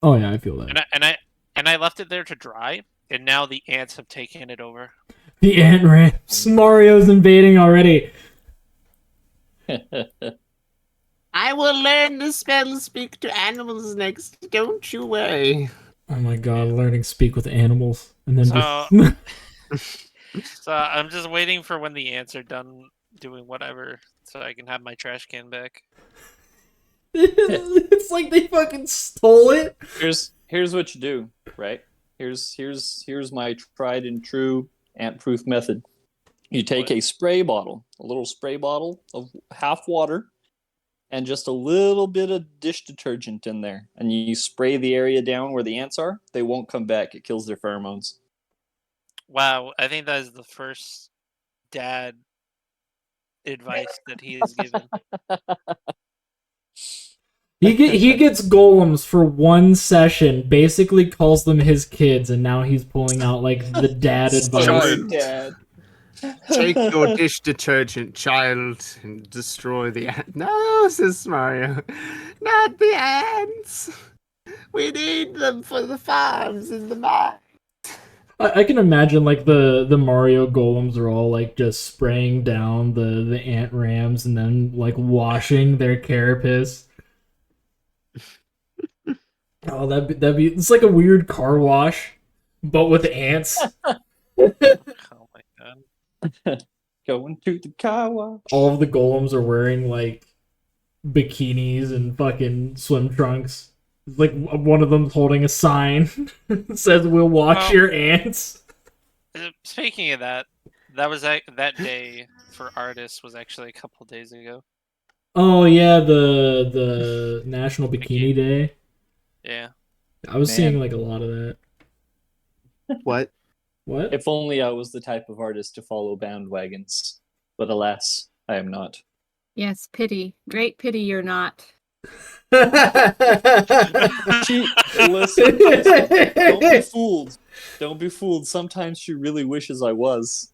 Oh yeah, I feel that. And I left it there to dry, and now the ants have taken it over. The ant ramps. Mario's invading already. I will learn the spell speak to animals next. Don't you worry. Oh my god, learning speak with animals and then So, just so I'm just waiting for when the ants are done doing whatever, so I can have my trash can back. it's like they fucking stole it. Here's what you do, right? Here's my tried and true ant-proof method. You take a spray bottle, a little spray bottle of half water, and just a little bit of dish detergent in there, and you spray the area down where the ants are. They won't come back. It kills their pheromones. Wow, I think that is the first dad advice that he has given. He gets golems for one session, basically calls them his kids, and now he's pulling out like the dad advice. Sorry, Dad. Take your dish detergent, child, and destroy the ant. No, says Mario. Not the ants. We need them for the farms and the mines. I can imagine like the Mario golems are all like just spraying down the ant rams and then like washing their carapace. Oh, that'd be it's like a weird car wash, but with ants. Oh my god. Going to the car wash. All of the golems are wearing like bikinis and fucking swim trunks. It's like one of them's holding a sign that says "We'll wash your ants." Speaking of that, that day for artists was actually a couple days ago. Oh yeah, the National Bikini Day. Yeah. I was seeing like a lot of that. What? What? If only I was the type of artist to follow bandwagons, but alas, I am not. Yes, pity. Great pity you're not. Listen, don't be fooled. Don't be fooled. Sometimes she really wishes I was.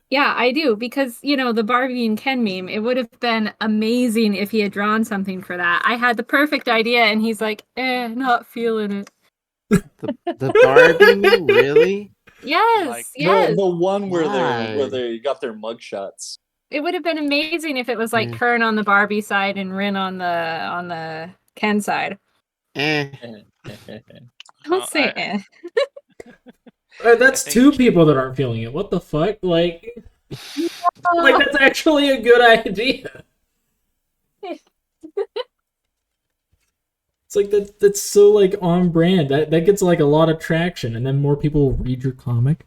Yeah, I do, because, you know, the Barbie and Ken meme, it would have been amazing if he had drawn something for that. I had the perfect idea, and he's like, not feeling it. The Barbie meme? Really? Yes, yes. The one where Why? they got their mugshots. It would have been amazing if it was like Kern on the Barbie side and Rin on the Ken side. Don't say eh. That's two people that aren't feeling it. What the fuck? Like that's actually a good idea. It's like that's so like on brand. That gets like a lot of traction, and then more people read your comic.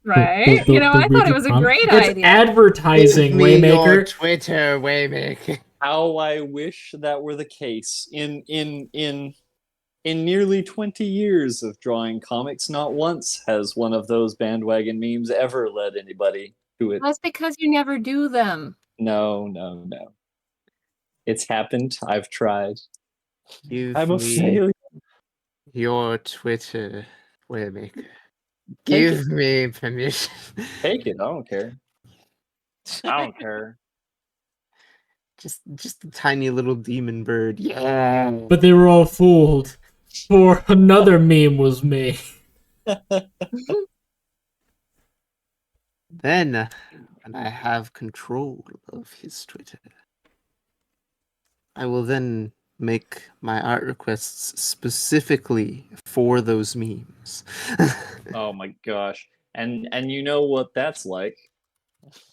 Right? I thought it was a great idea. It's advertising, Waymaker. Your Twitter, Waymaker. How I wish that were the case. In nearly 20 years of drawing comics, not once has one of those bandwagon memes ever led anybody to it. That's because you never do them. No. It's happened. I've tried. I'm a failure. Your Twitter, Waymaker. Give me permission. Take it. I don't care. I don't care. Just a tiny little demon bird. Yeah. But they were all fooled, for another meme was made. Then, when I have control of his Twitter, I will then make my art requests specifically for those memes. Oh my gosh. And you know what that's like.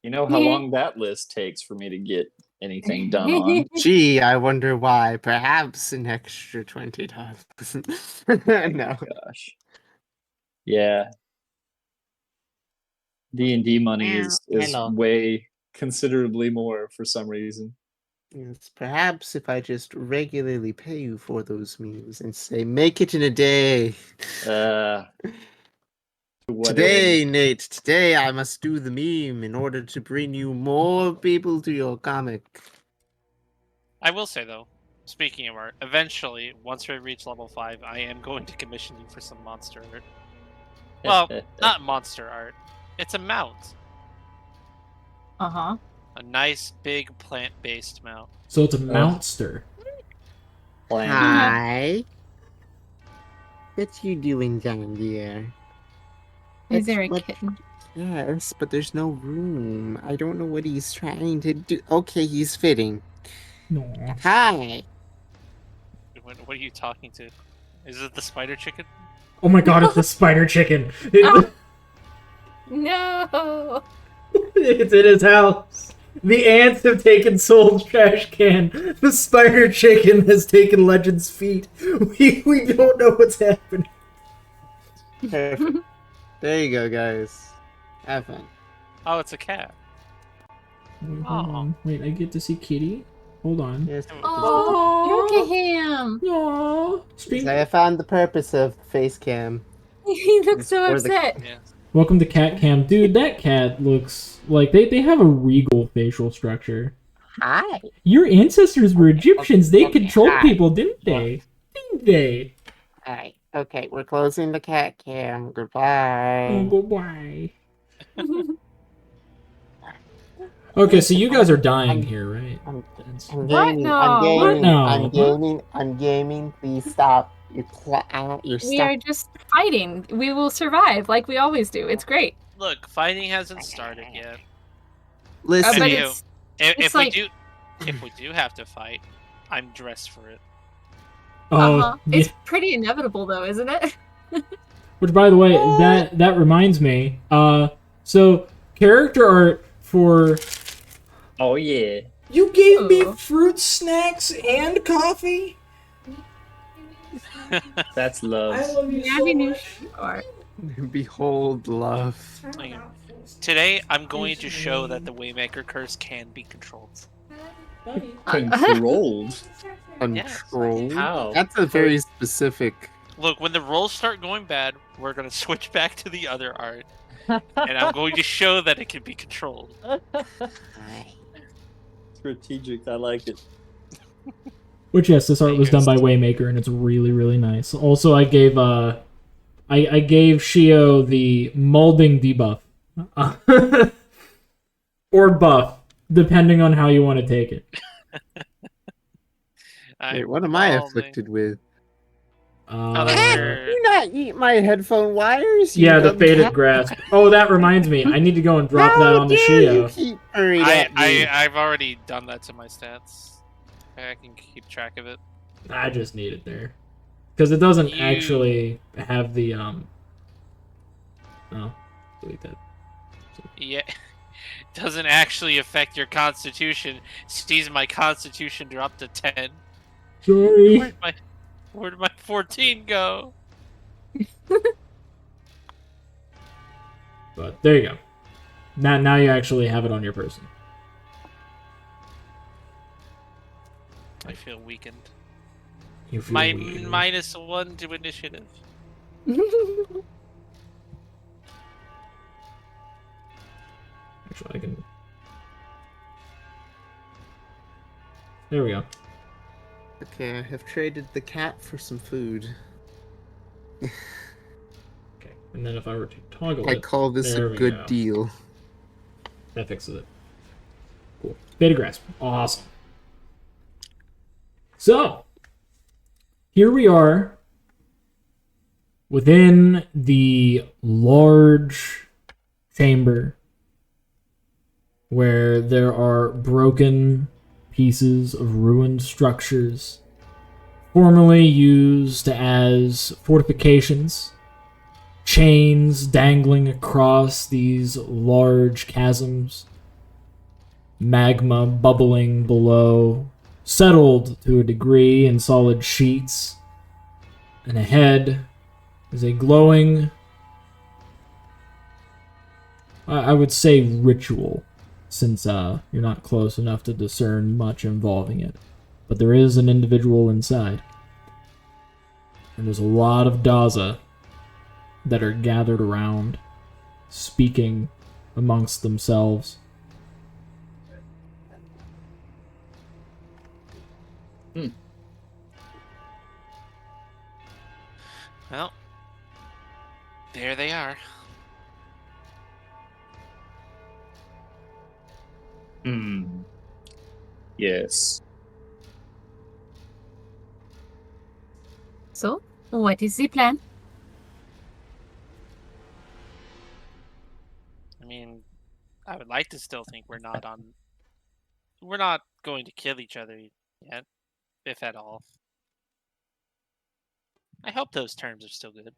You know how long that list takes for me to get anything done on. Gee, I wonder why. Perhaps an extra $20. No. Gosh. Yeah. D&D money is way considerably more for some reason. Yes, perhaps if I just regularly pay you for those memes and say, make it in a day. Today, Nate, today I must do the meme in order to bring you more people to your comic. I will say, though, speaking of art, eventually, once we reach level 5, I am going to commission you for some monster art. Well, not monster art. It's a mount. Uh-huh. A nice, big, plant-based mount. So it's a mountster. Hi. What you doing down there? Is there a What- kitten? Yes, but there's no room. I don't know what he's trying to do. Okay, he's fitting. No. Hi. What are you talking to? Is it the spider chicken? Oh my god, it's the spider chicken. Ah! No. It's in his house. The ants have taken Soul's trash can. The spider chicken has taken Legend's feet. We don't know what's happening. Perfect. There you go, guys. Have fun. Oh, it's a cat. Wait, Aw. hold on. Wait, I get to see Kitty? Hold on. Yes. Oh, look at him. Aww. Stream. I found the purpose of the face cam. He looks so Or the- upset. Yeah. Welcome to Cat Cam. Dude, that cat looks like they have a regal facial structure. Hi. Your ancestors were Egyptians. They Okay, controlled hi. people, didn't they? Didn't they? Alright. Okay, we're closing the cat cam. Oh, Goodbye. goodbye. Okay, so you guys are dying here, right? I'm That's- I'm What? gaming. No. I'm gaming. What? No. I'm gaming. I'm gaming. Please stop. You're We stuck. are just fighting. We will survive like we always do. It's great. Look, fighting hasn't started yet. Listen. But Anywho, it's if like- if we do have to fight, I'm dressed for it. Oh, It's yeah. pretty inevitable though, isn't it? Which, by the way, that reminds me. So character art for Oh yeah. you gave me Ooh. fruit snacks and coffee. That's love. love you Happy New Year. Behold love. Okay. Today, I'm going to show that the Waymaker curse can be controlled. Controlled. Control. How? That's a very specific. Look, when the rolls start going bad, we're going to switch back to the other art. And I'm going to show that it can be controlled. Strategic. I like it. Which, yes, this art was done by Waymaker, and it's really, really nice. Also, I gave I gave Shio the molding debuff, or buff, depending on how you want to take it. Wait, what am I Oh, man. afflicted with? Oh, that's your... You not eat my headphone wires? You Yeah, the dumb faded cat? grasp. Oh, that reminds me. I need to go and drop that How onto dare you Shio. keep hurried at me? I've already done that to my stats. I can keep track of it. I just need it there. Because it doesn't You- actually have the, Oh, delete that. Yeah. Doesn't actually affect your constitution. Sees my constitution drop to 10. Sorry. Where'd my 14 go? But there you go. Now you actually have it on your person. I feel weakened. You feel My weakened. -1 to initiative. Actually, I can... There we go. Okay, I have traded the cat for some food. Okay. And then if I were to toggle I it, call this there a we good go. deal. That fixes it. Cool. Beta grasp. Awesome. So, here we are within the large chamber where there are broken pieces of ruined structures formerly used as fortifications, chains dangling across these large chasms, magma bubbling below, settled to a degree in solid sheets, and ahead is a glowing, I would say ritual, since you're not close enough to discern much involving it. But there is an individual inside. And there's a lot of Daza that are gathered around, speaking amongst themselves. Well, there they are. Hmm. Yes. So, what is the plan? would like to still think we're not on. We're not going to kill each other yet, if at all. I hope those terms are still good.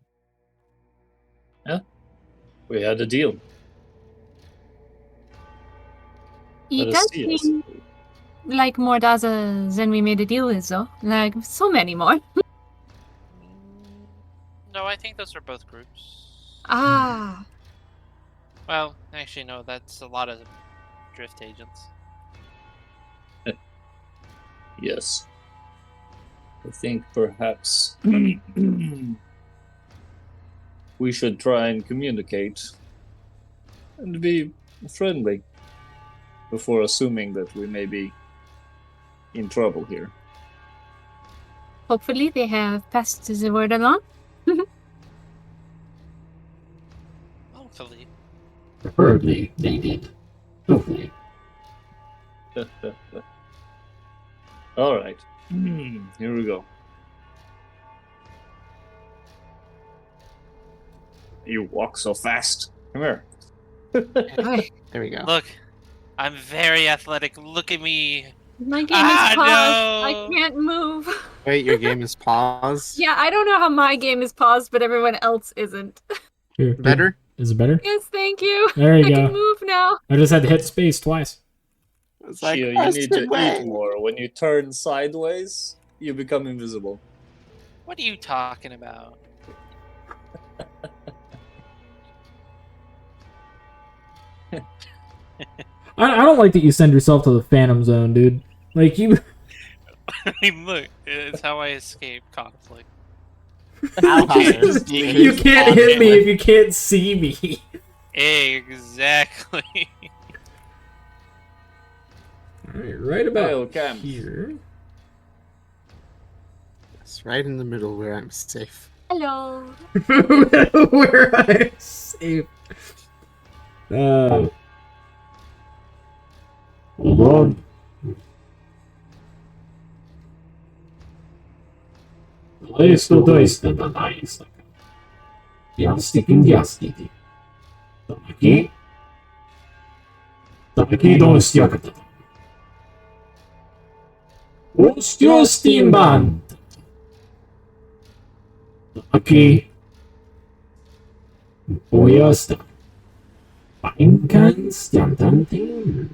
We had a deal. It Let us does see us. seem like more Daza than we made a deal with, though. Like, so many more. No, I think those are both groups. Ah. Well, actually, no, that's a lot of drift agents. Yes. I think perhaps we should try and communicate and be friendly before assuming that we may be in trouble here. Hopefully they have passed the word along. Hopefully. Preferably, they did. Hopefully. All right. Here we go. You walk so fast. Come here. There we go. Look, I'm very athletic. Look at me. My game is paused. No! I can't move. Wait, your game is paused? Yeah, I don't know how my game is paused, but everyone else isn't. Here, Better? Is it better? Yes, thank you. There you I go. can move now. I just had to hit space twice. It's like, Shio, you need to eat more. When you turn sideways, you become invisible. What are you talking about? I don't like that you send yourself to the Phantom Zone, dude. Like, you... I mean, look, it's how I escape conflict. you can't hit me if you can't see me. Exactly. Alright, right about Okay. here. It's right in the middle where I'm safe. Hello. Where I'm safe. Hold on. Esto to jest ta jest taka. Diastiki. Taki dość jak to. Ostio Steamband. Taki. Pojazd. Painkan Stiantantin.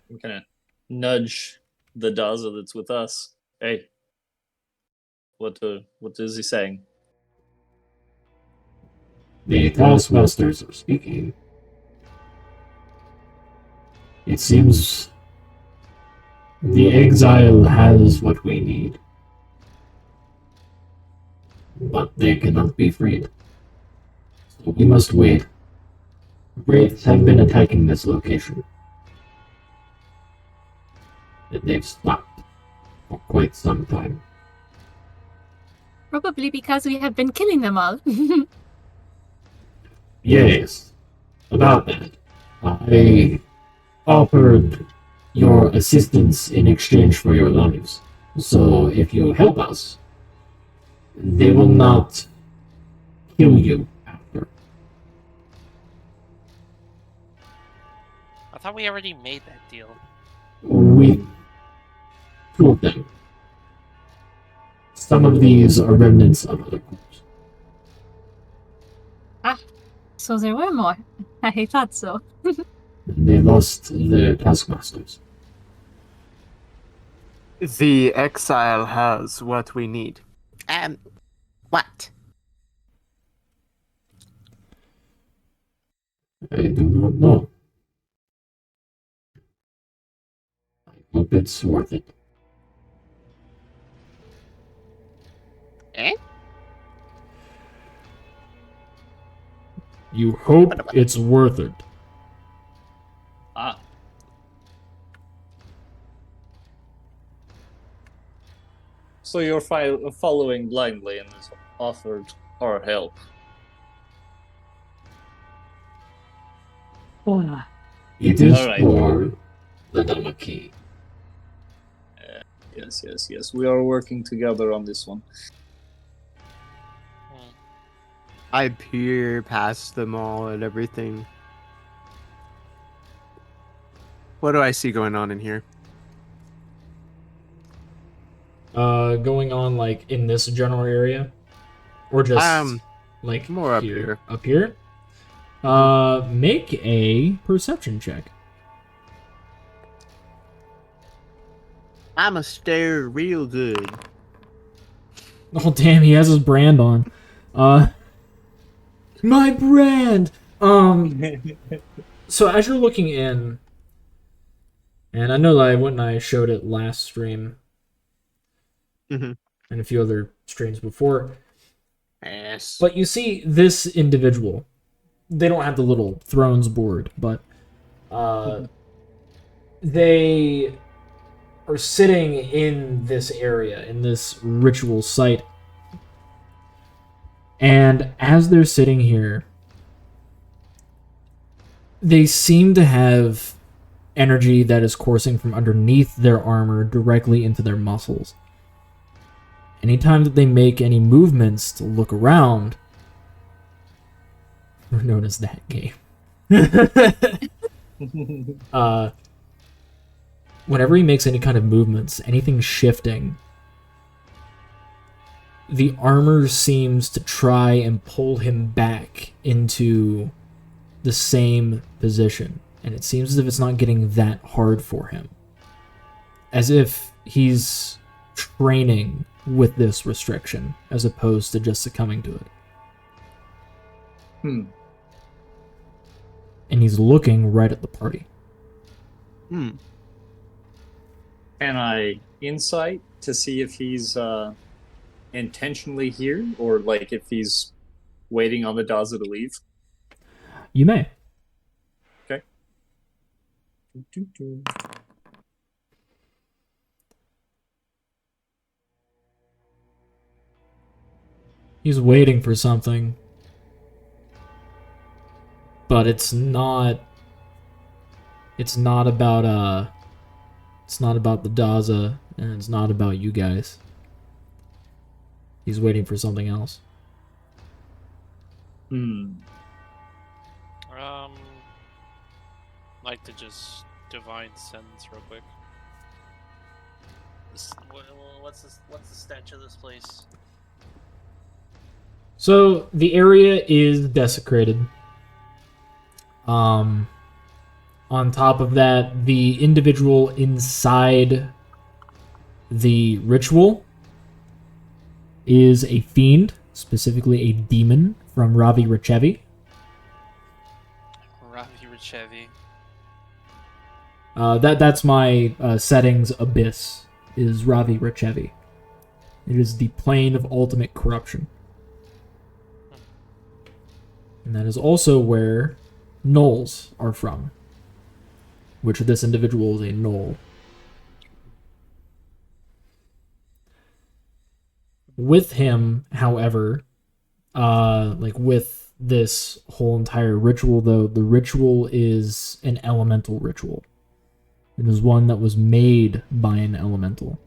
I'm gonna nudge the Daza that's with us. Hey, what is he saying? The taskmasters are speaking. It seems the exile has what we need. But they cannot be freed. So we must wait. Wraiths have been attacking this location. They've stopped for quite some time. Probably because we have been killing them all. Yes, about that. I offered your assistance in exchange for your lives. So if you help us, they will not kill you after. I thought we already made that deal. With two of them. Some of these are remnants of other groups. So there were more. I thought so. They lost their taskmasters. The exile has what we need. What? I do not know. I hope it's worth it. Eh? You hope it's worth it. Ah. So you're following blindly and has offered our help. It is All right. for the Damaki. Yes. We are working together on this one. I peer past them all and everything. What do I see going on in here? Going on like in this general area, or just like more up here? here. Up here. Make a perception check. I'ma stare real good. Oh damn, he has his brand on. My brand. So as you're looking in, and I know that I went and I showed it last stream, Mhm. and a few other streams before. Yes. But you see this individual. They don't have the little thrones board, but they are sitting in this area, in this ritual site. And as they're sitting here, they seem to have energy that is coursing from underneath their armor directly into their muscles. Anytime that they make any movements to look around, we're known as that game. Whenever he makes any kind of movements, anything shifting, the armor seems to try and pull him back into the same position. And it seems as if it's not getting that hard for him. As if he's training with this restriction, as opposed to just succumbing to it. And he's looking right at the party. Can I insight to see if he's intentionally here, or like if he's waiting on the Daza to leave? You may. Okay. He's waiting for something. But it's not about it's not about the Daza, and it's not about you guys. He's waiting for something else. Like to just divine sense real quick. What's the stench of this place? So the area is desecrated. On top of that, the individual inside the ritual is a fiend, specifically a demon from Ravi Richevi. Ravi Richevi. That's my settings abyss, is Ravi Richevi. It is the plane of ultimate corruption. And that is also where gnolls are from, which this individual is a gnoll. With him, however, like with this whole entire ritual, though, the ritual is an elemental ritual. It is one that was made by an elemental,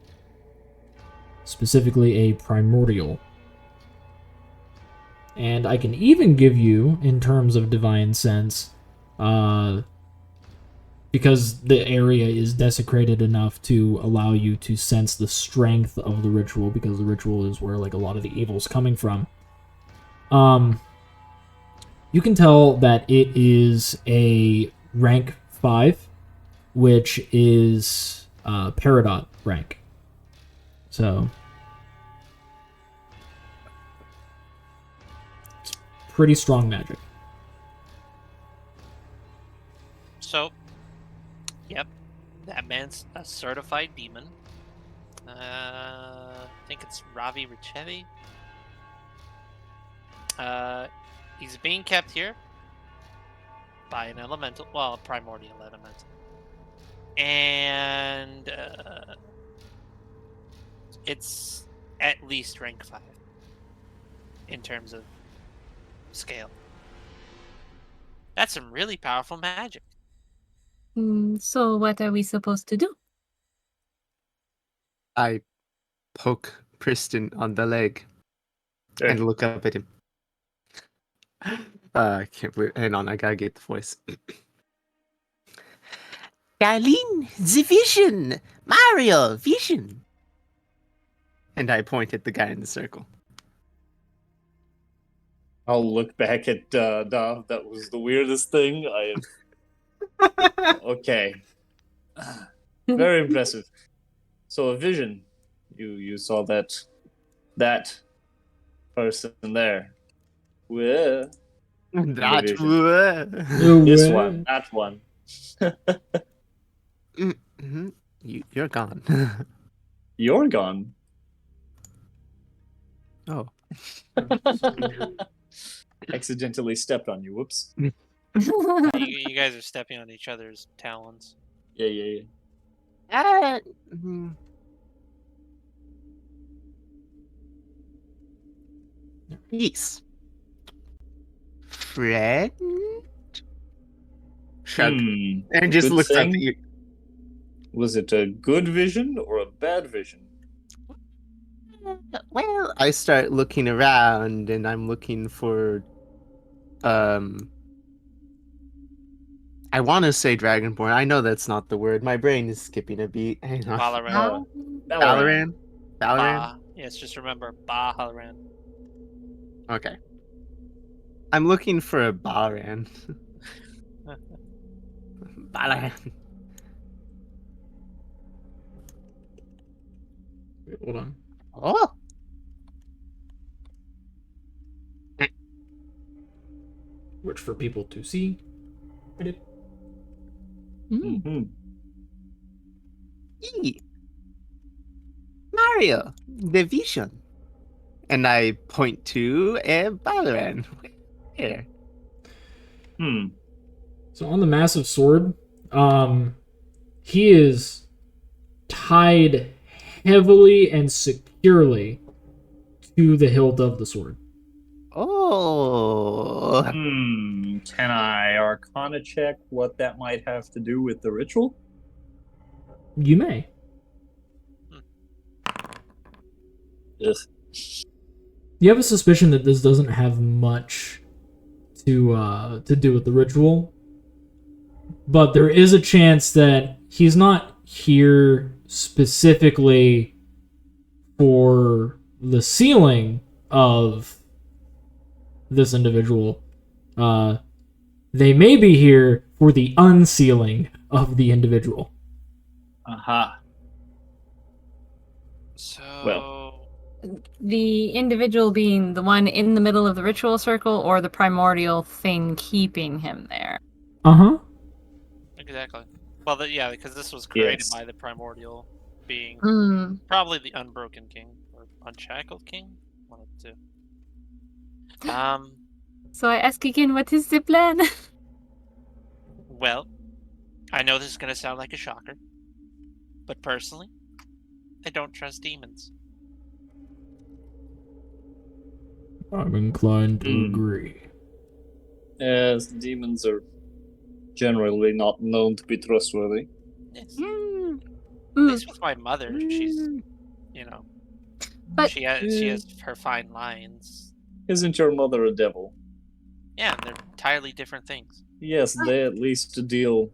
specifically a primordial. And I can even give you, in terms of divine sense, because the area is desecrated enough to allow you to sense the strength of the ritual, because the ritual is where like a lot of the evil's coming from. You can tell that it is a rank 5, which is Peridot rank. So it's pretty strong magic. So, yep, that man's a certified demon. I think it's Ravi Richevi. He's being kept here by an elemental, well, a primordial elemental. And it's at least rank 5 in terms of scale. That's some really powerful magic. So what are we supposed to do? I poke Priston on the leg and look up at him. I can't believe. Hang on, I gotta get the voice. Darlene, the vision! Mario, vision! And I point at the guy in the circle. I'll look back at Dav. That was the weirdest thing I have. Okay. Very impressive. So a vision. You saw that person there. Where? That No This way. one. That one. Mhm. You're gone. You're gone. Oh. Accidentally stepped on you. Whoops. You guys are stepping on each other's talons. Yeah. Mhm. Yes. Friend? Shrug. And just Good looks up at thing. you. Was it a good vision or a bad vision? Well, I start looking around and I'm looking for I want to say Dragonborn. I know that's not the word. My brain is skipping a beat. Hang on. Valorant. Valorant? Valorant? Ba. Yes, just remember Valorant. Okay. I'm looking for a Balran. Balran. Wait, hold on. Oh! Which for people to see. I did. Mm-hmm. E. Mario, the vision. And I point to a Balran. Where? So on the massive sword, he is tied heavily and securely to the hilt of the sword. Oh. Can I Arcana check what that might have to do with the ritual? You may. Ugh. You have a suspicion that this doesn't have much to do with the ritual, but there is a chance that he's not here specifically for the sealing of this individual. They may be here for the unsealing of the individual. Aha. So. Well. The individual being the one in the middle of the ritual circle or the primordial thing keeping him there? Uh-huh. Exactly. Well, yeah, because this was created Yes. by the primordial being. Mm. Probably the Unbroken King or Unshackled King. One of the two. So I ask again, what is the plan? Well, I know this is going to sound like a shocker, but personally, I don't trust demons. I'm inclined to agree. As demons are generally not known to be trustworthy. Yes. Mm. At least with my mother, she's, But she has her fine lines. Isn't your mother a devil? Yeah, and they're entirely different things. Yes, they at least deal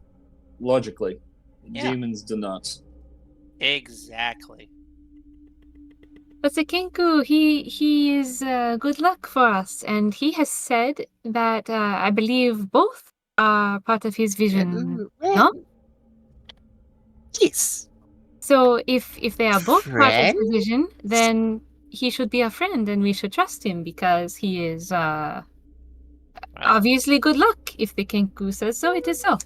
logically. Yeah. Demons do not. Exactly. But the Kenku, he is good luck for us, and he has said that I believe both are part of his vision. No? Yes. So if they are both part of Friend? the vision, then he should be a friend, and we should trust him because he is obviously good luck. If the Kenku says so, it is so.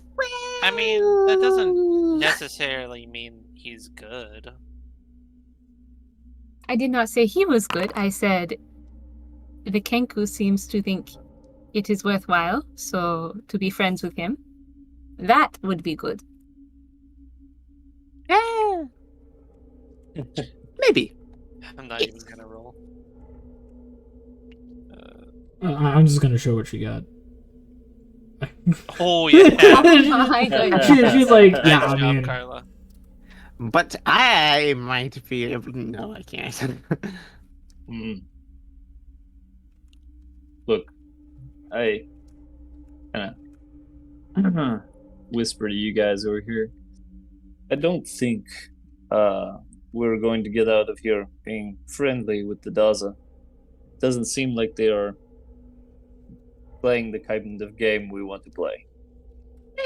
I mean, that doesn't necessarily mean he's good. I did not say he was good. I said the Kenku seems to think it is worthwhile, so to be friends with him, that would be good. Maybe. I'm not even gonna roll. I'm just gonna show what she got. Oh yeah. Oh my God. She's like, yeah, Nice I job, mean, Carla. But I might be able. No, I can't. Look, I kind of whisper to you guys over here. I don't think we're going to get out of here being friendly with the Daza. Doesn't seem like they are playing the kind of game we want to play.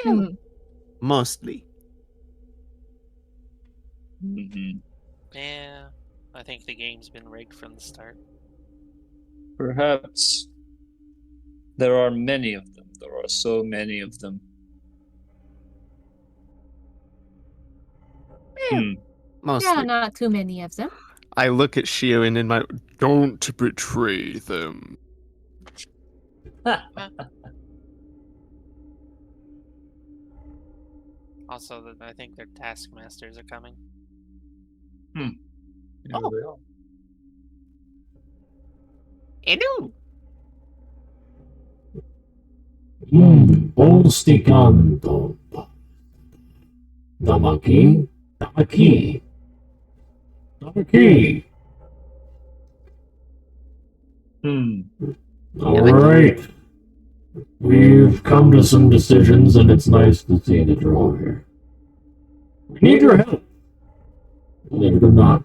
Hmm. Mostly. Mm-hmm. Yeah, I think the game's been rigged from the start. Perhaps there are many of them. There are so many of them. Mostly. Yeah, not too many of them. I look at Shio and in my don't betray them. Also, I think their taskmasters are coming. Oh. They are. Hello. Bolsticando. Damaki. Damaki. Damaki. Alright. We've come to some decisions, and it's nice to see that you're all here. We need your help. Believe it or not.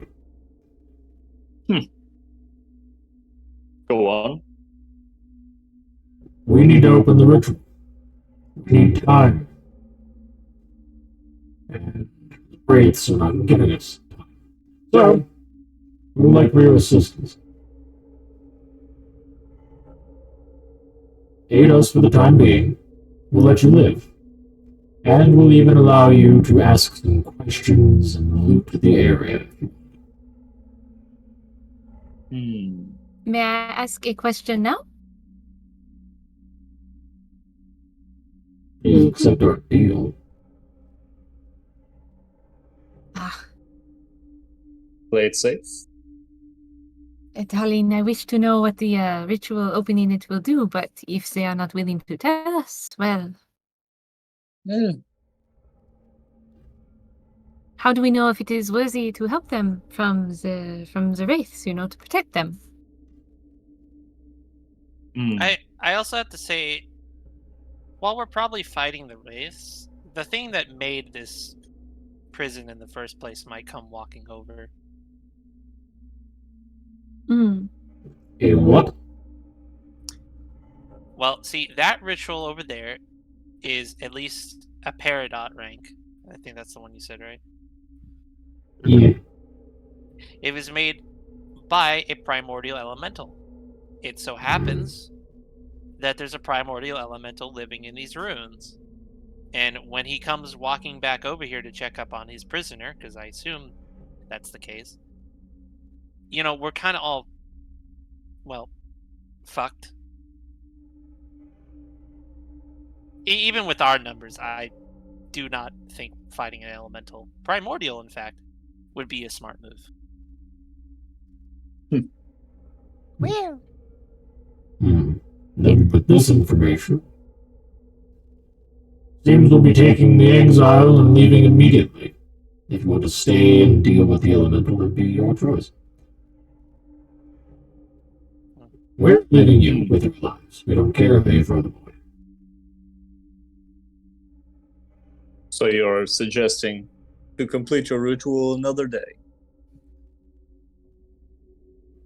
Go on. We need to open the ritual. We need time. And the wraiths are not giving us time. So, we would like for your assistance. Aid us for the time being. We'll let you live. And we'll even allow you to ask some questions and loot the area. May I ask a question now? Please accept our deal. Play it safe. Darling, I wish to know what the ritual opening it will do, but if they are not willing to tell us, well, how do we know if it is worthy to help them from the wraiths, to protect them? I also have to say, while we're probably fighting the wraiths, the thing that made this prison in the first place might come walking over. A what? Well, see, that ritual over there is at least a Peridot rank. I think that's the one you said, right? Yeah. It was made by a primordial elemental. It so happens that there's a primordial elemental living in these ruins. And when he comes walking back over here to check up on his prisoner, because I assume that's the case, we're kind of all, well, fucked. Even with our numbers, I do not think fighting an elemental, primordial in fact, would be a smart move. Well. Then with this information, seems we'll be taking the exile and leaving immediately. If you want to stay and deal with the elemental, it'd be your choice. We're leaving you with your lives. We don't care how you throw them away. So you're suggesting to complete your ritual another day?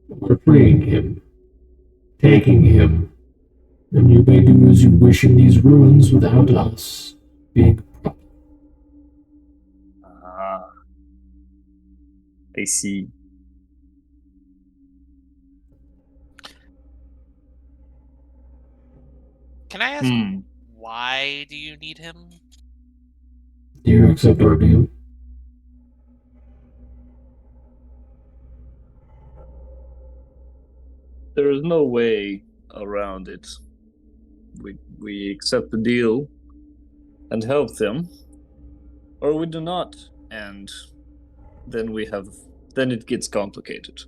We're freeing him, taking him, and you may do as you wish in these ruins without us being a problem. I see. Can I ask, why do you need him? Do you accept our deal? There is no way around it. We accept the deal and help them, or we do not, and then it gets complicated.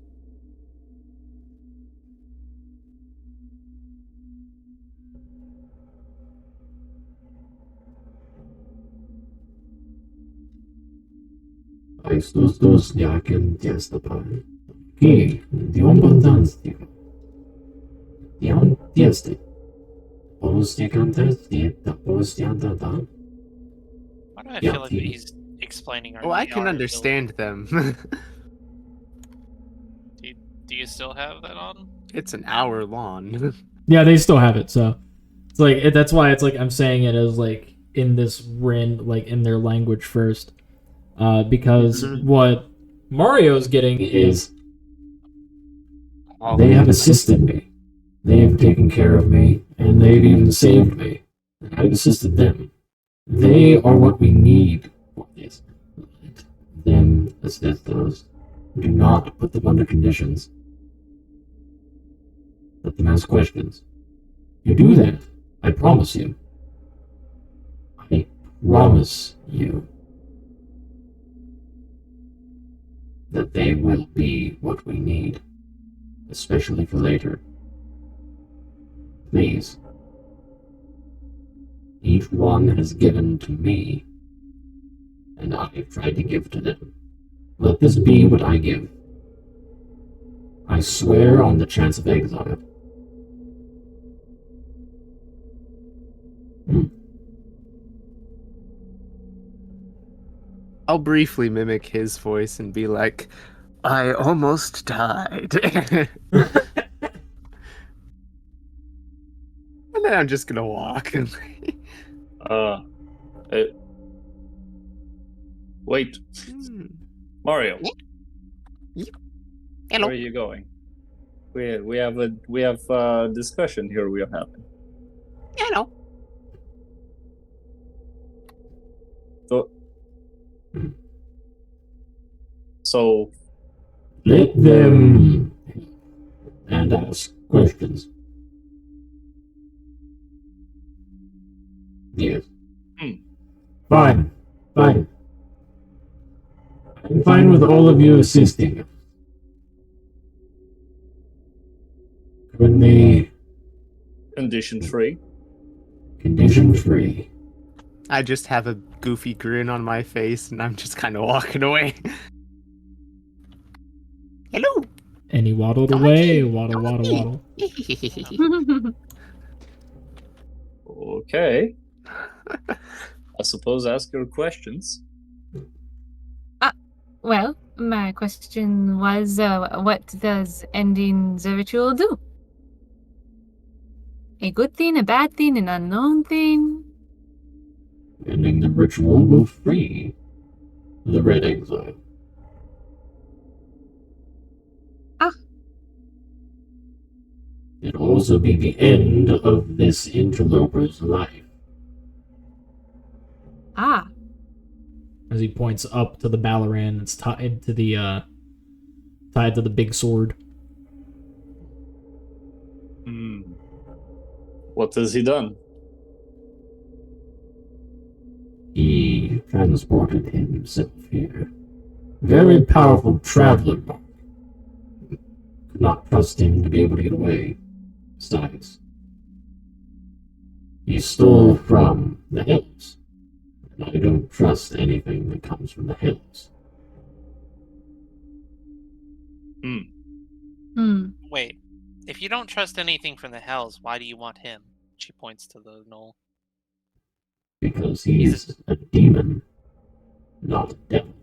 Estos dos ya que entienden. ¿Qué? Dios fantástico. Dios entiende. Why do I feel like he's explaining our Oh, I can VR understand them. Do you still have that on? It's an hour long. Yeah, they still have it, so it's like that's why it's like I'm saying it as like in this like in their language first, because what Mario's getting is they have assisted me, they have taken care of me, and they've even saved me. I've assisted them. They are what we need for this. Let them assist us. Do not put them under conditions. Let them ask questions. You do that, I promise you. I promise you that they will be what we need, especially for later. Please. Each one has given to me, and I have tried to give to them. Let this be what I give. I swear on the chance of exile. I'll briefly mimic his voice and be like, I almost died. And then I'm just gonna walk. Wait, Mario. Hello. Where are you going? We have a discussion here we are having. Hello. So let them and ask questions. Yes. Fine. I'm fine with all of you assisting. When the condition free. Condition free. I just have a goofy grin on my face and I'm just kind of walking away. Hello. And he waddled away. Waddle. Okay. I suppose ask your questions. Well, my question was, what does ending the ritual do? A good thing, a bad thing, an unknown thing? Ending the ritual will free the Red Exile. It'll also be the end of this interloper's life. As he points up to the Ballaran that's tied to the big sword. What has he done? He transported himself here. Very powerful traveler. Could not trust him to be able to get away. Besides, he stole from the hills. And I don't trust anything that comes from the hills. Wait, if you don't trust anything from the hells, why do you want him? She points to the knoll. Because he's a demon, not a devil.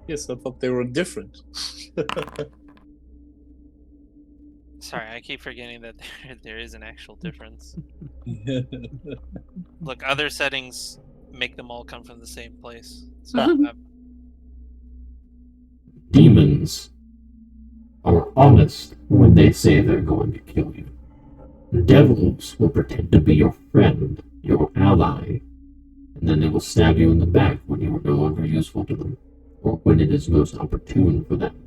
Yes, I thought they were different. Sorry, I keep forgetting that there is an actual difference. Look, other settings make them all come from the same place. So, Demons are honest when they say they're going to kill you. Devils will pretend to be your friend, your ally, and then they will stab you in the back when you are no longer useful to them, or when it is most opportune for them.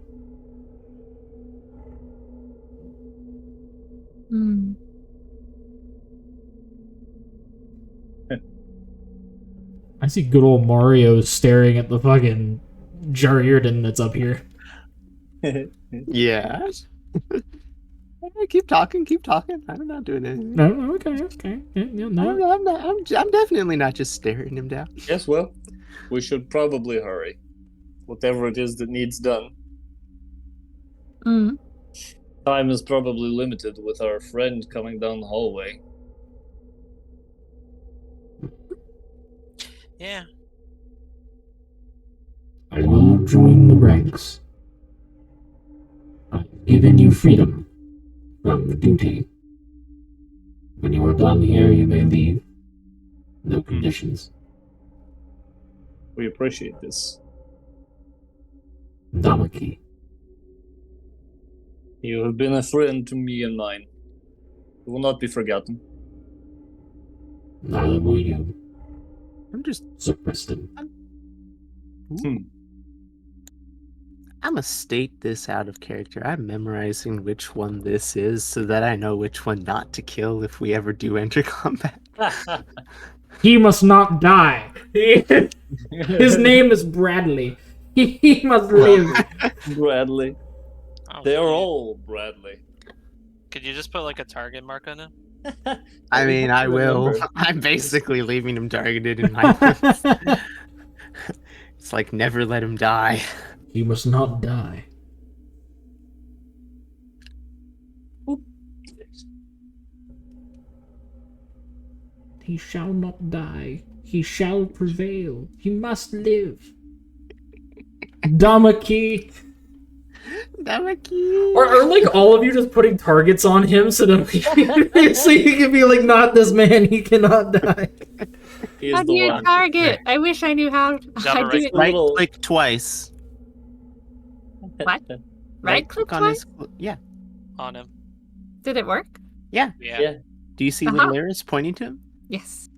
I see good old Mario staring at the fucking Jareerden that's up here. Yeah. Keep talking. I'm not doing anything. No, okay. Yeah, no. I'm definitely not just staring him down. Yes, well, we should probably hurry. Whatever it is that needs done. Time is probably limited with our friend coming down the hallway. Yeah. I will join the ranks. I've given you freedom from duty. When you are done here, you may leave. No conditions. We appreciate this. Damaki. You have been a friend to me and mine. You will not be forgotten. Neither will you, I'm just. Sir Priston. I'm gonna state this out of character. I'm memorizing which one this is so that I know which one not to kill if we ever do enter combat. He must not die. His name is Bradley. He must live. Bradley. Oh, They are could you- all Bradley. Could you just put like a target mark on him? I mean, I will. Remember. I'm basically leaving him targeted in my notes. It's like never let him die. He must not die. He shall not die. He shall prevail. He must live. Damaki. Damaki. Are like all of you just putting targets on him so that so you can be like, not this man, he cannot die. He is How the do you one. target? I wish I knew how. I do it. Right Little- click twice. What? Right click on his. twice? Yeah. On him. Did it work? Yeah. Yeah. Do you see Uh-huh. little arrows pointing to him? Yes.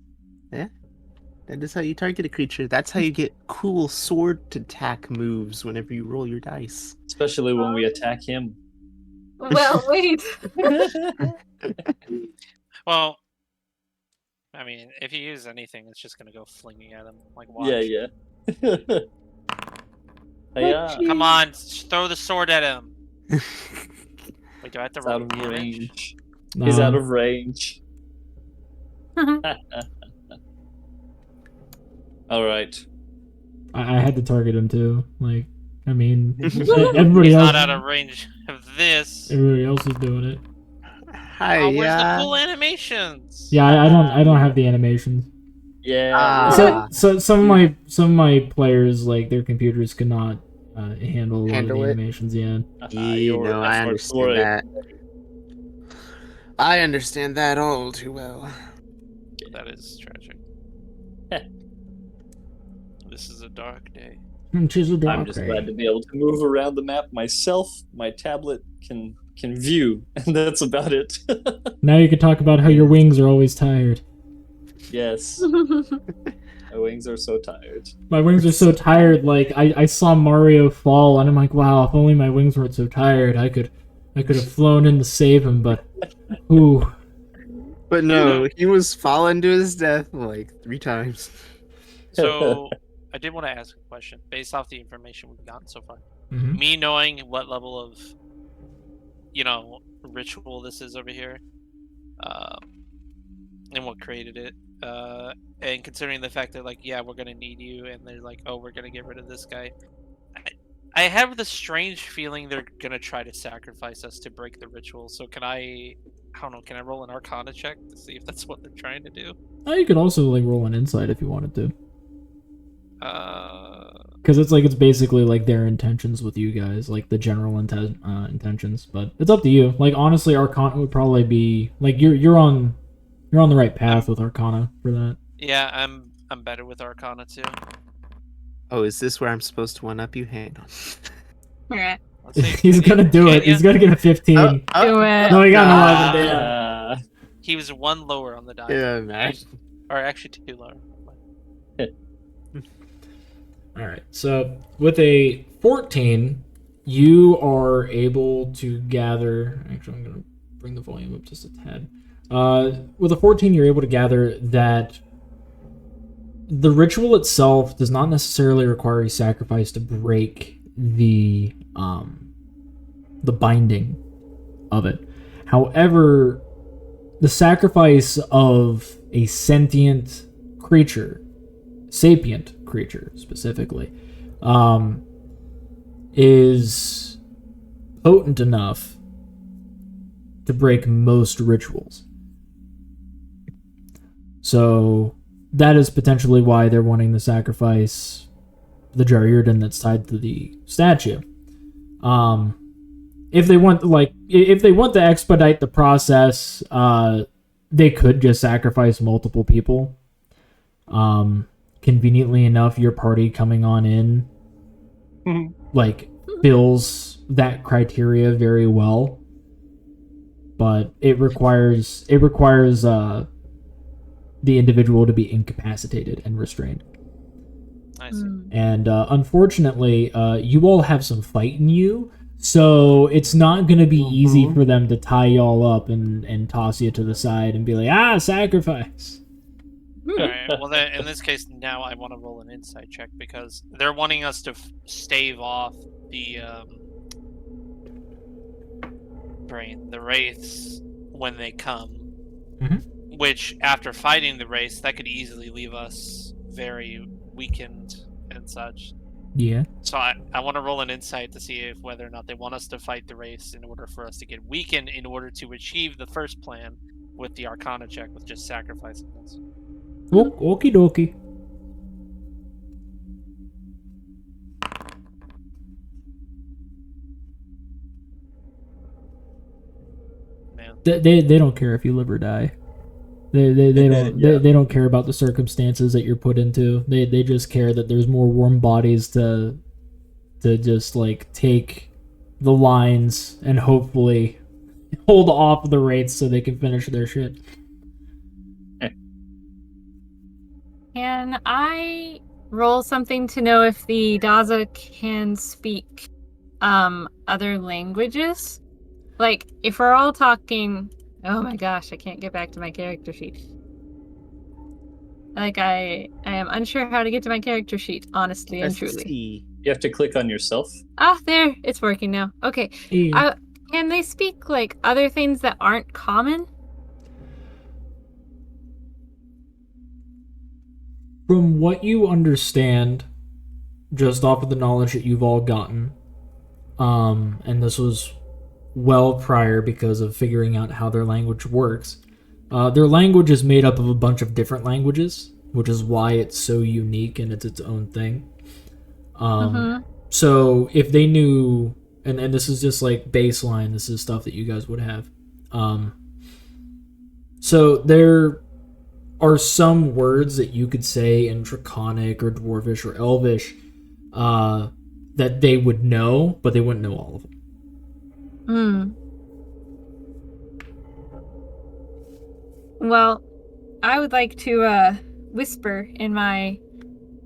That is how you target a creature. That's how you get cool sword attack moves whenever you roll your dice. Especially when we attack him. Well, wait. Well, I mean, if you use anything, it's just gonna go flinging at him. Like, watch. Yeah. Yeah. Come on, throw the sword at him. Wait, do I have to It's roll out of damage? range. He's out of range. All right. I had to target him too. Like, I mean, everybody He's else. not out of range of this. Everybody else is doing it. Hi, Oh, where's the cool animations? Yeah, I don't have the animations. Yeah. So some of my players, like, their computers cannot handle a lot of Handle the it? animations. Yeah. You know, I understand that. I understand that all too well. That is tragic. This is a dark day. Tis a dark I'm just day. glad to be able to move around the map myself. My tablet can view, and that's about it. Now you can talk about how your wings are always tired. Yes. My wings are so tired. My wings are so tired. Like, I saw Mario fall, and I'm like, wow, if only my wings weren't so tired, I could have flown in to save him. But, ooh, But no, he was falling to his death like 3 times. So, I did want to ask a question based off the information we've gotten so far. Mhm. Me knowing what level of, ritual this is over here, and what created it, and considering the fact that, like, yeah, we're gonna need you, and they're like, oh, we're gonna get rid of this guy. I have the strange feeling they're gonna try to sacrifice us to break the ritual. So can I don't know, can I roll an Arcana check to see if that's what they're trying to do? oh, you could also like roll an insight if you wanted to, Uh, because it's basically like their intentions with you guys, like the general intentions. But it's up to you. Like, honestly, Arcana would probably be like you're on the right path with Arcana for that. yeah, I'm better with Arcana too. Oh, is this where I'm supposed to one up you? Hang on. Alright. Let's see, He's can gonna you- do can it. He's you? gonna get a 15. Do it. No, he got an 11. Damn. Ah, He was one lower on the die, Yeah, man. or actually 2 lower. All right. So with a 14, you are able to gather. Actually, I'm gonna bring the volume up just a tad. With a 14, you're able to gather that the ritual itself does not necessarily require a sacrifice to break the binding of it. However, the sacrifice of a sentient creature, sapient creature specifically, is potent enough to break most rituals. So that is potentially why they're wanting to sacrifice the Jaryurden that's tied to the statue. If they want to expedite the process, they could just sacrifice multiple people. Conveniently enough, your party coming on in fills that criteria very well. But it requires the individual to be incapacitated and restrained. I see. And unfortunately, you all have some fight in you, so it's not going to be easy for them to tie y'all up and toss you to the side and be like, sacrifice. Alright, well then, in this case, now I want to roll an insight check because they're wanting us to stave off the wraiths when they come. Which, after fighting the wraiths, that could easily leave us very weakened and such. Yeah. So I want to roll an insight to see if whether or not they want us to fight the wraiths in order for us to get weakened in order to achieve the first plan with the Arcana check with just sacrificing us. Okie dokie. Man. They don't care if you live or die. They don't care about the circumstances that you're put into. They just care that there's more warm bodies to just take the lines and hopefully hold off the raids so they can finish their shit. Can I roll something to know if the Daza can speak other languages? If we're all talking... Oh my gosh, I can't get back to my character sheet. I am unsure how to get to my character sheet, honestly and truly. You have to click on yourself. There, it's working now. Okay. Yeah. Can they speak other things that aren't common? From what you understand, just off of the knowledge that you've all gotten, and this was well prior because of figuring out how their language works. Their language is made up of a bunch of different languages, which is why it's so unique and it's its own thing. So if they knew, and this is just baseline, this is stuff that you guys would have. So there are some words that you could say in Draconic or Dwarvish or Elvish that they would know, but they wouldn't know all of them. Well, I would like to whisper in my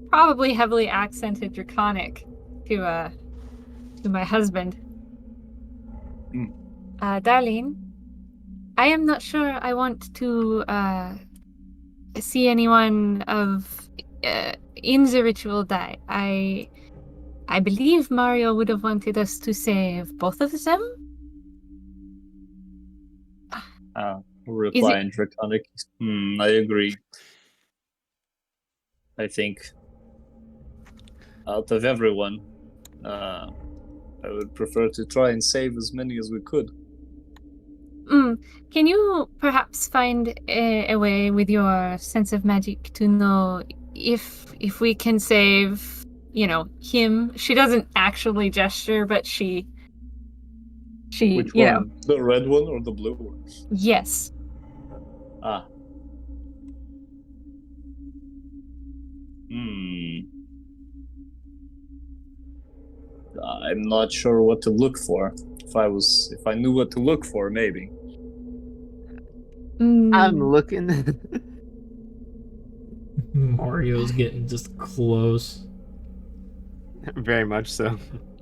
probably heavily accented Draconic to my husband. Darlene, I am not sure I want to see anyone in the ritual die. I believe Mario would have wanted us to save both of them. Reply in Draconic. I agree. I think out of everyone, I would prefer to try and save as many as we could. Can you perhaps find a way with your sense of magic to know if we can save, him? She doesn't actually gesture, but she Which one? The red one or the blue one? Yes. I'm not sure what to look for. If I knew what to look for, maybe. I'm looking. Mario's getting just close. Very much so.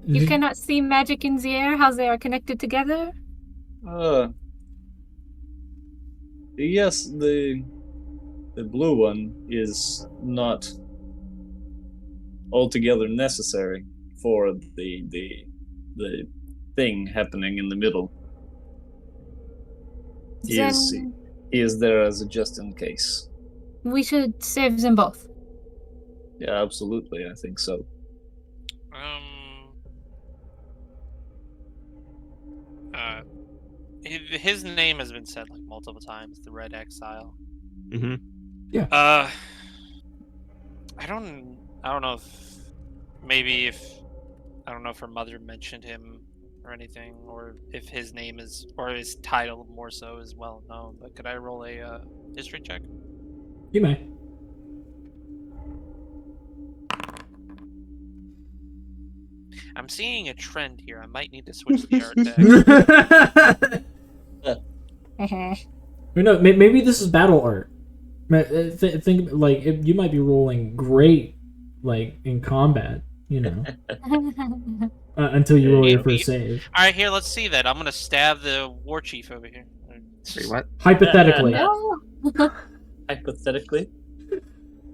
You cannot see magic in the air, how they are connected together? Yes, the blue one is not altogether necessary for the thing happening in the middle. He is there as a just in case. We should save them both. Yeah, absolutely, I think so. his name has been said like multiple times. The Red Exile. Mm-hmm. I don't know if I don't know if her mother mentioned him or anything, or if his name is or his title more so is well known. But could I roll a history check? You may. I'm seeing a trend here. I might need to switch the art deck. No, maybe this is battle art. Think like you might be rolling great, like in combat. You know, until you roll your first save. All right, here. Let's see that. I'm gonna stab the war chief over here. Wait, what? Hypothetically, Hypothetically.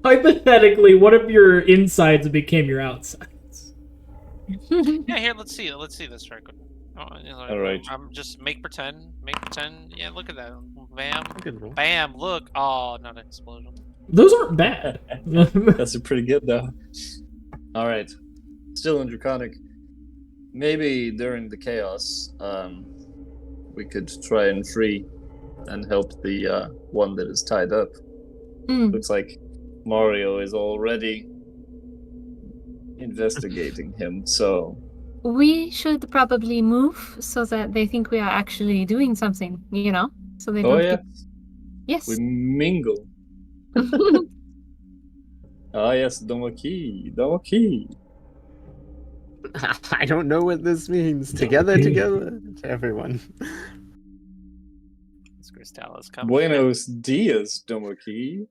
hypothetically, what if your insides became your outsides? Yeah, here. Let's see this right quick. All right. I'm just make pretend. Yeah, look at that. Bam, Good roll. bam. Look. Oh, not an explosion. Those aren't bad. That's pretty good though. All right. Still in Draconic. Maybe during the chaos, we could try and free and help the one that is tied up. Looks like Mario is already investigating him, so We should probably move so that they think we are actually doing something, you know? So they don't get... Yes. we mingle. Ah yes, Domoki. I don't know what this means. Together to everyone. This Crystal is coming. Buenos dias, Domoki.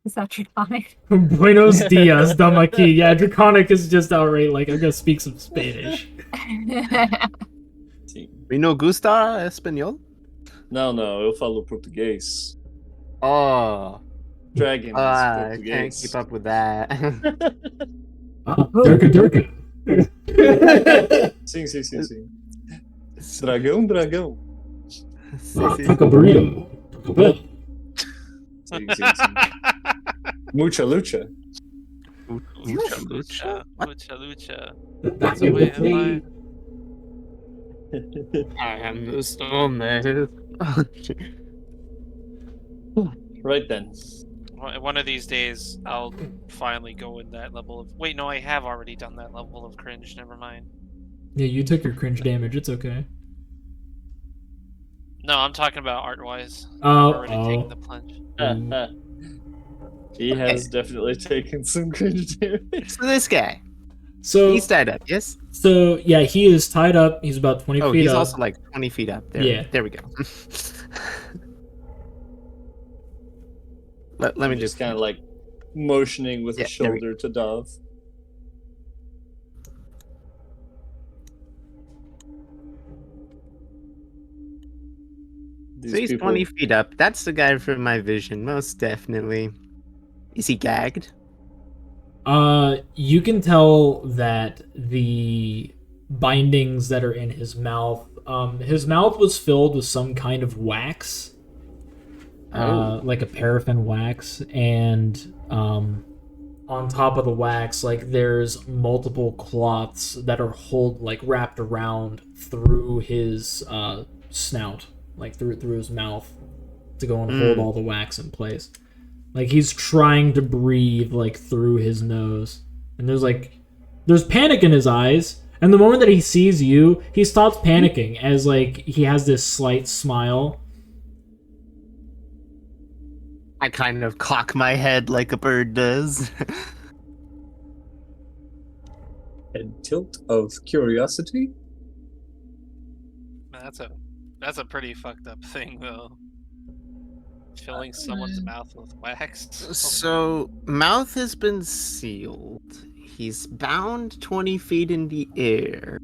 Is that draconic? Buenos dias, Damaki. Yeah, Draconic is just outright like, I'm gonna speak some Spanish. We know Gusta Espanol? Não, eu falo português. Oh. Dragon is I português. can't keep up with that. Durka. Sim. Dragão. Taco burrito. Taco Bell. Sim. Mucha lucha. Lucha. That's a a way way of life. I am the snowman. Right then. One of these days, I'll finally go in that level of. Wait, no, I have already done that level of cringe. Never mind. Yeah, you took your cringe damage. It's okay. No, I'm talking about art-wise. Oh, I've already taken the plunge. He has definitely taken some cringe damage. So this guy, So he's tied up, yes? So yeah, he is tied up. He's about 20 feet he's up. also like 20 feet up. There, Yeah. There we go. Let me just kind of like motioning with Yeah, his there we shoulder to Dov. So he's 20 feet up. That's the guy from my vision, most definitely. Is he gagged? You can tell that the bindings that are in his mouth was filled with some kind of wax, like a paraffin wax, and on top of the wax, like there's multiple cloths that are wrapped around through his snout, like through his mouth, to go and hold all the wax in place. Like he's trying to breathe like through his nose, and there's panic in his eyes. And the moment that he sees you, he stops panicking as like he has this slight smile. I kind of cock my head like a bird does. Head tilt of curiosity. That's a pretty fucked up thing, though. Filling someone's mouth with wax. So, mouth has been sealed. He's bound 20 feet in the air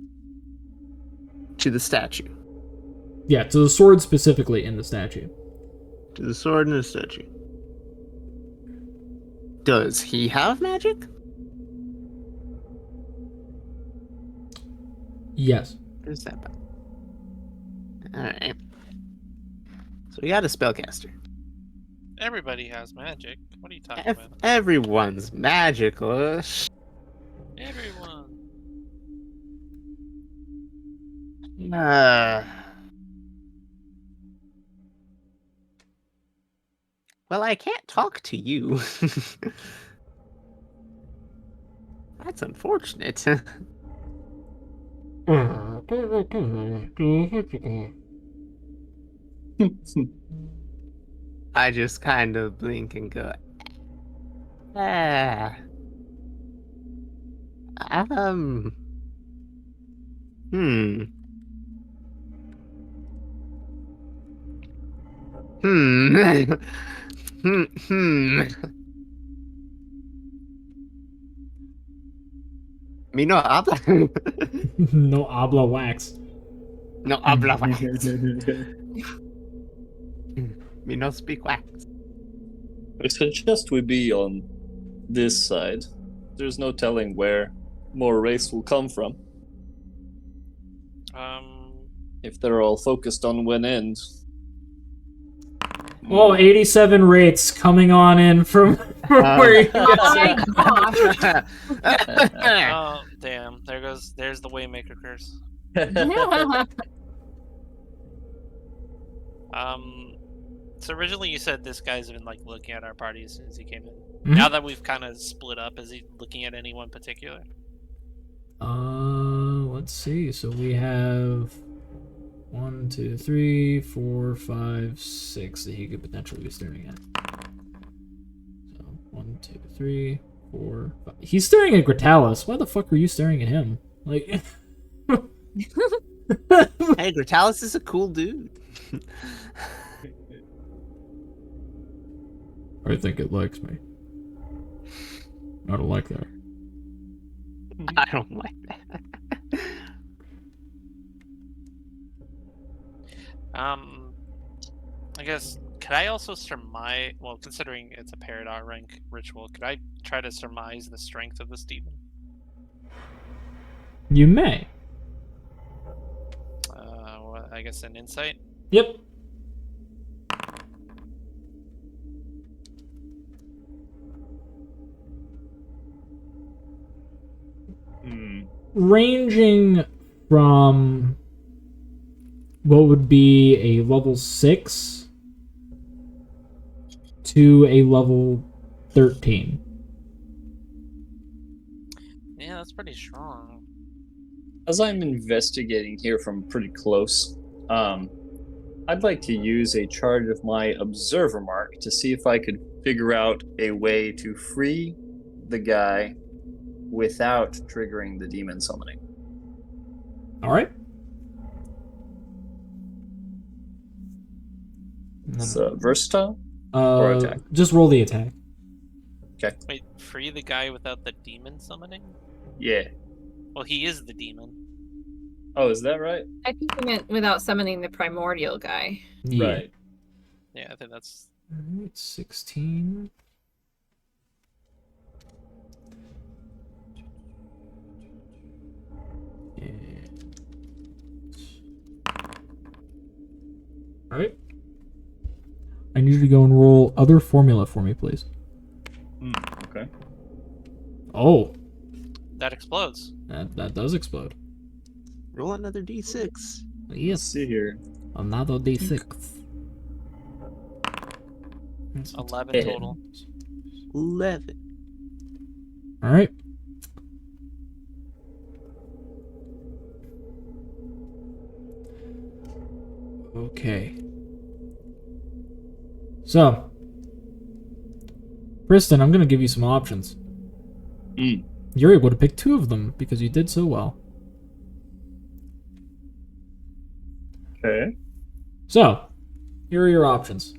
to the statue. Yeah, to the sword specifically in the statue. To the sword in the statue. Does he have magic? Yes. What is that about? Alright. So we got a spellcaster. Everybody has magic. What are you talking about? Everyone's magical. Everyone. Well, I can't talk to you. That's unfortunate. I just kind of blink and go, ah. Hmm. Hmm. Hmm. Me no habla. No habla wax. No habla wax. Me no speak wax. I suggest we be on this side. There's no telling where more wraiths will come from. If they're all focused on one end. Oh, 87 rates coming on in from where you Oh my gosh. Oh, damn. There's the Waymaker curse. So originally you said this guy's been like looking at our party as soon as he came in. Mhm. Now that we've kind of split up, is he looking at anyone particular? Let's see. So we have 1, 2, 3, 4, 5, 6 that he could potentially be staring at. So 1, 2, 3, 4, 5. He's staring at Gratalis. Why the fuck are you staring at him? Like, Hey, Gratalis is a cool dude. I think it likes me. I don't like that. I don't like that. I guess, could I also surmise, well, considering it's a Peridot rank ritual, could I try to surmise the strength of this demon? You may. Well, I guess an insight? Yep. Ranging from what would be a level 6 to a level 13. Yeah, that's pretty strong. As I'm investigating here from pretty close, I'd like to use a charge of my observer mark to see if I could figure out a way to free the guy without triggering the demon summoning. All right. It's versatile or attack. Just roll the attack. Wait, free the guy without the demon summoning? Yeah. Well, he is the demon. Oh, is that right? I think you meant without summoning the primordial guy. Yeah. Right. Yeah, I think that's... All right, 16. All right. I need you to go and roll other formula for me, please. Okay. Oh, That explodes. that does explode. Roll another d6. Let's Yes, see here. another d6. 11 Yeah. total. 11. All right. Okay. So, Priston, I'm going to give you some options. You're able to pick 2 of them because you did so well. Okay. So, here are your options.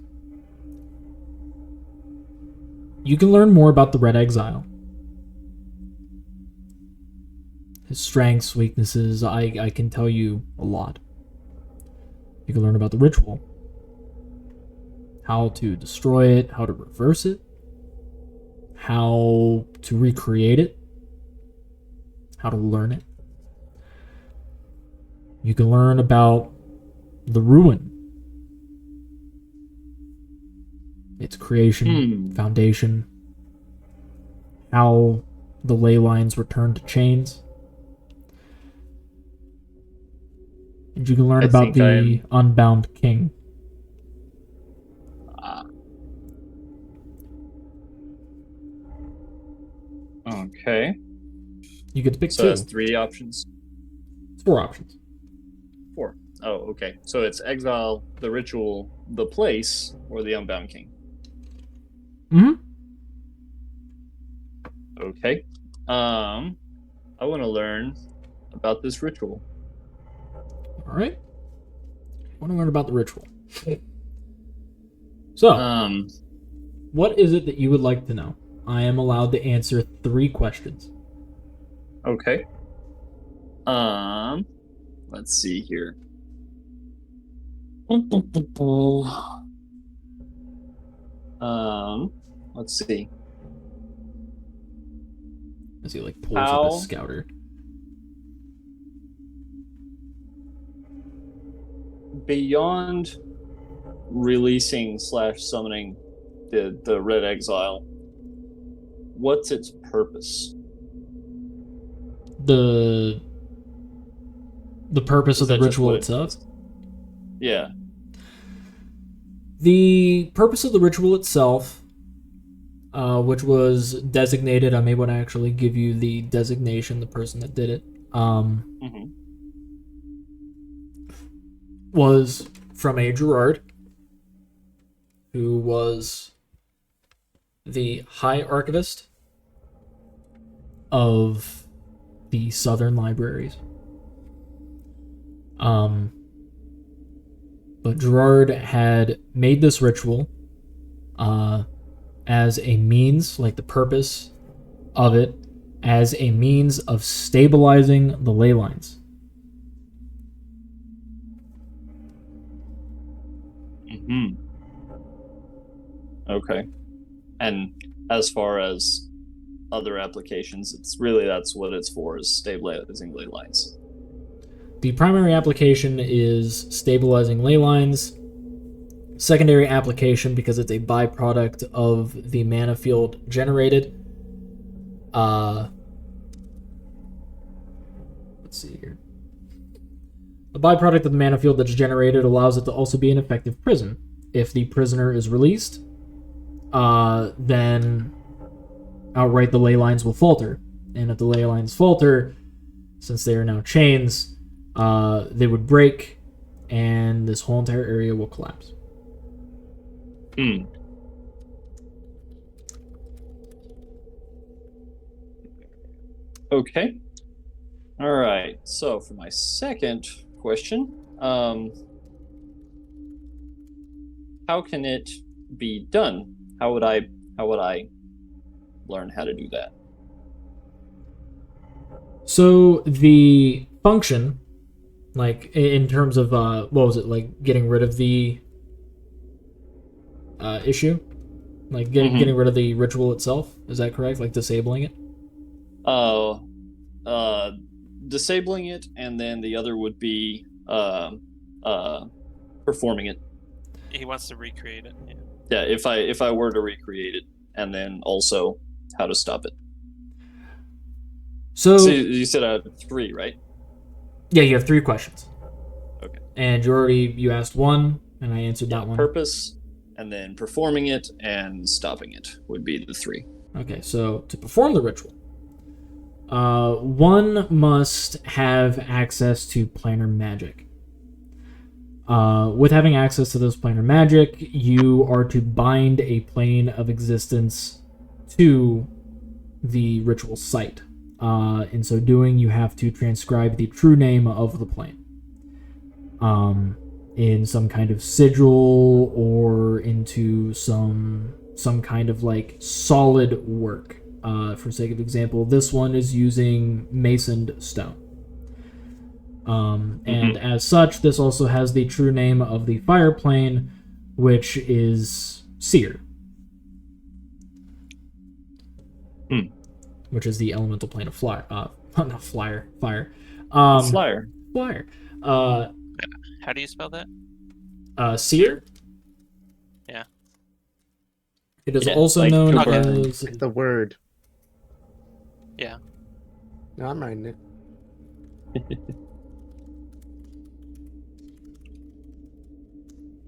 You can learn more about the Red Exile. His strengths, weaknesses, I can tell you a lot. You can learn about the ritual. How to destroy it, how to reverse it, how to recreate it, how to learn it. You can learn about the ruin, its creation, foundation, how the ley lines return to chains. And you can learn about the Unbound King. Okay. You get to pick So two. that's 3 options. It's 4 options. 4. Oh, okay. So it's exile, the ritual, the place, or the Unbound King. Mm-hmm. Okay. I want to learn about this ritual. All right. I want to learn about the ritual. So, what is it that you would like to know? I am allowed to answer 3 questions. Okay. Let's see here. Let's see. As he like pulls up his How- scouter. Beyond releasing / summoning the Red Exile, what's its purpose? The purpose Is of the that just ritual what it itself. does? Yeah. The purpose of the ritual itself, which was designated, I may want to actually give you the designation, the person that did it, Mm-hmm. was from a Gerard, who was the High Archivist of the Southern Libraries. But Gerard had made this ritual as a means, like the purpose of it, as a means of stabilizing the ley lines. Mm-hmm. Okay. And as far as other applications, that's what it's for, is stabilizing ley lines. The primary application is stabilizing ley lines. Secondary application, because it's a byproduct of the mana field generated. Let's see here. A byproduct of the mana field that's generated allows it to also be an effective prison. If the prisoner is released, then outright the ley lines will falter. And if the ley lines falter, since they are now chains, they would break, and this whole entire area will collapse. Hmm. Okay. All right. So for my second question, how can it be done? How would I learn how to do that? So the function, like in terms of what was it, like getting rid of the issue, like getting rid of the ritual itself, is that correct? Like disabling it? Disabling it, and then the other would be performing it. He wants to recreate it. Yeah. Yeah, if I were to recreate it, and then also how to stop it. So you said 3, right? yeah, you have 3 questions. Okay. And you asked one, and I answered that one. Purpose, and then performing it and stopping it would be the 3. Okay, so to perform the ritual, one must have access to planar magic. With having access to this planar magic, you are to bind a plane of existence to the ritual site. In so doing, you have to transcribe the true name of the plane in some kind of sigil or into some kind of like solid work. For sake of example, this one is using masoned stone. And as such, this also has the true name of the fire plane, which is Seer. Which is the elemental plane of fire. Not fire. Flyer. Flyer. How do you spell that? Seer? Yeah. It is Yeah, also like known Cooper. as... The word. Yeah. No, I'm writing it.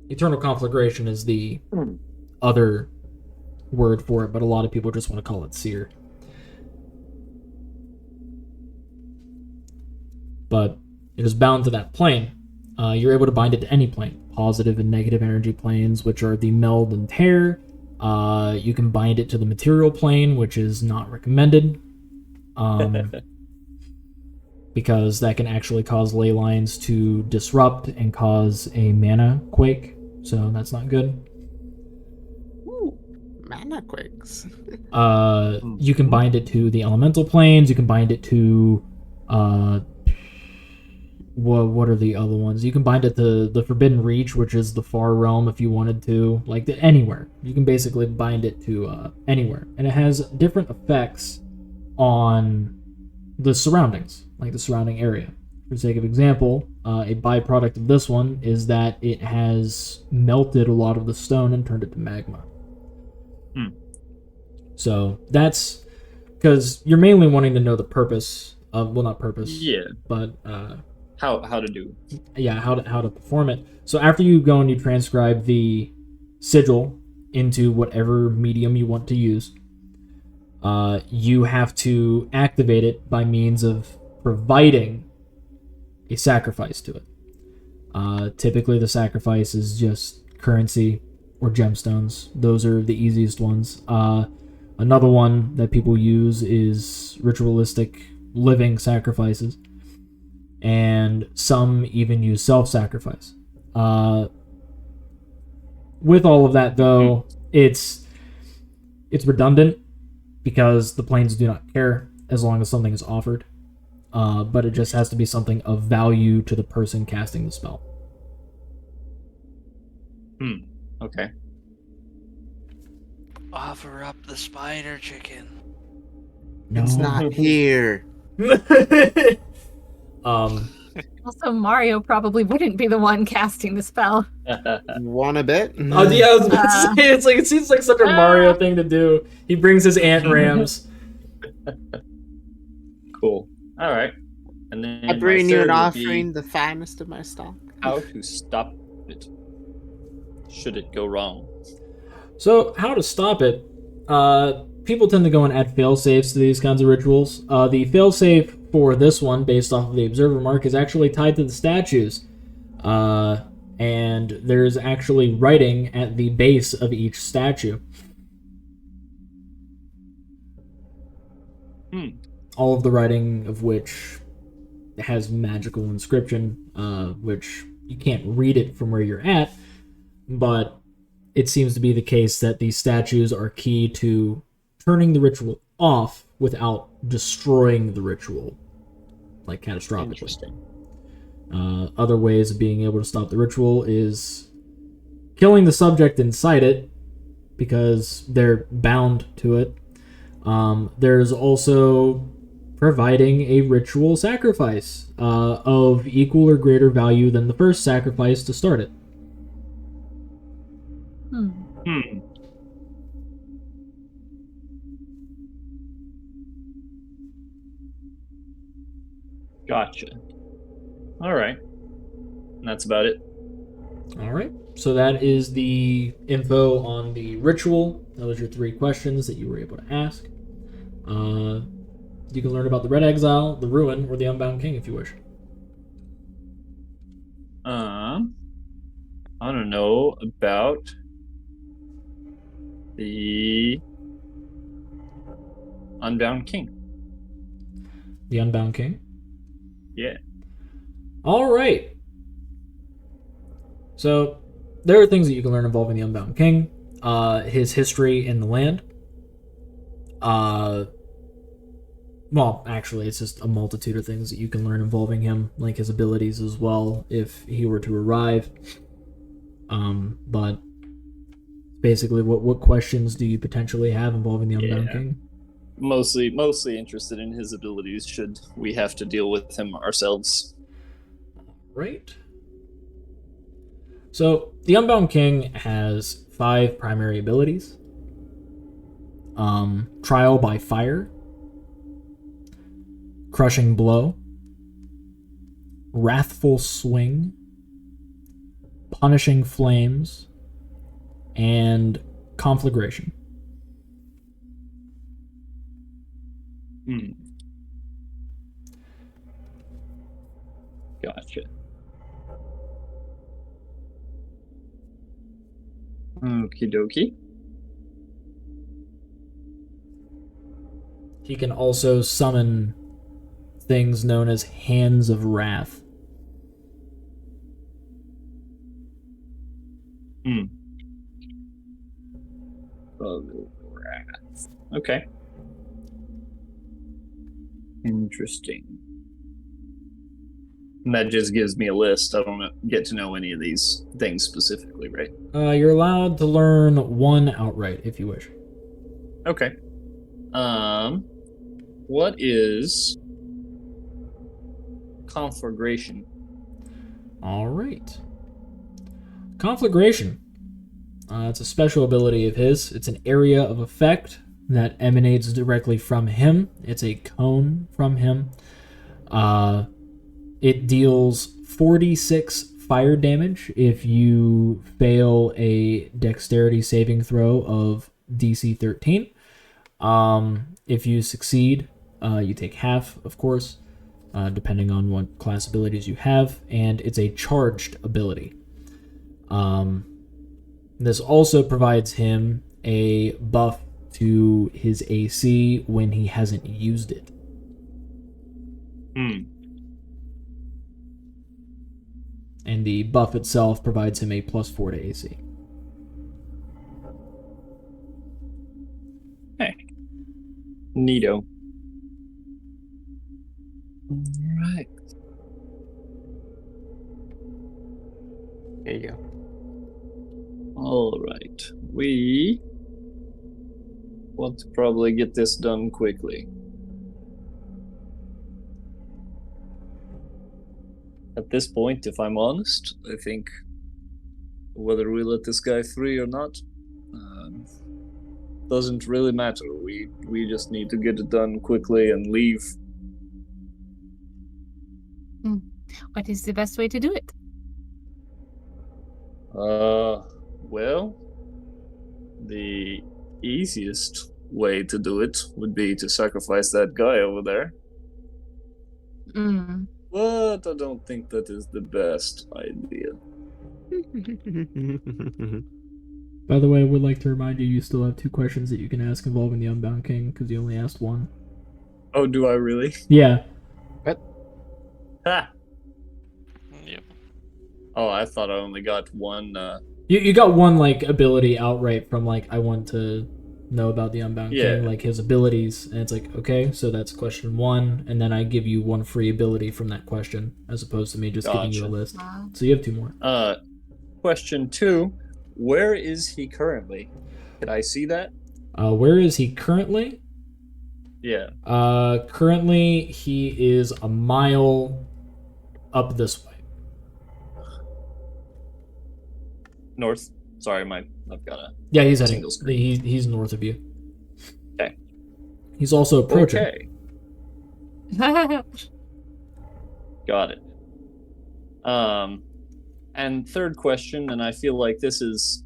Eternal Conflagration is the other word for it, but a lot of people just want to call it Seer. but it is bound to that plane. You're able to bind it to any plane, positive and negative energy planes, which are the meld and tear. You can bind it to the material plane, which is not recommended, because that can actually cause ley lines to disrupt and cause a mana quake, so that's not good. Ooh, mana quakes. You can bind it to the elemental planes. You can bind it to what are the other ones? You can bind it to the Forbidden Reach, which is the far realm, if you wanted to. Like, anywhere. You can basically bind it to anywhere. And it has different effects on the surroundings, like the surrounding area. For sake of example, a byproduct of this one is that it has melted a lot of the stone and turned it to magma. So that's because you're mainly wanting to know the purpose of, well, not purpose, but how to do. Yeah, how to perform it. So after you go and you transcribe the sigil into whatever medium you want to use, you have to activate it by means of providing a sacrifice to it. Typically, the sacrifice is just currency or gemstones. Those are the easiest ones. Another one that people use is ritualistic living sacrifices. And some even use self-sacrifice. With all of that, though, it's redundant because the planes do not care as long as something is offered. But it just has to be something of value to the person casting the spell. Okay. Offer up the spider chicken. No. It's not here. Also, Mario probably wouldn't be the one casting the spell. Want a bit? Oh, yeah, I was about to say, it seems like such a Mario thing to do. He brings his ant rams. Cool. All right. And then I bring my you an third would offering, be the finest of my stock. how to stop it. Should it go wrong? So, how to stop it? People tend to go and add fail-safes to these kinds of rituals. The fail-safe for this one, based off of the Observer mark, is actually tied to the statues. And there's actually writing at the base of each statue. All of the writing of which has magical inscription, which you can't read it from where you're at, but it seems to be the case that these statues are key to turning the ritual off without destroying the ritual, like catastrophically. Interesting. Other ways of being able to stop the ritual is killing the subject inside it, because they're bound to it. There's also providing a ritual sacrifice of equal or greater value than the first sacrifice to start it. Gotcha. All right. And that's about it. All right. So that is the info on the ritual. Those are your 3 questions that you were able to ask. You can learn about the Red Exile, the Ruin, or the Unbound King if you wish. I want to know about the Unbound King. The Unbound King? Yeah. All right. So there are things that you can learn involving the Unbound King, his history in the land. Well, actually, it's just a multitude of things that you can learn involving him, like his abilities as well, if he were to arrive. But basically, what questions do you potentially have involving the Unbound King? Mostly interested in his abilities should we have to deal with him ourselves. Right. So, the Unbound King has 5 primary abilities. Trial by Fire, Crushing Blow, Wrathful Swing, Punishing Flames, and Conflagration. Gotcha. Okie dokie. He can also summon things known as Hands of Wrath. Okay. Interesting. And that just gives me a list. I don't get to know any of these things specifically, right? You're allowed to learn one outright if you wish. Okay. What is conflagration? All right. Conflagration. It's a special ability of his. It's an area of effect that emanates directly from him. It's a cone from him. It deals 46 fire damage if you fail a dexterity saving throw of DC 13. If you succeed, you take half, of course, depending on what class abilities you have, and it's a charged ability. This also provides him a buff to his AC when he hasn't used it. And the buff itself provides him a +4 to AC. Hey. Neato. Alright. There you go. Alright. We want to probably get this done quickly. At this point, if I'm honest, I think whether we let this guy free or not doesn't really matter. We just need to get it done quickly and leave. What is the best way to do it? Well, the easiest way to do it would be to sacrifice that guy over there. But I don't think that is the best idea. By the way, I would like to remind you, you still have 2 questions that you can ask involving the Unbound King, because you only asked 1. Oh, do I really? Yeah. Ha! Yep. Oh, I thought I only got one. You got 1, like, ability outright from, like, I want to know about the Unbound Yeah. King, like, his abilities, and it's like, okay, so that's question 1, and then I give you 1 free ability from that question, as opposed to me just giving you a Gotcha. list. Wow. So you have 2 more. Question 2. Where is he currently? Can I see that? Where is he currently? Yeah. Currently, he is a mile up this way. North. Sorry, I've got a... Yeah, he's heading. Single screen. He's north of you. Okay. He's also approaching. Okay. Got it. And third question, and I feel like this is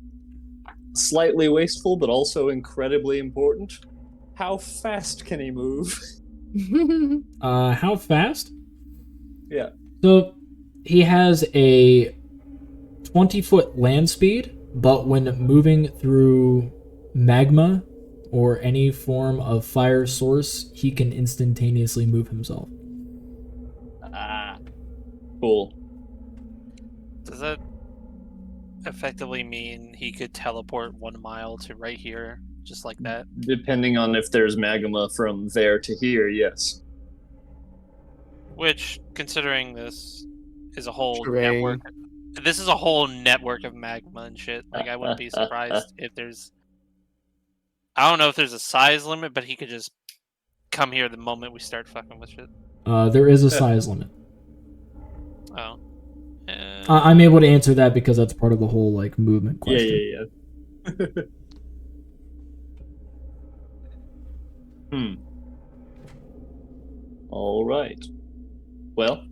slightly wasteful, but also incredibly important. How fast can he move? How fast? Yeah. So he has a 20-foot land speed, but when moving through magma or any form of fire source, he can instantaneously move himself. Ah. Cool. Does that effectively mean he could teleport 1 mile to right here, just like that? Depending on if there's magma from there to here, yes. Which, considering this is a whole Terrain. network, this is a whole network of magma and shit. Like, I wouldn't be surprised if there's... I don't know if there's a size limit, but he could just come here the moment we start fucking with shit. There is a size limit. Oh. I'm able to answer that because that's part of the whole like movement question. Yeah. All right. Well,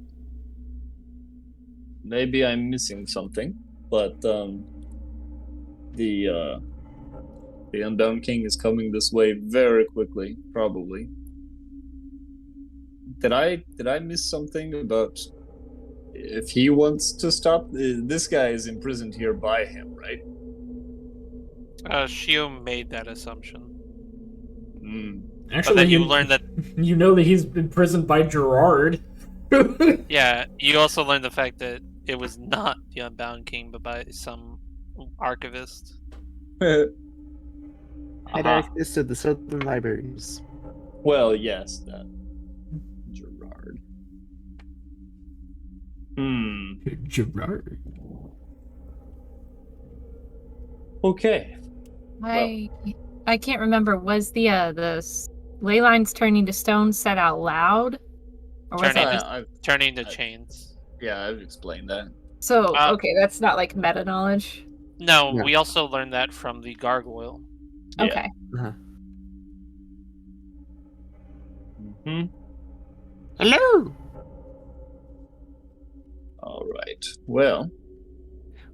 maybe I'm missing something, but the Unbound King is coming this way very quickly, probably. Did I miss something about If he wants to stop, this guy is imprisoned here by him, right? Shio made that assumption. Mm. Actually, But then you learn that, you know that he's imprisoned by Gerard. yeah, you also learn the fact that it was not the Unbound King, but by some archivist. Head Aha. archivist of the Southern Libraries. Well, yes, that Gerard. Gerard. Okay. I can't remember. Was the ley lines turning to stone said out loud, or was Turning that to- just Turning to chains. Yeah, I've explained that. so? Okay, that's not like meta knowledge. No, Yeah. we also learned that from the gargoyle. Yeah. Okay. Hmm. Hello! All right. Well.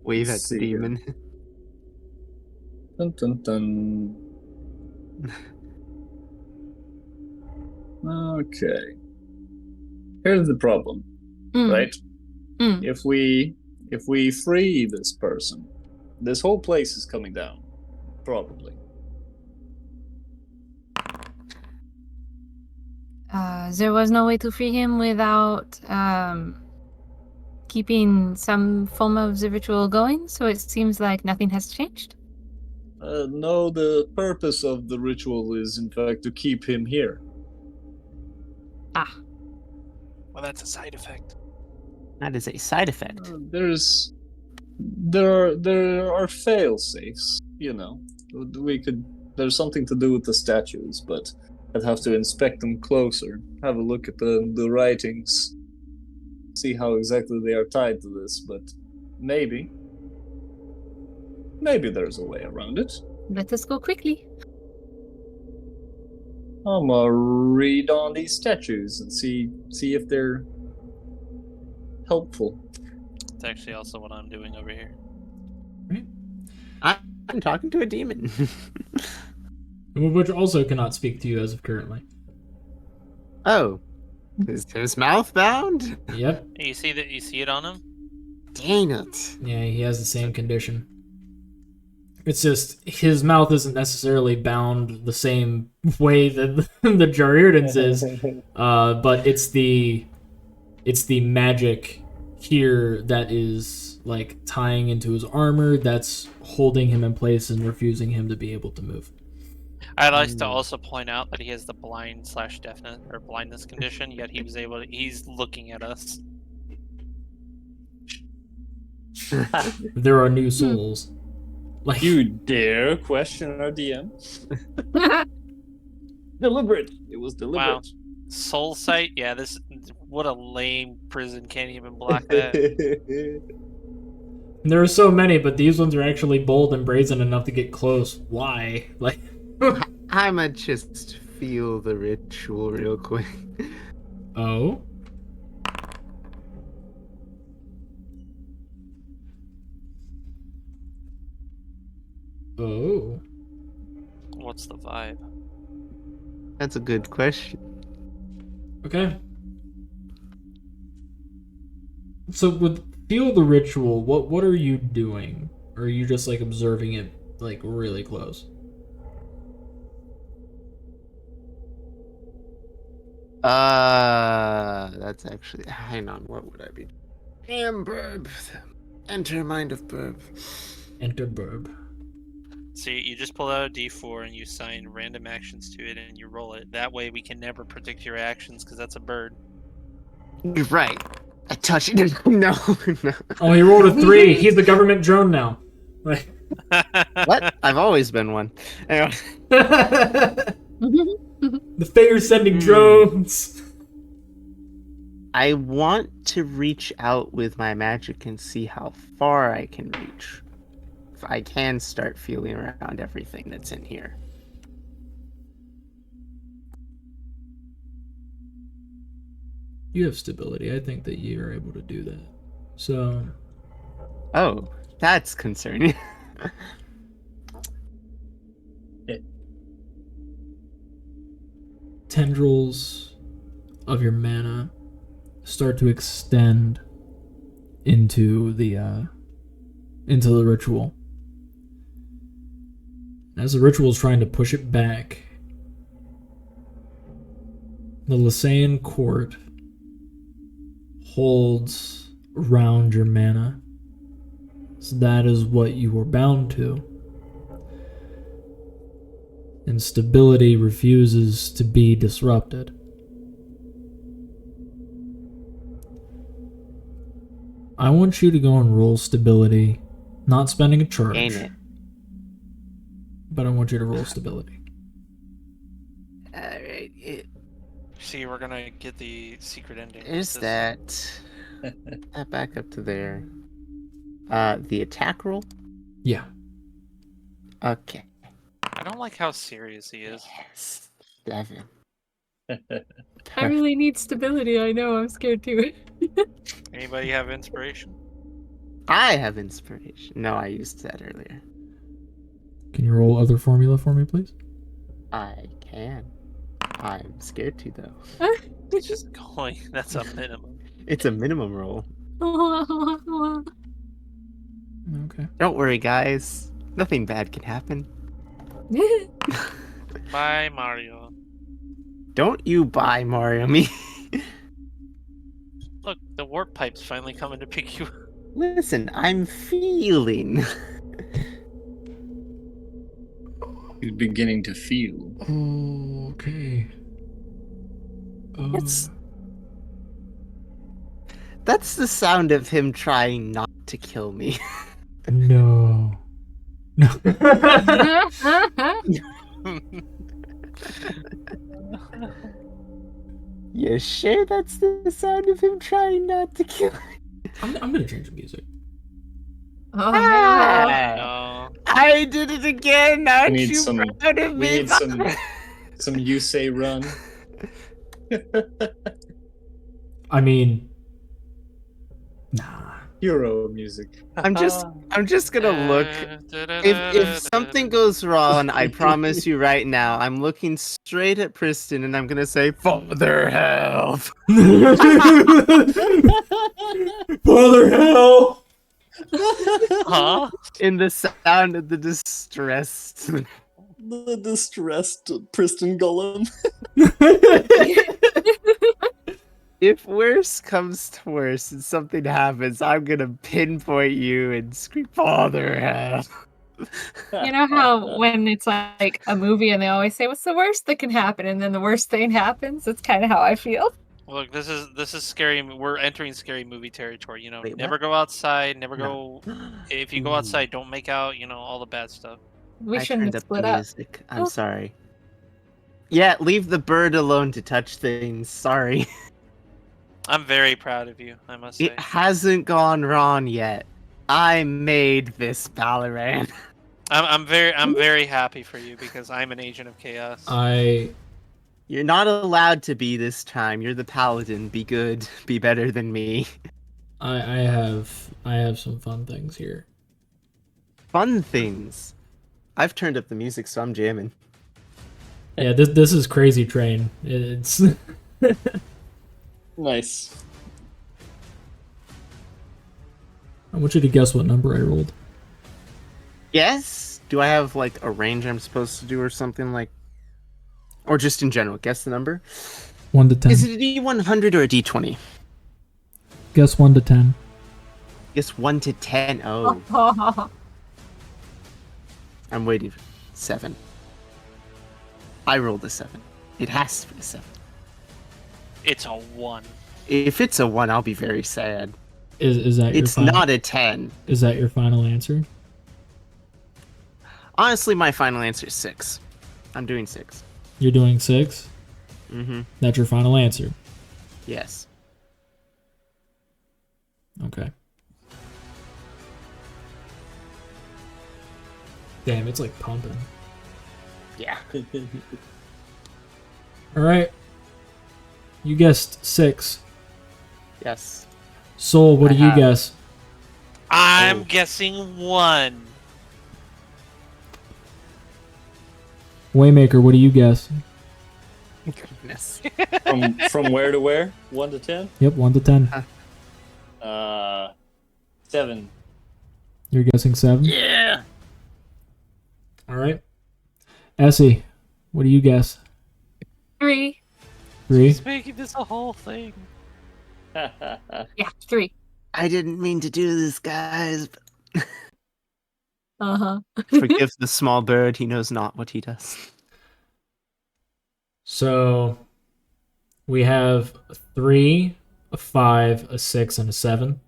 Wave at Let's the see here. demon. Dun, dun, dun. Okay. Here's the problem, Mm, right? mm. If we free this person, this whole place is coming down, probably. There was no way to free him without keeping some form of the ritual going. So it seems like nothing has changed. No, the purpose of the ritual is, in fact, to keep him here. Well, that's a side effect. That is a side effect. There are fail safes. You know, we could. There's something to do with the statues, but I'd have to inspect them closer, have a look at the writings, see how exactly they are tied to this. But maybe there's a way around it. Let us go quickly. I'm gonna read on these statues and see if they're helpful. It's actually also what I'm doing over here. I'm talking to a demon. Which also cannot speak to you as of currently. Oh. Is his mouth bound? Yep. You see that? You see it on him? Dang it. Yeah, he has the same condition. It's just his mouth isn't necessarily bound the same way that the Jarirdans is, but it's the magic here that is like tying into his armor that's holding him in place and refusing him to be able to move. I'd like to also point out that he has the blind/deafness or blindness condition, yet he's looking at us. There are new souls. Like You dare question our DM? Deliberate. It was deliberate. Wow. Soul sight? Yeah, what a lame prison, can't even block that. there are so many, but these ones are actually bold and brazen enough to get close. Why? Like I'ma just feel the ritual real quick. oh. Oh. What's the vibe? That's a good question. Okay. So with feel the ritual, what are you doing? Or are you just like observing it like really close? That's actually. Hang on, what would I be? Damn, Burb. Enter mind of Burb. Enter Burb. See, you just pull out a d4 and you assign random actions to it and you roll it. That way we can never predict your actions because that's a bird. You're right. I touched it. No, no. Oh, he rolled a 3. He's the government drone now. Like What? I've always been one. Anyway. the Fae sending drones. I want to reach out with my magic and see how far I can reach. If I can start feeling around everything that's in here. You have stability. I think that you are able to do that. So Oh, that's concerning. tendrils of your mana start to extend into the ritual. As the ritual is trying to push it back, the Lysaean court holds around your mana. So that is what you were bound to. And stability refuses to be disrupted. I want you to go and roll stability, not spending a charge. Ain't it? But I want you to roll stability. Alright, See, we're gonna get the secret ending. is that back up to there? The attack roll? Yeah. Okay. I don't like how serious he is. Yes. 7. I really need stability. I know. I'm scared too. Anybody have inspiration? I have inspiration. No, I used that earlier. Can you roll other formula for me, please? I can. I'm scared to, though. It's just going. That's a minimum. It's a minimum roll. Okay. Don't worry, guys. Nothing bad can happen. Bye, Mario. Don't you buy Mario me. Look, the warp pipe's finally coming to pick you up. Listen, I'm feeling. He's beginning to feel. Okay. That's the sound of him trying not to kill me. No. No. You sure that's the sound of him trying not to kill me? I'm gonna change the music. Oh, no. No. I did it again. Aren't need you some- proud of We me? need some you say run. I mean, nah. Hero music. I'm just gonna look. If something goes wrong, I promise you right now, I'm looking straight at Priston and I'm gonna say, "Father help!" Father hell! Huh? In the sound of the distressed. The distressed Priston Golem. If worse comes to worse and something happens, I'm gonna pinpoint you and scream, "Father help!" You know how when it's like a movie and they always say, "What's the worst that can happen?" and then the worst thing happens? That's kind of how I feel. Look, this is scary. We're entering scary movie territory. You know, Wait, never what? go outside. Never No. go. If you go outside, don't make out. You know, all the bad stuff. We I shouldn't turned have up the split up. music. I'm Oh. sorry. Yeah, leave the bird alone to touch things. Sorry. I'm very proud of you. I must say. It hasn't gone wrong yet. I made this Valorant. I'm very happy for you because I'm an agent of chaos. You're not allowed to be this time. You're the paladin. Be good. Be better than me. I have some fun things here. Fun things. I've turned up the music, so I'm jamming. Yeah, this is Crazy Train. It's Nice. I want you to guess what number I rolled. Yes? Do I have like a range I'm supposed to do or something like? Or just in general? Guess the number. 1 to 10. Is it a D100 or a D20? Guess 1 to 10. Guess 1 to 10. Oh, I'm waiting for 7. I rolled a 7. It has to be a 7. It's a 1. If it's a 1, I'll be very sad. Is that your It's final, not a 10. Is that your final answer? Honestly, my final answer is 6. I'm doing 6. You're doing 6? Mm-hmm. That's your final answer. Yes. Okay. Damn, it's like pumping. Yeah. Alright. You guessed 6. Yes. Soul, what I do you have- guess? I'm Oh. guessing 1. Waymaker, what do you guess? Goodness. From where to where? 1 to 10? Yep, 1 to 10. 7. You're guessing 7? Yeah. All right. Essie, what do you guess? 3. 3? He's making this a whole thing. Yeah, 3. I didn't mean to do this, guys. Uh-huh. Forgive the small bird. He knows not what he does. So we have a 3, a 5, a 6, and a 7.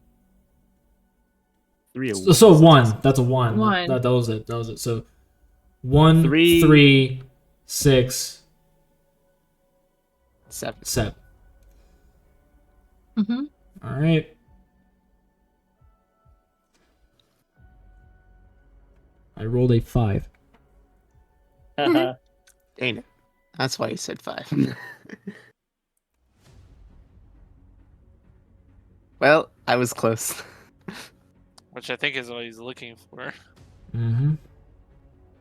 3 So 1. That's a 1. 1. That was it. That was it. So 1, 3, 3, 6, 7. 7. Mm-hmm. All right. I rolled a 5. Dang it. That's why you said 5. Well, I was close. Which I think is what he's looking for. Mm-hmm.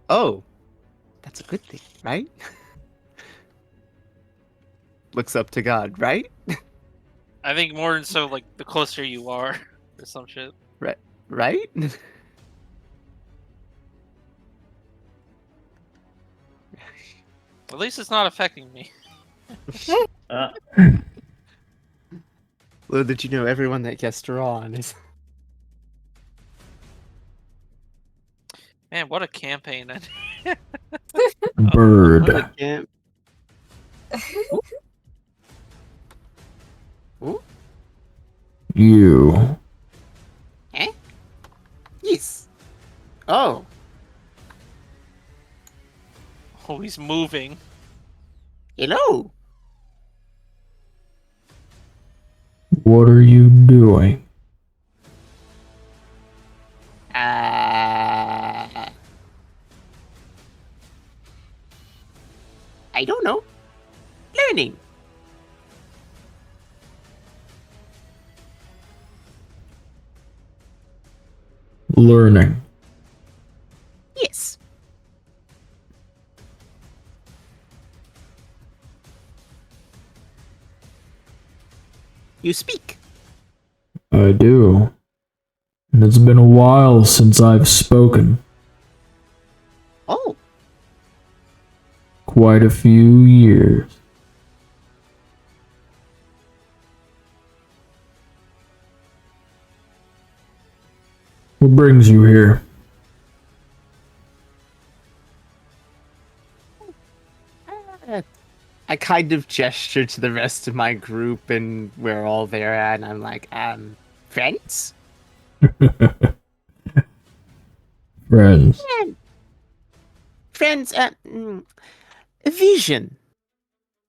Oh, that's a good thing, right? Looks up to God, right? I think more than so, like, the closer you are, or some shit. Right? At least it's not affecting me. Little did you know, everyone that guessed wrong is... Man, what a campaign. Bird. What a camp. Ooh. You. Yes. Oh. Oh, he's moving. Hello. What are you doing? I don't know. Learning. Learning. Yes. You speak. I do. And it's been a while since I've spoken. Oh. Quite a few years. What brings you here? I kind of gesture to the rest of my group, and we're all there, and I'm like, friends? Friends. Friends, vision.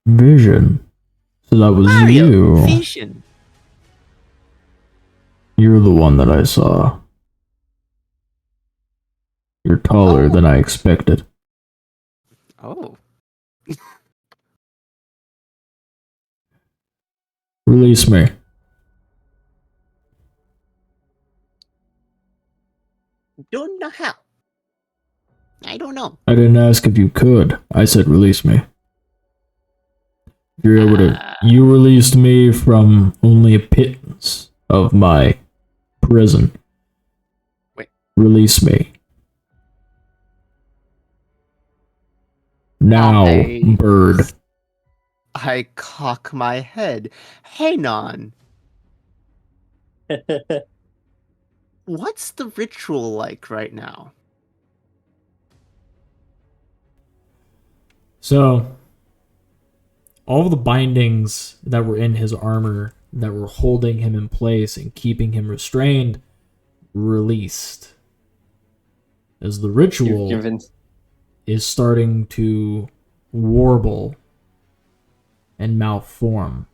Vision. So that was Mario, you. vision. You're the one that I saw. You're taller than I expected. Oh. Release me. Don't know how. I don't know. I didn't ask if you could. I said release me. You're able to. You released me from only a pittance of my prison. Wait. Release me. Now, bird. I cock my head. Hang on. What's the ritual like right now? So, all of the bindings that were in his armor that were holding him in place and keeping him restrained released. As the ritual is starting to warble and malform.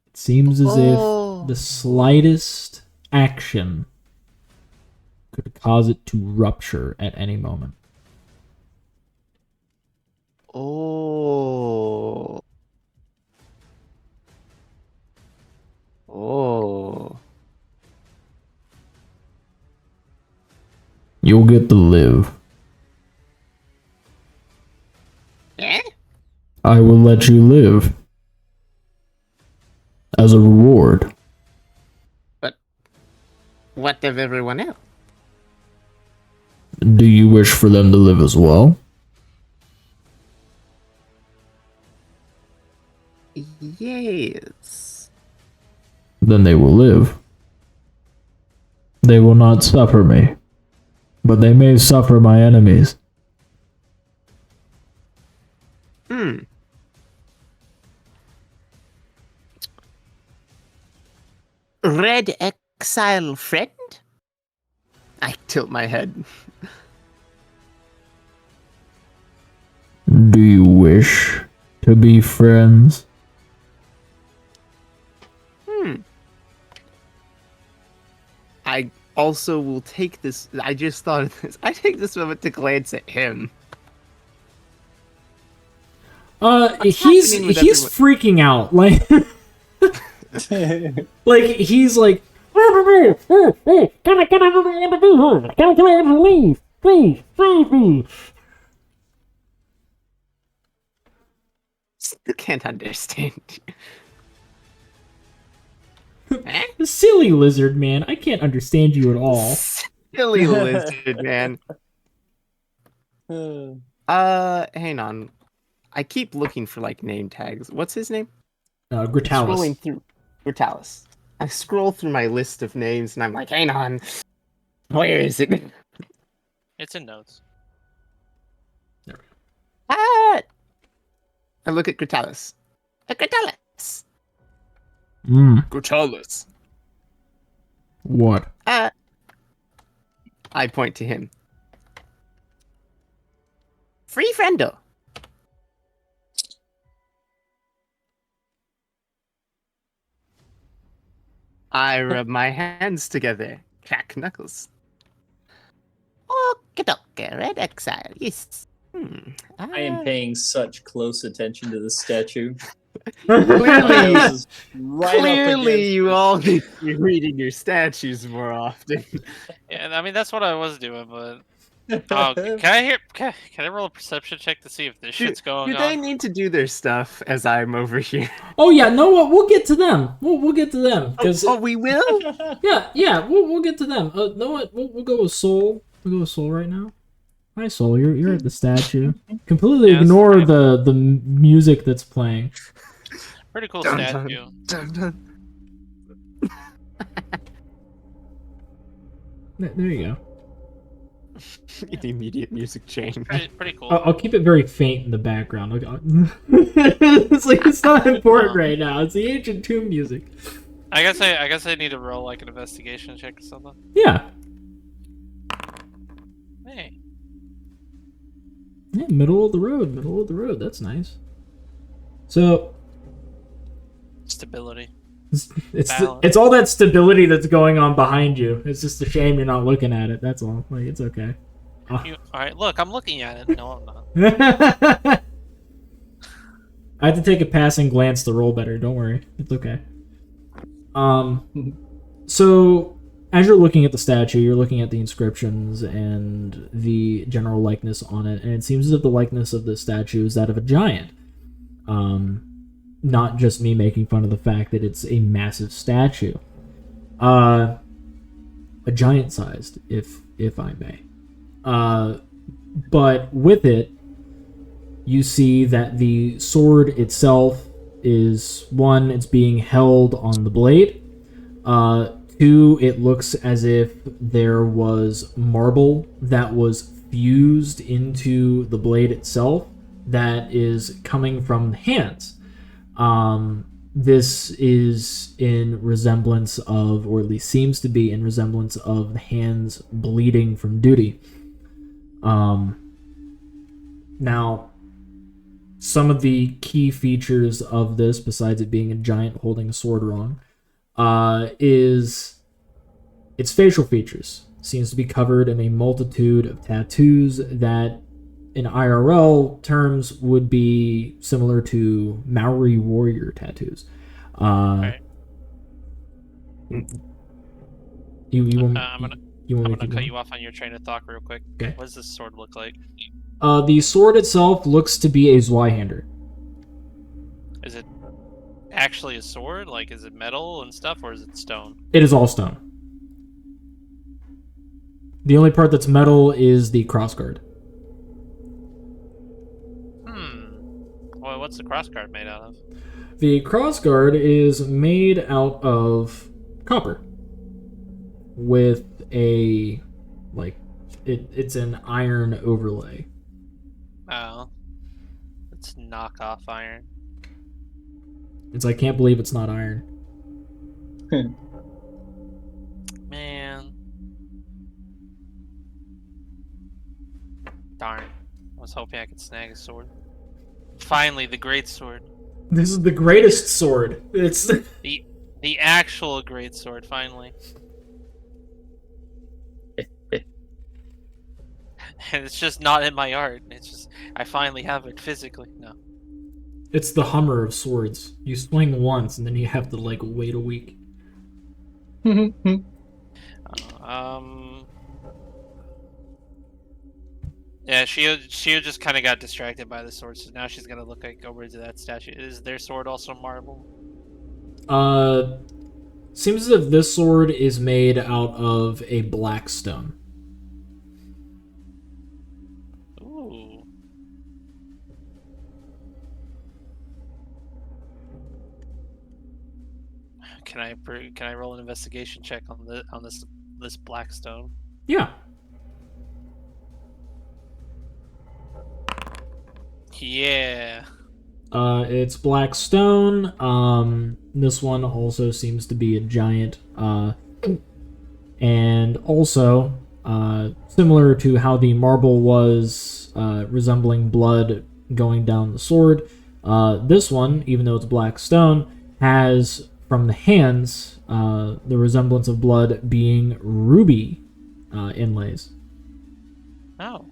It seems as if the slightest action could cause it to rupture at any moment. Oh. Oh. You'll get to live. Eh? I will let you live. As a reward. What of everyone else? Do you wish for them to live as well? Yes. Then they will live. They will not suffer me, but they may suffer my enemies. Red exile friend? I tilt my head. Do you wish to be friends? I also will take this. I just thought of this. I take this moment to glance at him. He's happening with freaking out. Like, like he's like, can I leave? Please, save me. Still can't understand. Silly lizard man, I can't understand you at all. Silly lizard man. Hang on. I keep looking for like name tags. What's his name? Gritalis. Scrolling through Gritalis. I scroll through my list of names and I'm like, hang on. Where is it? It's in notes. Ah! I look at Gritalis. Gritalis. Gritalis. What? I point to him. Free friendo. I rub my hands together. Crack knuckles. Okay, red exile. Yes. I am paying such close attention to this statue. Clearly, Right clearly you all need to be reading your statues more often. Yeah, I mean that's what I was doing, but can I roll a perception check to see if this shit's going Do on? they need to do their stuff as I'm over here? Oh yeah, no, we'll get to them. We'll get to them. Oh, we will? Yeah, we'll get to them. Know what? We'll go with Soul. We'll go with Soul right now. Hi, Soul. You're at the statue. Completely ignore the music that's playing. Pretty cool Dun, statue. Dun, dun. There you go. The immediate music change. Pretty cool. I'll keep it very faint in the background. It's like it's not important right now. It's the ancient tomb music. I guess I need to roll like an investigation check or something. Yeah. Hey. Yeah, middle of the road. That's nice. So Stability. it's all that stability that's going on behind you. It's just a shame you're not looking at it. That's all. Like, it's okay. Alright, look, I'm looking at it. No, I'm not. I had to take a passing glance to roll better. Don't worry. It's okay. So as you're looking at the statue, you're looking at the inscriptions and the general likeness on it, and it seems as if the likeness of the statue is that of a giant. Not just me making fun of the fact that it's a massive statue. A giant-sized, if I may. But with it, you see that the sword itself is, one, it's being held on the blade. Two, it looks as if there was marble that was fused into the blade itself that is coming from the hands. This is in resemblance of, or at least seems to be in resemblance of, the hands bleeding from duty. Now, some of the key features of this, besides it being a giant holding a sword wrong, is its facial features. Seems to be covered in a multitude of tattoos that, in IRL terms, would be similar to Maori warrior tattoos. Right. You want I'm gonna me to cut go? you off on your train of thought real quick. Okay. What does this sword look like? The sword itself looks to be a Zweihander. Is it actually a sword? Like, is it metal and stuff, or is it stone? It is all stone. The only part that's metal is the crossguard. Well, what's the crossguard made out of? The crossguard is made out of copper with a it's an iron overlay. Oh. It's knockoff iron. I can't believe it's not iron. Man. Darn. I was hoping I could snag a sword. Finally, the great sword. This is the greatest sword. It's The actual great sword, finally. And it's just not in my art. It's just I finally have it physically. No. it's the Hummer of swords. You swing once and then you have to wait a week. Yeah, Shio just kind of got distracted by the sword, so now she's gonna look over to that statue. Is their sword also marble? Seems as if this sword is made out of a black stone. Ooh. Can I roll an investigation check on this black stone? Yeah. Yeah. It's black stone. This one also seems to be a giant. And also, similar to how the marble was resembling blood going down the sword, this one, even though it's black stone, has from the hands the resemblance of blood being ruby inlays. Oh.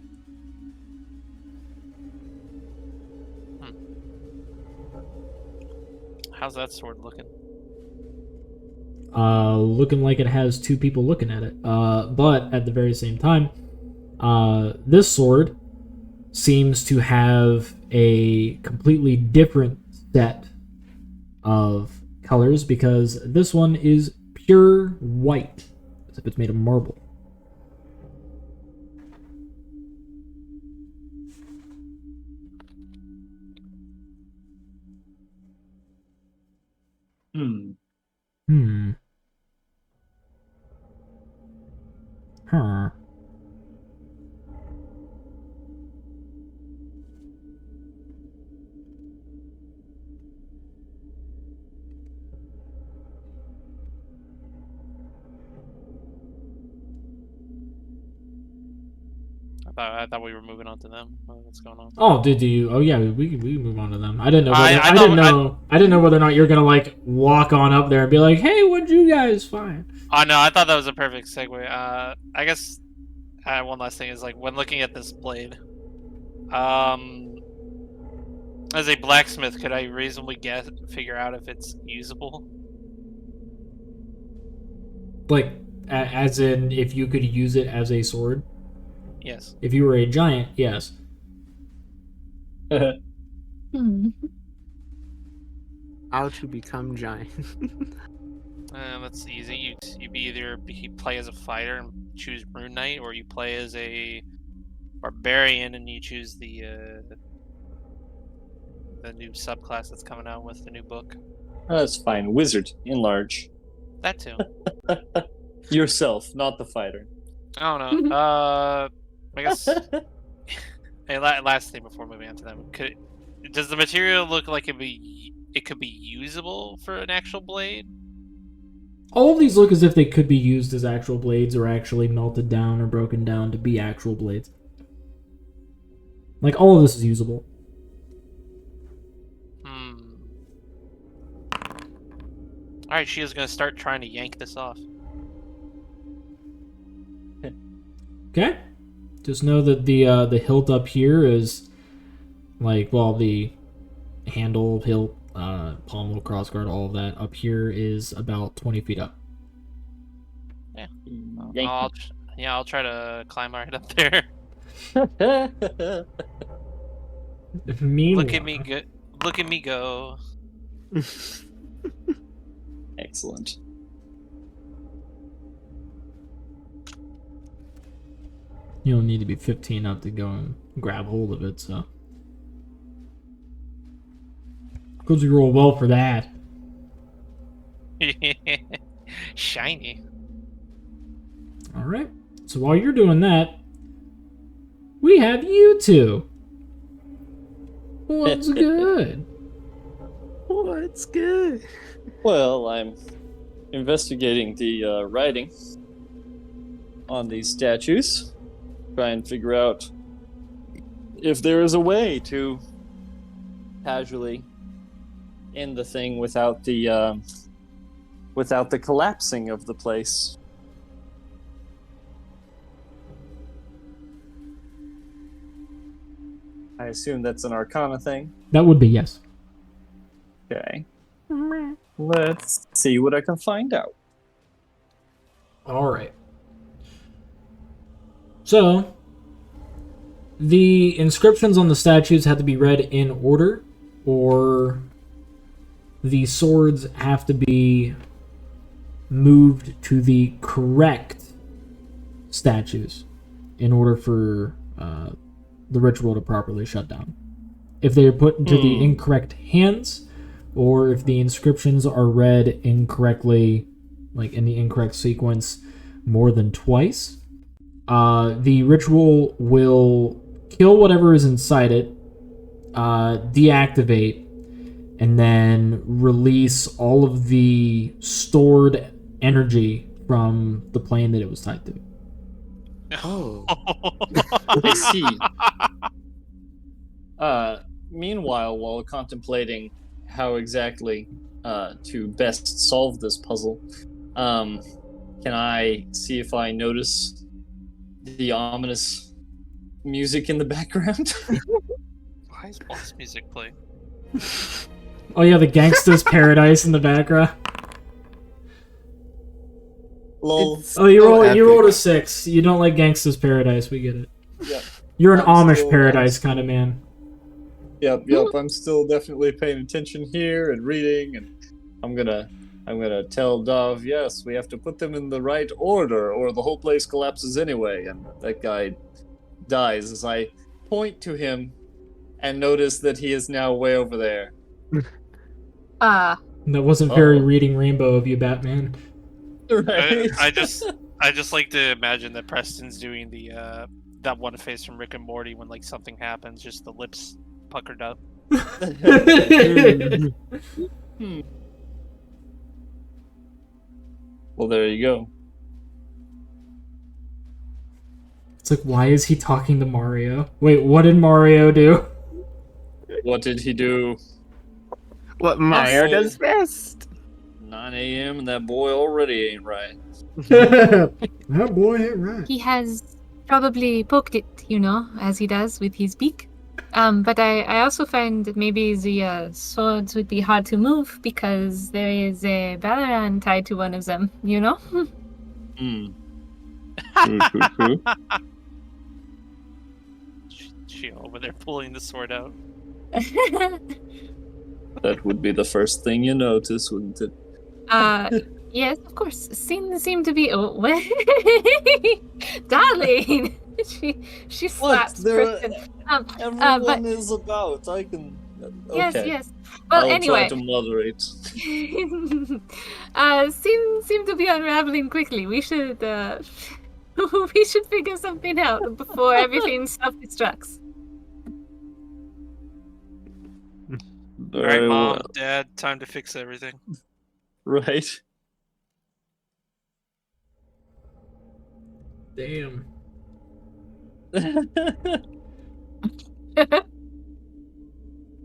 How's that sword looking? Looking like it has two people looking at it. But at the very same time, this sword seems to have a completely different set of colors because this one is pure white, as if it's made of marble. Huh. I thought we were moving on to them. What's going on? Oh, did you? Oh, yeah. We move on to them. I didn't know. I didn't know whether or not you're gonna walk on up there and be like, "Hey, what'd you guys find?" Oh no, I thought that was a perfect segue. I guess one last thing is when looking at this blade, as a blacksmith, could I reasonably figure out if it's usable? As in, if you could use it as a sword. Yes. If you were a giant, yes. How to become giant. That's easy. You either play as a fighter and choose Rune Knight, or you play as a barbarian and you choose the new subclass that's coming out with the new book. That's fine. Wizard, enlarge. That too. Yourself, not the fighter. I don't know. I guess. Hey, last thing before moving on to them, does the material look like it could be usable for an actual blade? All of these look as if they could be used as actual blades or actually melted down or broken down to be actual blades. All of this is usable. Alright, Shio's gonna start trying to yank this off. Okay. Just know that the hilt up here is the handle, hilt, pommel, crossguard, all of that up here is about 20 feet up. Yeah. I'll try to climb right up there. Meanwhile, Look at me go. Excellent. You don't need to be 15 up to go and grab hold of it, so. Because you roll well for that. Shiny. Alright. So while you're doing that, we have you two. What's good? What's good? Well, I'm investigating the writing on these statues. Try and figure out if there is a way to casually end the thing without the collapsing of the place. I assume that's an Arcana thing. That would be yes. Okay. Let's see what I can find out. Alright. So, the inscriptions on the statues had to be read in order, or the swords have to be moved to the correct statues in order for the ritual to properly shut down. If they are put into the incorrect hands, or if the inscriptions are read incorrectly, like in the incorrect sequence, more than twice, the ritual will kill whatever is inside it, deactivate, and then release all of the stored energy from the plane that it was tied to. Oh. I see. Meanwhile, while contemplating how exactly to best solve this puzzle, can I see if I notice the ominous music in the background? Why is boss music playing? Oh yeah, the Gangsta's Paradise in the background. Lol. Oh, you epic. rolled a 6. You don't like Gangsta's Paradise, we get it. Yeah. You're an I'm Amish still- Paradise kind of man. Yep. I'm still definitely paying attention here and reading, and I'm gonna tell Dov, yes, we have to put them in the right order, or the whole place collapses anyway. And that guy dies as I point to him and notice that he is now way over there. That wasn't very Uh-oh. reading Rainbow of you, Batman. Right. I just like to imagine that Preston's doing the that one face from Rick and Morty when like something happens, just the lips puckered up. Well, there you go. It's like, why is he talking to Mario? Wait, what did Mario do? What did he do? What Mario Also- does best. 9 a.m. and that boy already ain't right. That boy ain't right. He has probably poked it, as he does with his beak. But I also find that maybe the swords would be hard to move because there is a Balaran tied to one of them, Hmm. True. Shio over there pulling the sword out. That would be the first thing you notice, wouldn't it? Yes, of course. Seem to be. Oh, darling. she slaps Priston. Everyone is about. I can. Okay. Yes. Well, I'll anyway. try to moderate. Seem to be unraveling quickly. We should figure something out before everything self-destructs. All right, Very Mom, well. Dad, time to fix everything. Right. Damn.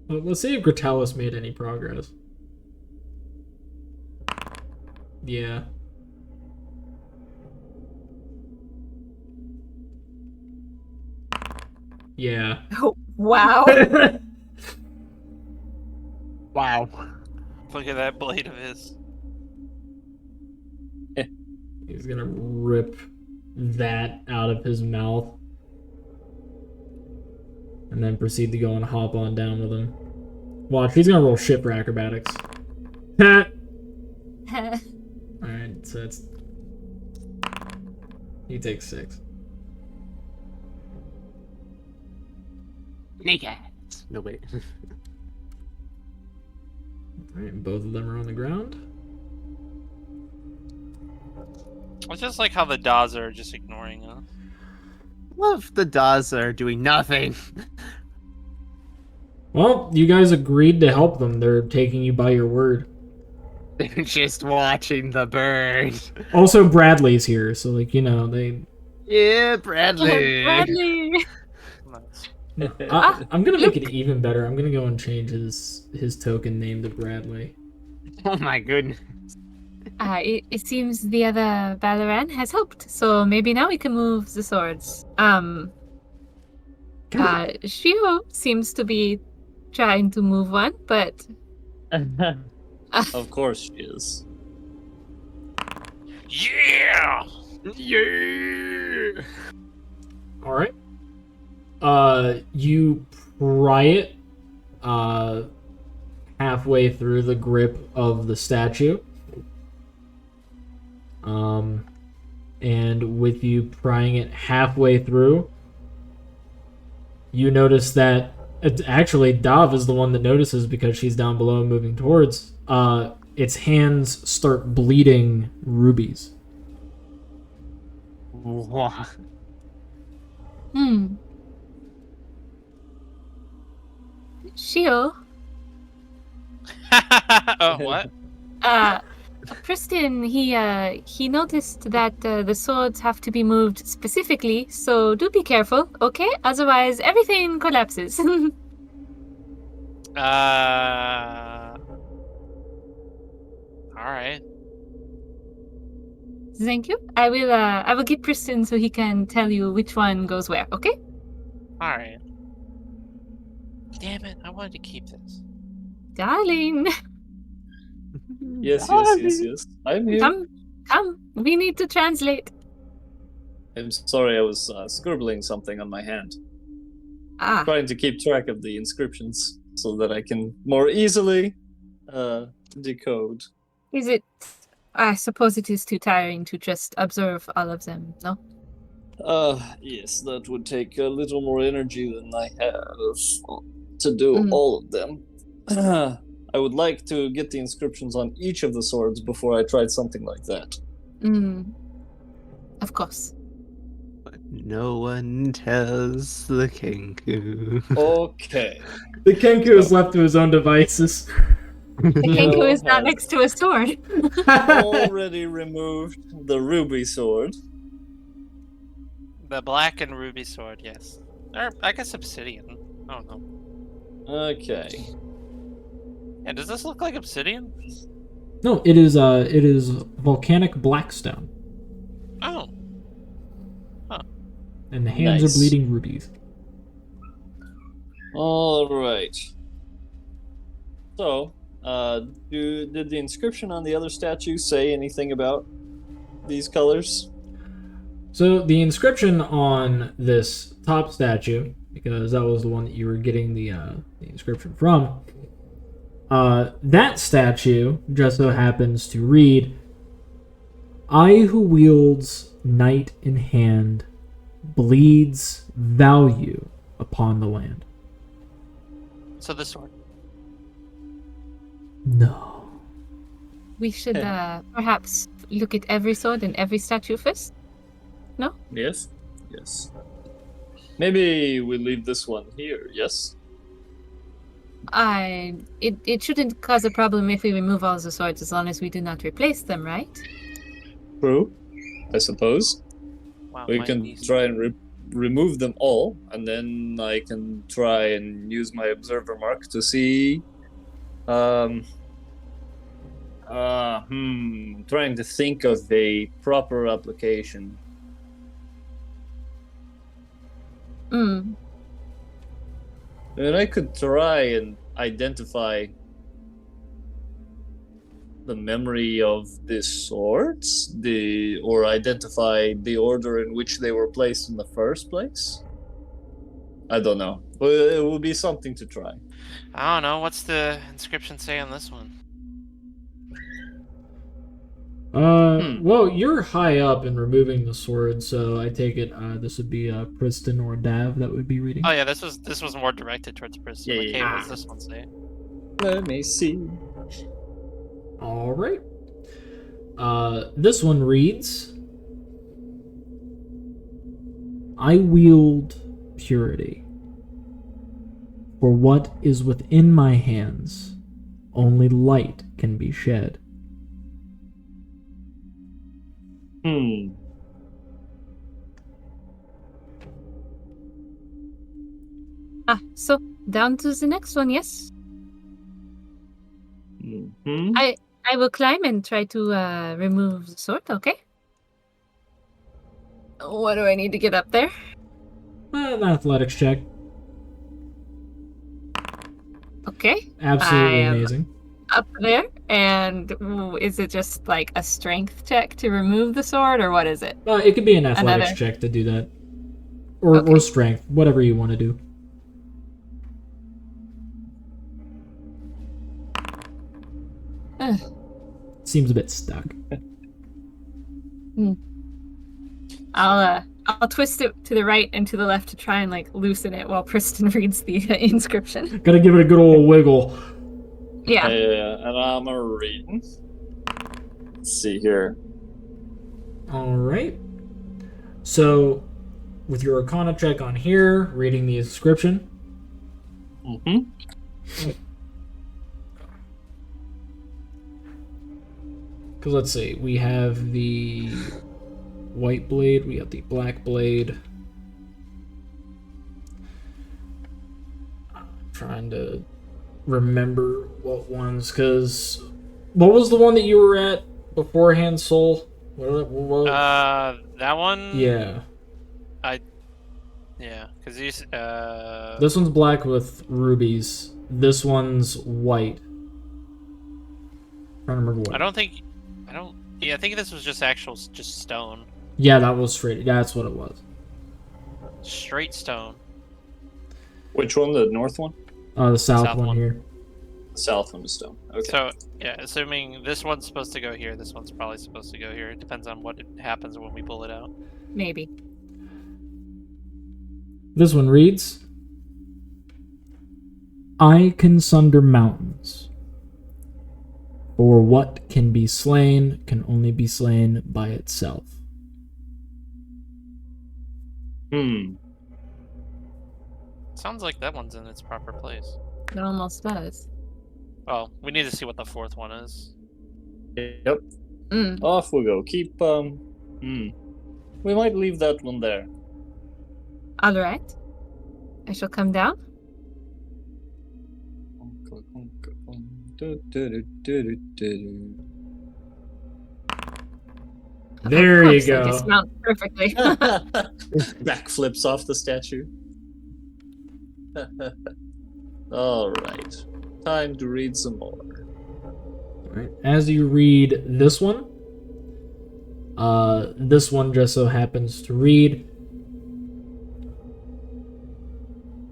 Well, let's see if Gratalis made any progress. Yeah. Yeah. Oh, wow. Wow. Look at that blade of his. He's gonna rip that out of his mouth. And then proceed to go and hop on down with him. Watch, he's gonna roll shit for acrobatics. Alright, so it's... He takes 6. Naked. No wait. Alright, both of them are on the ground. I just like how the Daws are just ignoring us. Love the Daws are doing nothing. Well, you guys agreed to help them. They're taking you by your word. They're just watching the bird. Also, Bradley's here, so like they. Yeah, Bradley. Bradley. Nice. I'm gonna make it even better. I'm gonna go and change his token name to Bradley. Oh my goodness. It seems the other Balaran has helped, so maybe now we can move the swords. Shio seems to be trying to move one, but Of course she is. Yeah! Yeah. All right. You pry it halfway through the grip of the statue. And with you prying it halfway through, you notice that actually Dav is the one that notices because she's down below and moving towards. Its hands start bleeding rubies. Wow. Shio, Oh, what? Priston, he noticed that the swords have to be moved specifically, so do be careful, okay? Otherwise, everything collapses. Alright. Thank you. I will give Priston so he can tell you which one goes where, okay? Alright. Damn it, I wanted to keep this. Darling, Yes. I'm here. come. We need to translate. I'm sorry, I was scribbling something on my hand. Ah, Trying to keep track of the inscriptions so that I can more easily decode. is it? I suppose it is too tiring to just observe all of them, no? Yes, that would take a little more energy than I have to do all of them. I would like to get the inscriptions on each of the swords before I tried something like that. Of course. But no one tells the Kenku. Okay. The Kenku is left to his own devices. The Kenku is not has next to a sword. already removed the ruby sword. The black and ruby sword, yes. Or, I guess obsidian. I don't know. Okay. Yeah, does this look like obsidian? No, it is volcanic blackstone, Oh. and the hands Nice. are bleeding rubies. All right. So, did the inscription on the other statue say anything about these colors? So the inscription on this top statue, because that was the one that you were getting the inscription from, that statue just so happens to read, "I who wields knight in hand bleeds value upon the land." So the sword. No. We should perhaps look at every sword and every statue first. Yes. Yes. Maybe we leave this one here, yes? It shouldn't cause a problem if we remove all the swords as long as we do not replace them, right? True. I suppose. Wow, We my can knees- try and remove them all, and then I can try and use my observer mark to see. Trying to think of a proper application. Mm. And I could try and identify the memory of the swords, or identify the order in which they were placed in the first place. I don't know. But it will be something to try. I don't know. What's the inscription say on this one? Well, you're high up in removing the sword, so I take it this would be Priston or Dav that would be reading. Oh yeah, this was more directed towards Priston. Yeah, Like, yeah, hey, yeah. what does this one say? Let me see. All right. This one reads, I wield purity. For what is within my hands, only light can be shed. So down to the next one, yes? Mm-hmm. I will climb and try to remove the sword, okay? What do I need to get up there? An athletics check. Okay. Absolutely I am amazing. up there, and is it just like a strength check to remove the sword, or what is it? It could be an athletics Another. check to do that. Or Okay. strength, whatever you want to do. Ugh. Seems a bit stuck. I'll twist it to the right and to the left to try and like loosen it while Priston reads the inscription. Gotta give it a good old wiggle. Yeah. And I'm gonna read. Let's see here. Alright. So, with your Arcana check on here, reading the inscription. Mm-hmm. Because let's see, we have the white blade, we have the black blade. I'm trying to remember what ones, because what was the one that you were at beforehand, Soul? What? That one. Yeah. Yeah, because these. This one's black with rubies. This one's white. I'm trying to remember what. Yeah, I think this was just just stone. Yeah, that was straight. Yeah, that's what it was. Straight stone. Which one? The north one? The south South one one. here. The south one is stone. Okay. So yeah, assuming this one's supposed to go here, this one's probably supposed to go here. It depends on what happens when we pull it out. Maybe. This one reads, I can sunder mountains, for what can be slain can only be slain by itself. Sounds like that one's in its proper place. It almost does. Well, we need to see what the fourth one is. Yep. Mm. Off we go. Keep. We might leave that one there. All right. I shall come down. There Of you course, I go. dismount perfectly. Backflips off the statue. All right. Time to read some more. Alright, as you read this one just so happens to read,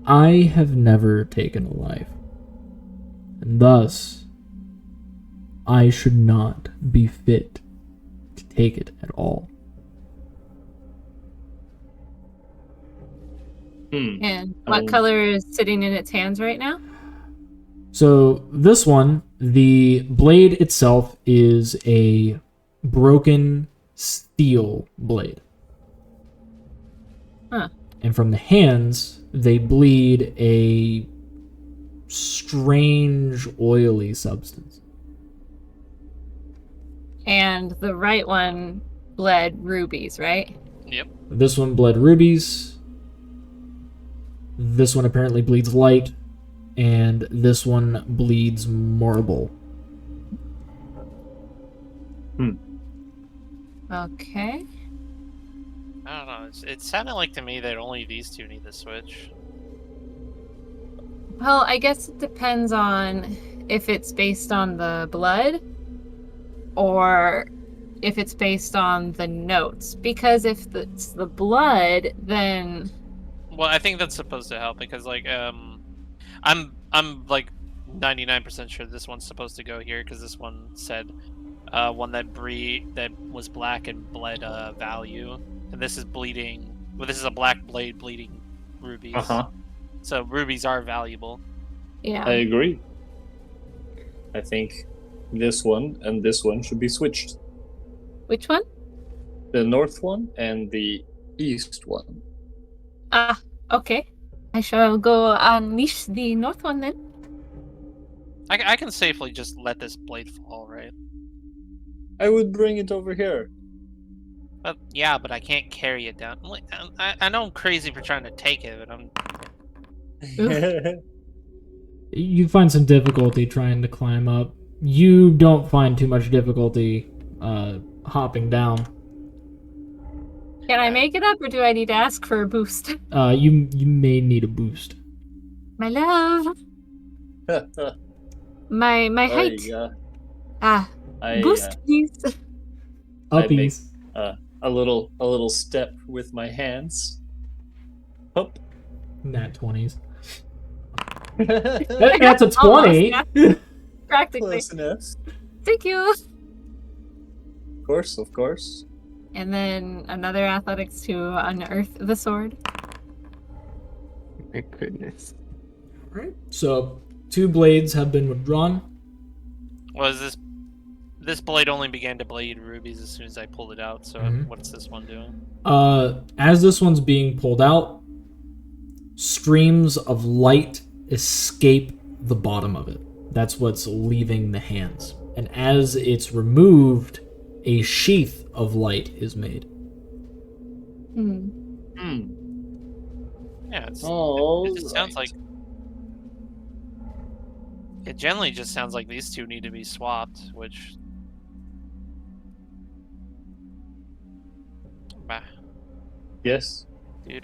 I have never taken a life, and thus I should not be fit to take it at all. And what color is sitting in its hands right now? So this one, the blade itself is a broken steel blade. Huh. And from the hands, they bleed a strange oily substance. And the right one bled rubies, right? Yep. This one bled rubies. This one apparently bleeds light. And this one bleeds marble. Okay. I don't know. It sounded like to me that only these two need to switch. Well, I guess it depends on if it's based on the blood or if it's based on the notes. Because if it's the blood, then Well, I think that's supposed to help because, like, I'm like 99% sure this one's supposed to go here because this one said one that was black and bled value, and this is bleeding. Well, this is a black blade bleeding rubies. So rubies are valuable. Yeah. I agree. I think this one and this one should be switched. Which one? The north one and the east one. Ah, okay. I shall go unleash the north one then. I can safely just let this blade fall, right? I would bring it over here. But yeah, but I can't carry it down. I know I'm crazy for trying to take it, but I'm. You find some difficulty trying to climb up. You don't find too much difficulty hopping down. Can I make it up, or do I need to ask for a boost? You may need a boost. My love. My height. Boost, please. Uppies. A little step with my hands. Up. Nat 20s. That's a 20. Almost, yeah. Practically. Close enough. Thank you. Of course. And then another athletics to unearth the sword. My goodness. Alright. So 2 blades have been withdrawn. Was this blade only began to bleed rubies as soon as I pulled it out, so what's this one doing? As this one's being pulled out, streams of light escape the bottom of it. That's what's leaving the hands. And as it's removed, a sheath of light is made. Yeah, it just sounds right. like... It generally just sounds like these two need to be swapped, which... Bah. Yes. Here,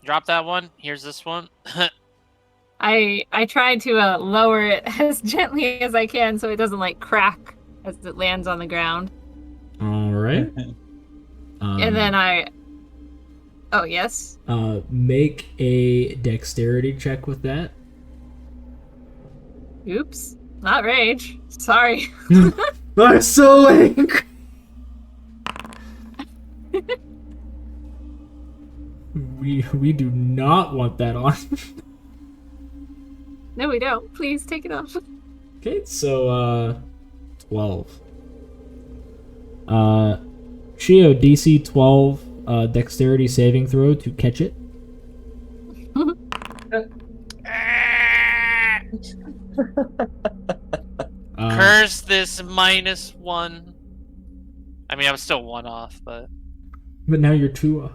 drop that one. Here's this one. I try to lower it as gently as I can so it doesn't like crack as it lands on the ground. All right. And then oh yes. Make a dexterity check with that. Oops. Not rage. Sorry. I'm so angry. We do not want that on. No, we don't. Please take it off. Okay, so 12. Shio, DC 12 dexterity saving throw to catch it. Curse this -1. I mean, I'm still 1 off, but now you're 2 off.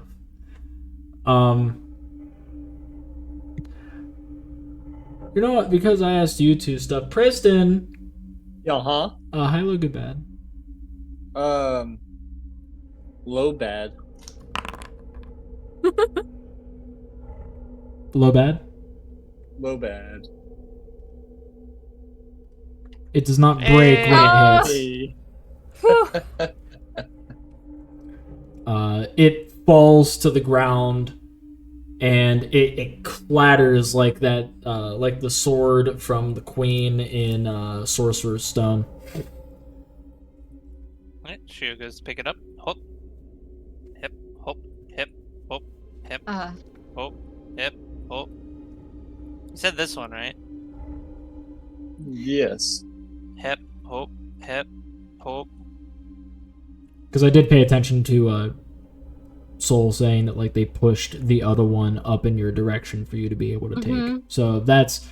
You know what? Because I asked you to stuff Priston. High, low, good, bad. Low bad. Low, bad. Low bad. It does not break when it hits. It falls to the ground, and it clatters like that, like the sword from the queen in Sorcerer's Stone. Alright, Shio goes to pick it up. Hop. Hip, hop, hip, hop, hip, hop, hip, hop. You said this one, right? Yes. Hip, hop, hip, hop. Because I did pay attention to Soul saying that like they pushed the other one up in your direction for you to be able to take. So that's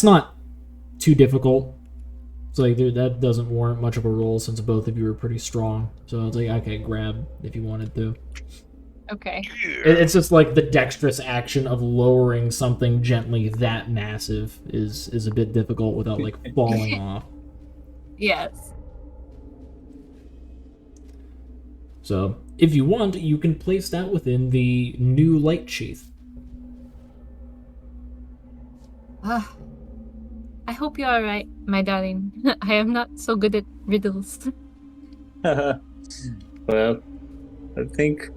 not too difficult. It's like that doesn't warrant much of a roll since both of you are pretty strong. So it's like, okay, grab if you wanted to. Okay. It's just like the dexterous action of lowering something gently that massive is a bit difficult without like falling off. Yes. So if you want, you can place that within the new light sheath. I hope you're alright, my darling. I am not so good at riddles. Well, I think...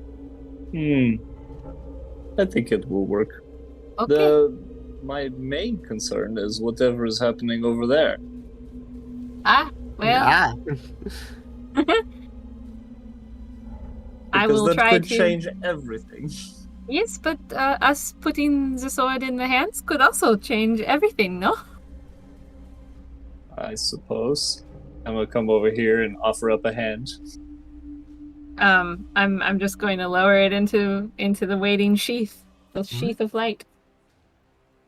I think it will work. Okay. My main concern is whatever is happening over there. Well, Ah, I Because will that try could to. change everything. Yes, but us putting the sword in the hands could also change everything, no? I suppose. I'm gonna come over here and offer up a hand. I'm just going to lower it into the waiting sheath, the sheath of light.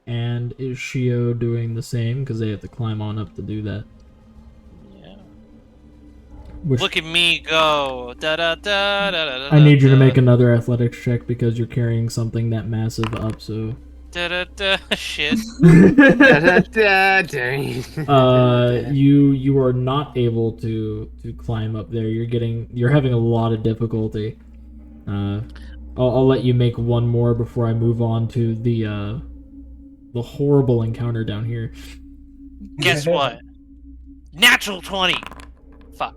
And is Shio doing the same? Because they have to climb on up to do that. Yeah. Which Look at me go. Da da da da da. I need you to make another athletics check because you're carrying something that massive up. So Da da da. Shit. you are not able to climb up there. You're having a lot of difficulty. I'll let you make one more before I move on to the horrible encounter down here. Guess what? Natural 20. Fuck.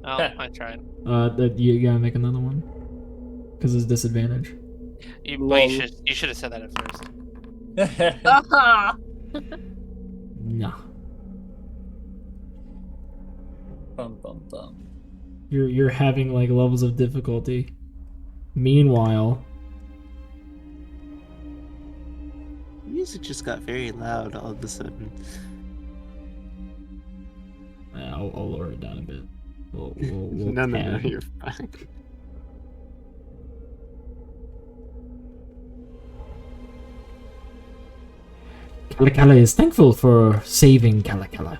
Oh, I tried. You gotta make another one because it's disadvantage. But you should have said that at first. Nah. Bum, bum, bum. You're having like levels of difficulty. Meanwhile, music just got very loud all of a sudden. I'll lower it down a bit. We'll No, tab. you're fine. Kalakala is thankful for saving Kalakala.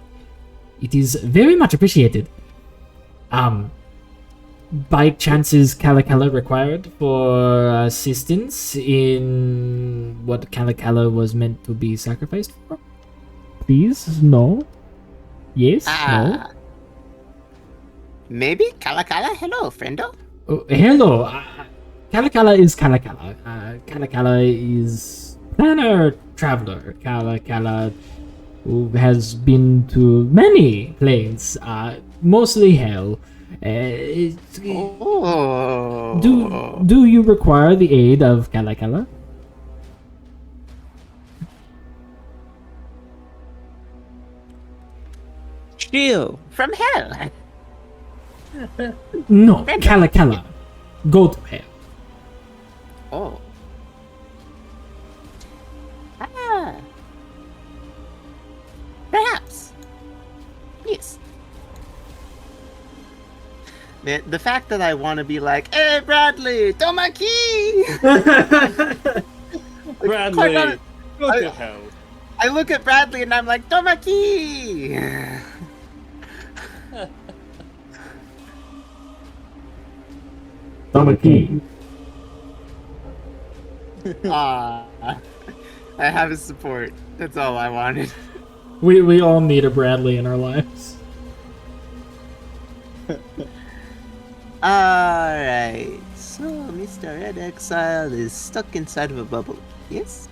It is very much appreciated. By chance is Kalakala required for assistance in what Kalakala was meant to be sacrificed for? Please? No? Yes? No? Maybe Kalakala? Hello, friendo. Oh, hello. Kalakala is Kalakala. Kalakala is planner traveler. Kalakala who has been to many planes, mostly hell. Do you require the aid of Kalakala? Shio from hell. No, Kalakala. Go to hell. Oh. Perhaps. Yes. Man, the fact that I want to be like, hey, Bradley, Tomaki! Bradley, go to hell. I look at Bradley and I'm like, Tomaki! Tamaki. I have his support. That's all I wanted. We all need a Bradley in our lives. Alright, so Mr. Red Exile is stuck inside of a bubble, yes?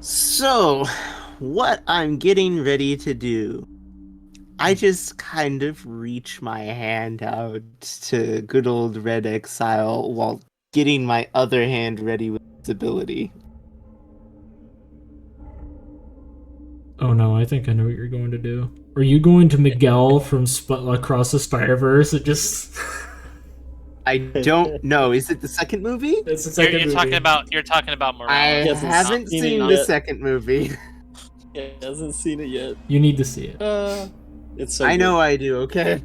So, what I'm getting ready to do, I just kind of reach my hand out to good old Red Exile while getting my other hand ready with its ability. Oh no, I think I know what you're going to do. Are you going to Miguel from Across the Spider-Verse and just... I don't know. Is it the second movie? It's the second You're movie. talking about I Morales. Yes, haven't seen seen it the yet. second movie. He hasn't seen it yet. You need to see it. It's so I good. know I do, okay?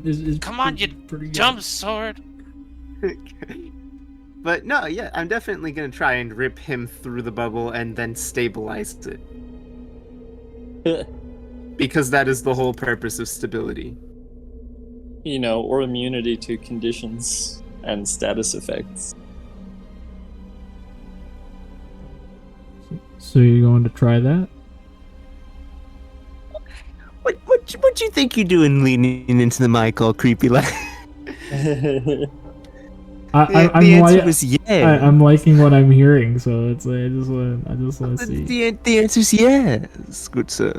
It's Come on, you pretty good. dumb sword. But no, yeah, I'm definitely gonna try and rip him through the bubble and then stabilize it. Because that is the whole purpose of stability. You know, or immunity to conditions and status effects. So you're going to try that? What you think you're doing leaning into the mic all creepy like? I'm The answer was yeah. I'm liking what I'm hearing, so it's like, I just want to see. The answer is yes, good sir.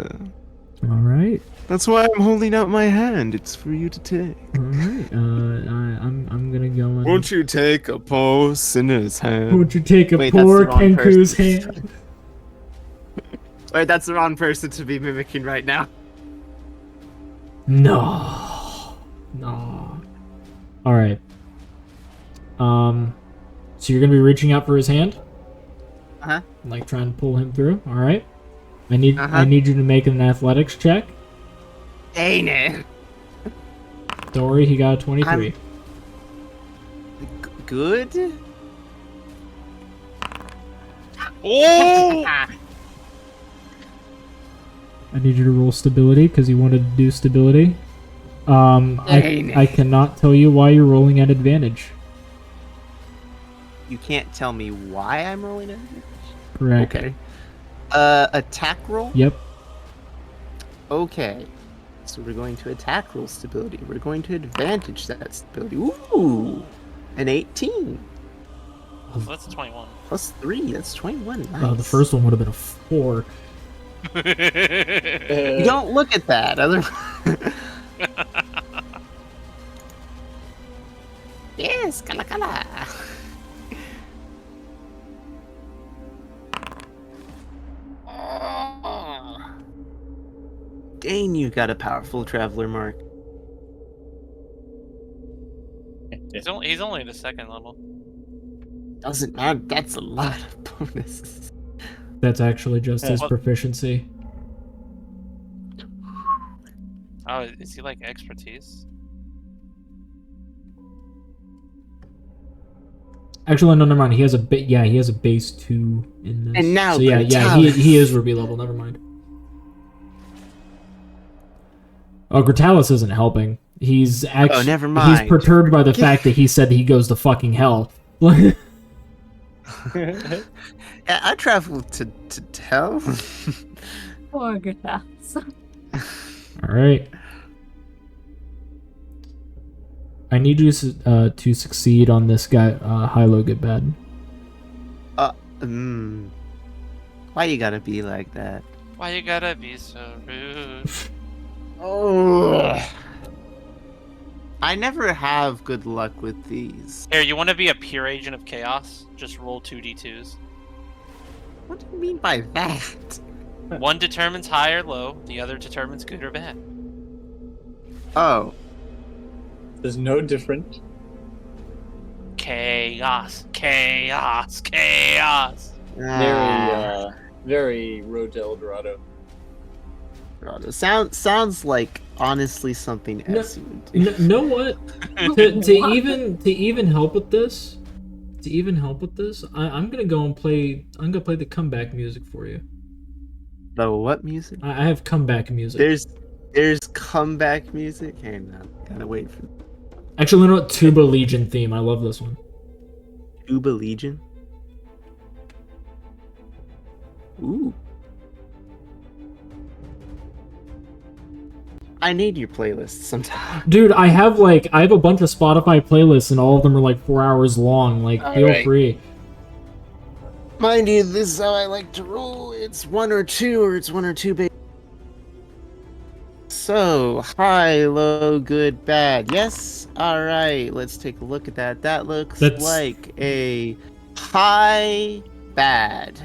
All right. That's why I'm holding out my hand. It's for you to take. All right. I'm gonna go and. Won't you take a poor sinner's hand? Won't you take a Wait, that's poor the wrong Kenku's person. hand? Wait, that's the wrong person to be mimicking right now. No. All right. So you're gonna be reaching out for his hand, Uh-huh. like trying to pull him through. All right. I need Uh-huh. you to make an athletics check. Ain't it? Don't worry, he got a 23. Good? Oh! I need you to roll stability because you wanted to do stability. I cannot tell you why you're rolling at advantage. You can't tell me why I'm rolling it? Correct. Okay. Attack roll? Yep. Okay. So we're going to attack roll stability. We're going to advantage that stability. Ooh! An 18. So that's a 21. Plus 3. That's 21. Nice. The first one would have been a 4. You don't look at that. Yes, kala kala. Dane, you got a powerful traveler mark. He's only at the second level. Doesn't matter. That's a lot of bonuses. That's actually just his What? proficiency. Oh, is he like expertise? Actually, no, never mind. He has a he has a base 2 in this. And now so yeah, Gratalis. he is Ruby level. Never mind. Oh, Gratalis isn't helping. He's actually. Oh, never mind. He's perturbed by the fact that he said he goes to fucking hell. Yeah, I traveled to hell. Poor Grass. All right. I need you to succeed on this guy. High, low, good, bad. Why you gotta be like that? Why you gotta be so rude? Oh. I never have good luck with these. Here, you want to be a pure agent of chaos? Just roll 2d2s. What do you mean by that? One determines high or low, the other determines good or bad. Oh. There's no different. Chaos, chaos, chaos. Very Road to El Dorado. Sounds like honestly something No. S would do. Know what? to even help with this, I'm gonna go and play. I'm gonna play the comeback music for you. The what music? I have comeback music. There's comeback music. Hang on, gotta wait for Actually, you know what? Tuba Legion theme. I love this one. Tuba Legion. Ooh. I need your playlist sometime. Dude, I have a bunch of Spotify playlists and all of them are like 4 hours long. Like, feel Alright. free. Mind you, this is how I like to roll. It's one or two, baby. So, high, low, good, bad. Yes? Alright, let's take a look at that. That looks That's- like a high bad.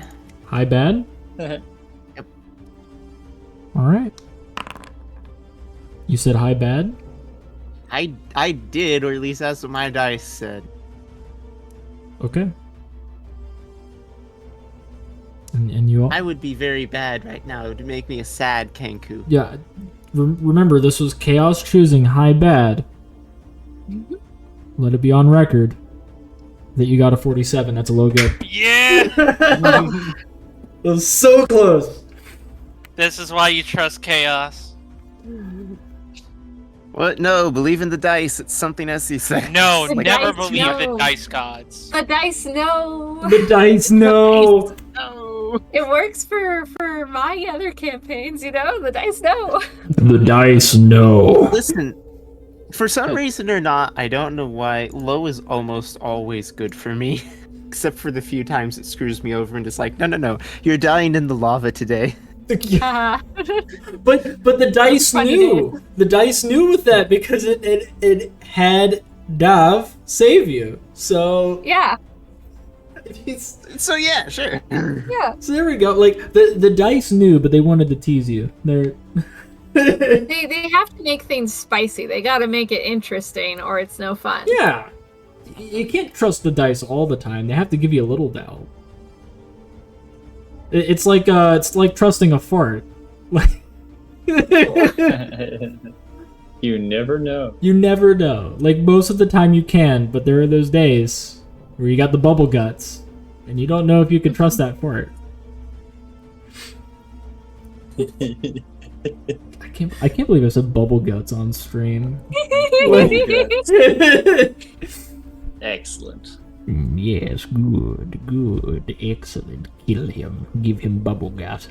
High bad? Yep. Alright. You said high bad? I did, or at least that's what my dice said. Okay. And you all? I would be very bad right now. It would make me a sad Kenku. Yeah. Remember, this was Chaos choosing high bad. Let it be on record that you got a 47. That's a low good. Yeah! That was so close. This is why you trust chaos. What? No, believe in the dice. It's something SE said. No, The never dice, believe no. in dice gods. The dice, no. The dice, no. No. It works for my other campaigns, you know? The dice, no. The dice, no. Listen, for some reason or not, I don't know why, low is almost always good for me. Except for the few times it screws me over and it's like, no, you're dying in the lava today. But the dice Funny knew. The dice knew with that because it had Dav save you. So Yeah, So yeah, sure. yeah. so there we go. Like the dice knew, but they wanted to tease you. They're They have to make things spicy. They got to make it interesting, or it's no fun. yeah. You can't trust the dice all the time. They have to give you a little doubt. It's like trusting a fart. Like You never know. you never know. Like most of the time you can, but there are those days where you got the bubble guts, and you don't know if you can trust that fart. I can't believe I said bubble guts on stream. Excellent. Yes, good, excellent. Kill him. Give him bubble gut.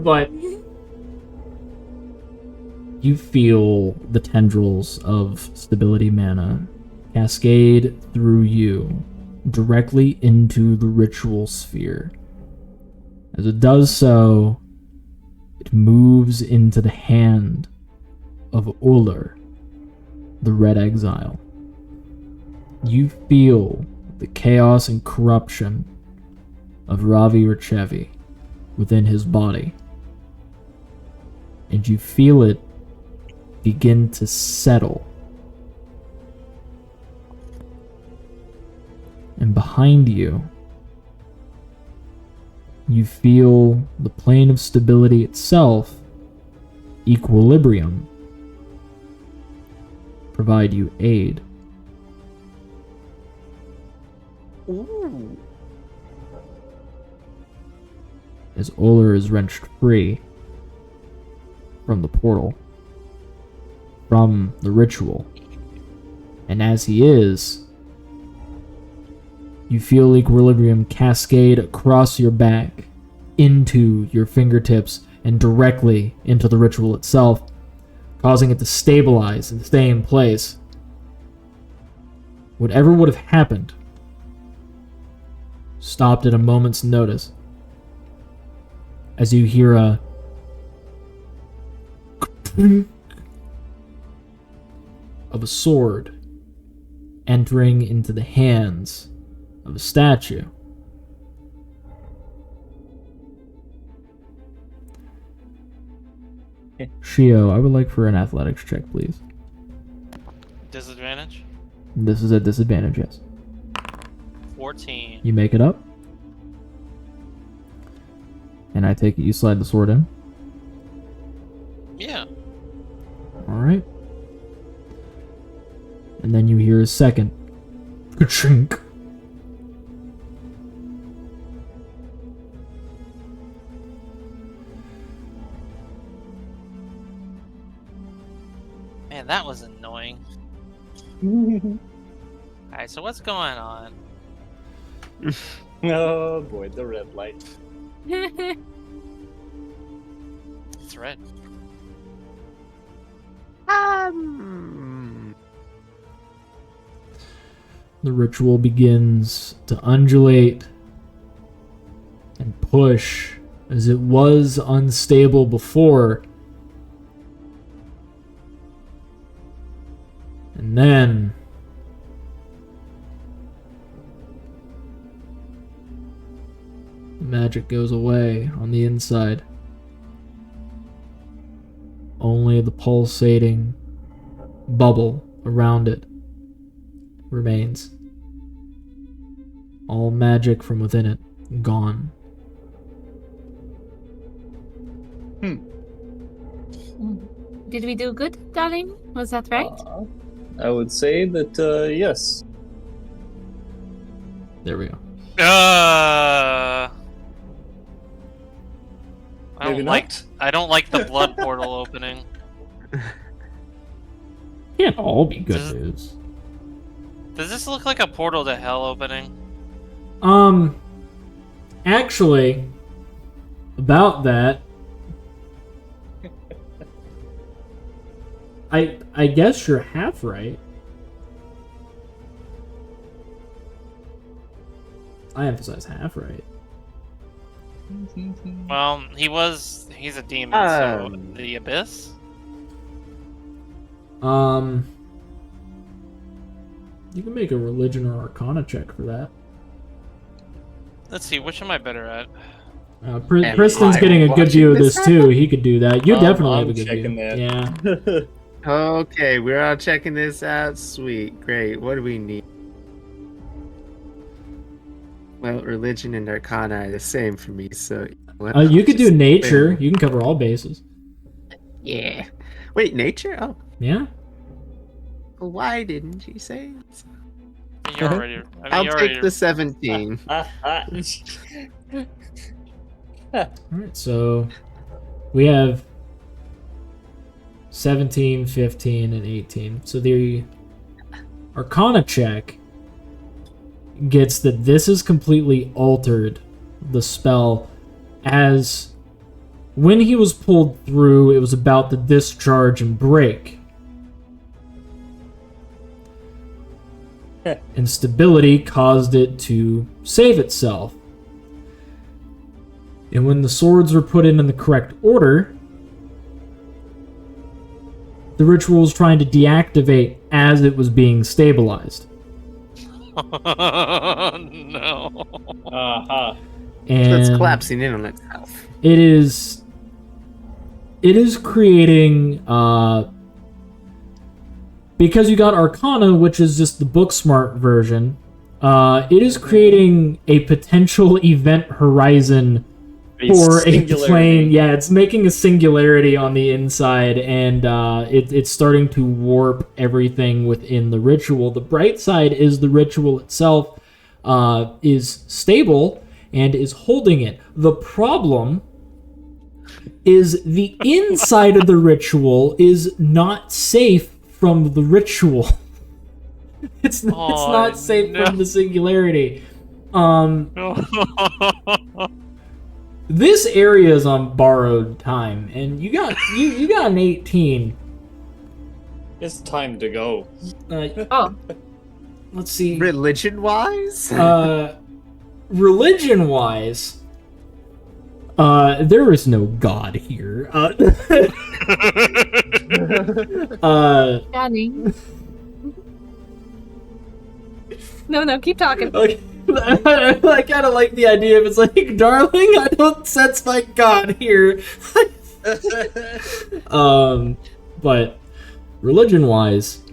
But you feel the tendrils of stability mana cascade through you directly into the ritual sphere. As it does so, it moves into the hand of Uller, the Red Exile. You feel the chaos and corruption of Ravi Rachevi within his body. And you feel it begin to settle. And behind you, you feel the plane of stability itself, equilibrium, provide you aid. Ooh. As Uller is wrenched free from the portal, from the ritual. And as he is, you feel equilibrium cascade across your back, into your fingertips, and directly into the ritual itself, causing it to stabilize and stay in place. Whatever would have happened stopped at a moment's notice as you hear a of a sword entering into the hands of a statue. Shio, I would like for an athletics check, please. Disadvantage? This is a disadvantage, yes. 14. You make it up. And I take it you slide the sword in. Yeah. Alright. And then you hear a second. Ka-chink. Man, that was annoying. Alright, so what's going on? Oh boy, the red light. It's red. The ritual begins to undulate and push as it was unstable before. And then the magic goes away on the inside. Only the pulsating bubble around it remains. All magic from within it gone. Did we do good, darling? Was that right? I would say that yes. There we go. I Maybe don't not. like the blood portal opening. Can't all be good Does- news. Does this look like a portal to hell opening? Actually, about that, I guess you're half right. I emphasize half right. Well, he's a demon, so the abyss? You can make a religion or arcana check for that. Let's see, which am I better at? Priston's getting a good view of this too. He could do that. You definitely have a good view. That. Yeah. Okay, we're all checking this out. Sweet, great. What do we need? Well, religion and arcana are the same for me, so... You could do nature. You can cover all bases. Yeah. Wait, nature? Oh. Yeah. Well, why didn't you say it? You're already... I'll take the 17. Alright, so we have 17, 15, and 18. So the arcana check gets that this has completely altered the spell, as when he was pulled through, it was about to discharge and break. Instability caused it to save itself. And when the swords were put in the correct order, the ritual was trying to deactivate as it was being stabilized. No. Uh-huh. And It's collapsing in on itself. it is creating because you got Arcana, which is just the book smart version, it is creating a potential event horizon for a plane. Yeah, it's making a singularity on the inside, and it's starting to warp everything within the ritual. The bright side is the ritual itself is stable and is holding it. The problem is the inside of the ritual is not safe from the ritual. It's not safe from the singularity. This area is on borrowed time, and you got an 18. It's time to go. Let's see. Religion-wise? Religion-wise, there is no God here. Stunning. No, keep talking. Okay. I kind of like the idea of it's like, darling, I don't sense my God here. But religion-wise,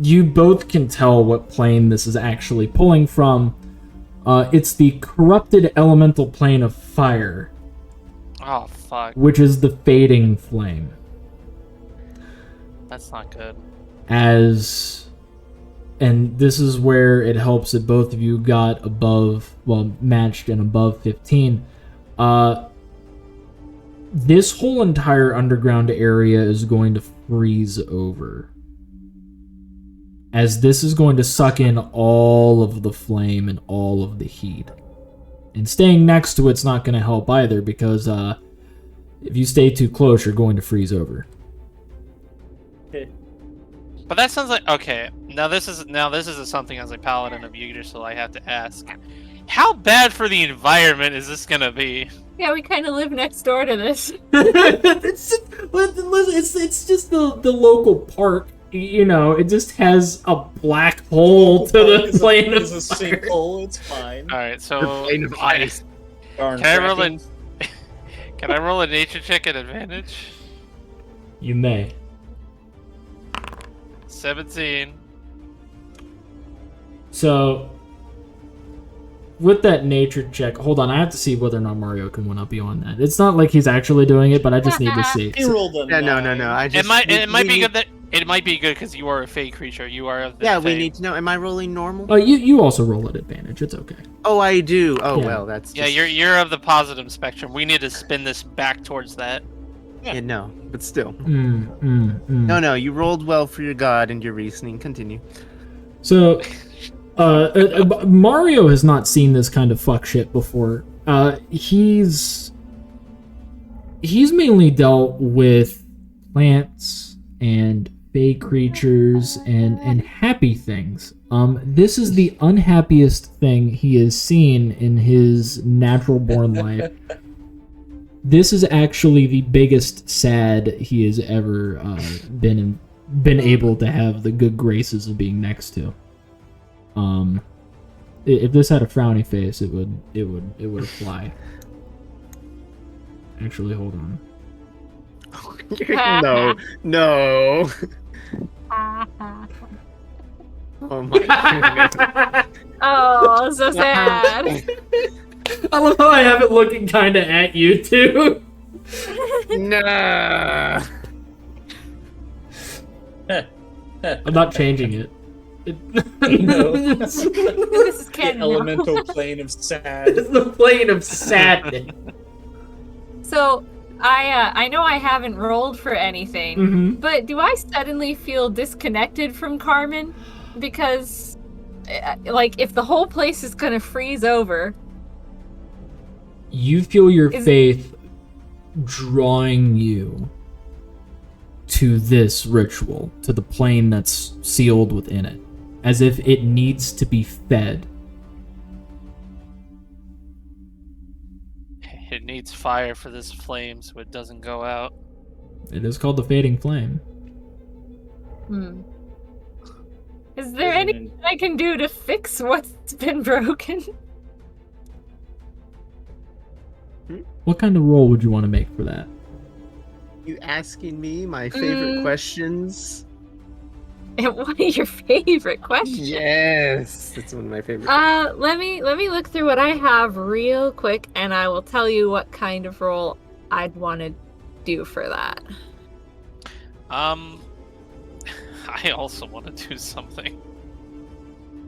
you both can tell what plane this is actually pulling from. It's the corrupted elemental plane of fire. Oh, fuck. Which is the fading flame. That's not good. And this is where it helps that both of you got matched and above 15. This whole entire underground area is going to freeze over, as this is going to suck in all of the flame and all of the heat. And staying next to it's not going to help either, because if you stay too close, you're going to freeze over. But that sounds like okay. Now this is something as a paladin of Yggdrasil I have to ask. How bad for the environment is this gonna be? Yeah, we kind of live next door to this. It's just the local park. You know, it just has a black hole to the plane of It's a fire. sinkhole. It's fine. All right, so The plane of ice. Darn can I roll cracking. Can I roll a nature check at advantage? You may. 17. So, with that nature check, hold on, I have to see whether or not Mario can one up you on that. It's not like he's actually doing it, but I just need to see. He rolled a Yeah, no. 9. I just, It might we be need- good that it might be good because you are a fey creature. You are of the Yeah, we fey. need to know. Am I rolling normal? You also roll at advantage. It's okay. Oh, I do. Oh, Yeah. well, that's Yeah, just... you're of the positive spectrum. We need to spin this back towards that. Yeah, no, but still. No. You rolled well for your god and your reasoning. Continue. So, Mario has not seen this kind of fuck shit before. He's mainly dealt with plants and fey creatures and happy things. This is the unhappiest thing he has seen in his natural born life. This is actually the biggest sad he has ever been able to have the good graces of being next to. If this had a frowny face, it would apply. Actually, hold on. No. Oh my goodness. Oh, so sad. I love how I have it looking kind of at you too. No. I'm not changing it. No. This is The canon now. elemental plane of sad. It's the plane of sadness. So, I know I haven't rolled for anything, Mm-hmm. but do I suddenly feel disconnected from Carmen? Because, like, if the whole place is gonna freeze over... You feel your Is- faith drawing you to this ritual, to the plane that's sealed within it, as if it needs to be fed. It needs fire for this flame so it doesn't go out. It is called the fading flame. Is there anything I can do to fix what's been broken? What kind of roll would you want to make for that? You asking me my favorite questions? And what are your favorite questions? Yes, that's one of my favorite. Let me look through what I have real quick, and I will tell you what kind of roll I'd want to do for that. I also want to do something.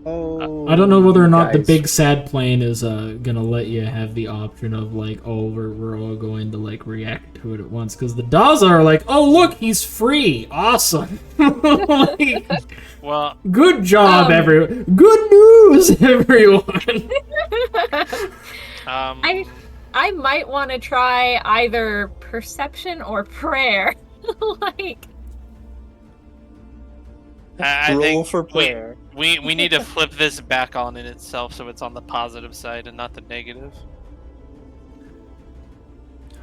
Oh, I don't know whether or not the guys. big sad plane is gonna let you have the option of like, oh, we're all going to like react to it at once, because the Daza are like, oh look, he's free, awesome. Like, Well, good job, everyone. Good news, everyone. I might want to try either perception or prayer. Like, I Roll think for prayer. we need to flip this back on in itself so it's on the positive side and not the negative.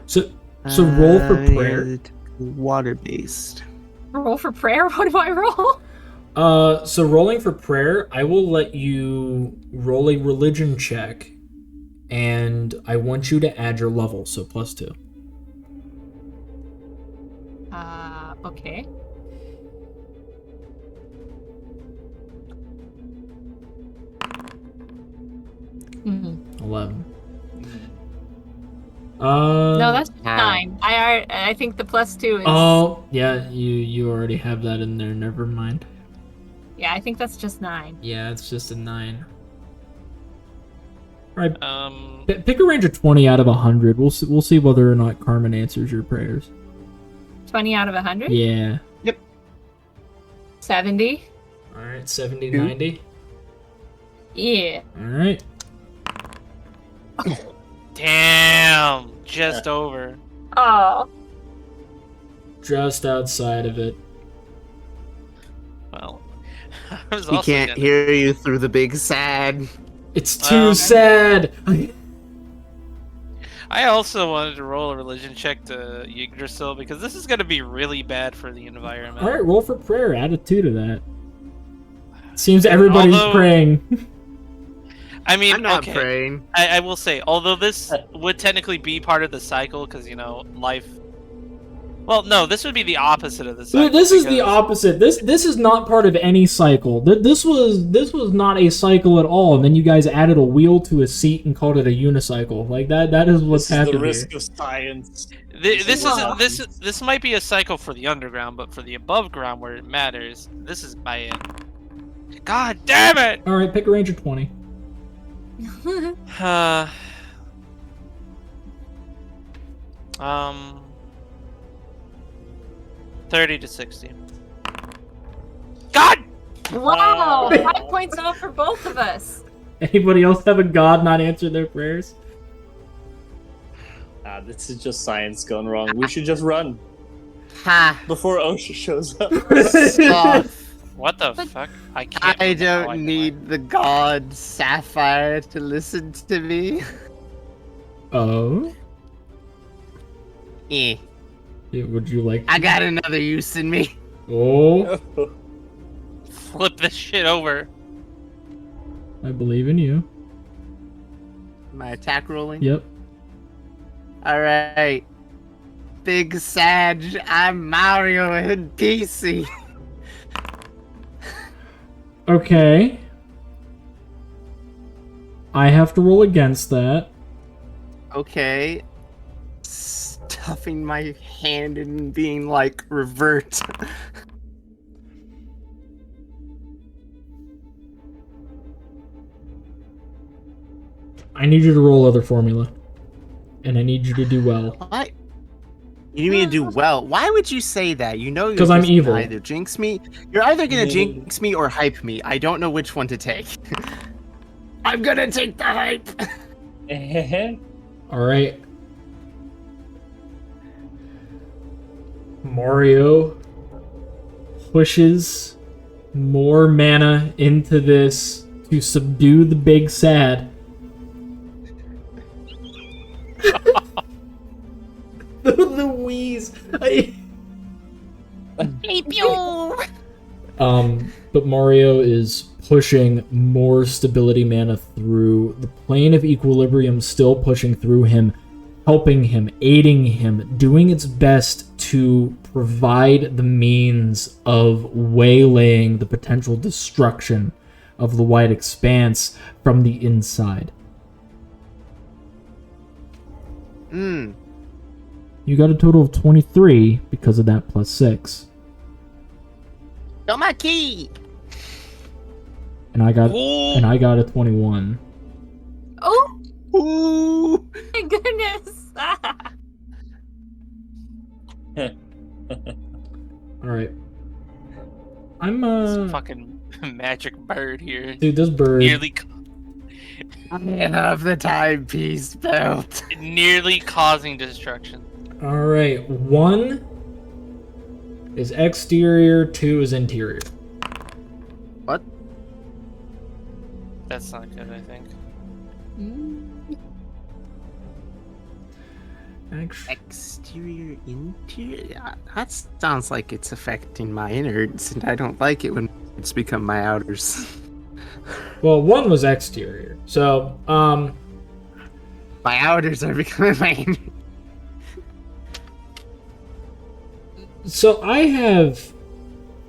So roll for prayer. Water based. roll for prayer? What do I roll? So rolling for prayer, I will let you roll a religion check, and I want you to add your level, so +2. Okay. Mm-hmm. 11. No, that's 9. I think the +2 is. Oh, yeah, you already have that in there. Never mind. Yeah, I think that's just 9. Yeah, it's just a 9. All right, Um, pick a range of 20 out of 100. We'll see whether or not Carmen answers your prayers. 20 out of 100. Yeah. 70. All right, 70, 90. Yeah. All right. damn, just over. Oh. Just outside of it. Well, I was He also can't gonna- hear you through the big sad. It's too sad. I also wanted to roll a religion check to Yggdrasil because this is going to be really bad for the environment. All right, roll for prayer. Add a 2 to that. Seems everybody's Although- praying. I mean, I'm not okay, praying. I will say, although this would technically be part of the cycle because, you know, life... Well, no, this would be the opposite of the cycle. This is the because- opposite. This is not part of any cycle. This was not a cycle at all. And then you guys added a wheel to a seat and called it a unicycle. Like that is what's This is the happening. risk of science. This might be a cycle for the underground, but for the above ground where it matters, this is my end. God damn it! All right, pick a range of 20. 30 to 60. God! Wow. 5 points off for both of us. Anybody else have a god not answer their prayers? This is just science gone wrong. We should just run. Ha! before OSHA shows up. Sloth. What the But- fuck? I can't. I remember how don't can need the god Sapphire to listen to me. Oh? Eh. Yeah, would you like? I got another use in me. Oh, flip this shit over. I believe in you. My attack rolling. Yep. Alright. Big Sag, I'm Mario and PC. Okay. I have to roll against that. Okay. Stuffing my hand and being like, revert. I need you to roll other formula. And I need you to do well. What? You need me to do well. Why would you say that? You know you're 'Cause I'm just gonna evil. either jinx me. You're either gonna jinx me or hype me. I don't know which one to take. I'm gonna take the hype. Alright. Mario pushes more mana into this to subdue the big sad. the wheeze. But Mario is pushing more stability mana through the plane of equilibrium, still pushing through him, helping him, aiding him, doing its best to provide the means of waylaying the potential destruction of the White Expanse from the inside. Hmm. You got a total of 23 because of that plus 6. Got my key. And I got Ooh. a 21. Oh Ooh. my goodness! Alright. I'm This fucking magic bird here. dude, this bird I have the timepiece belt. Nearly causing destruction. Alright, 1 is exterior, 2 is interior. What? That's not good, I think. Actually, Exterior, interior. Yeah, that sounds like it's affecting my innards, and I don't like it when it's become my outers. well, 1 was exterior. So, My outers are becoming my innards. so I have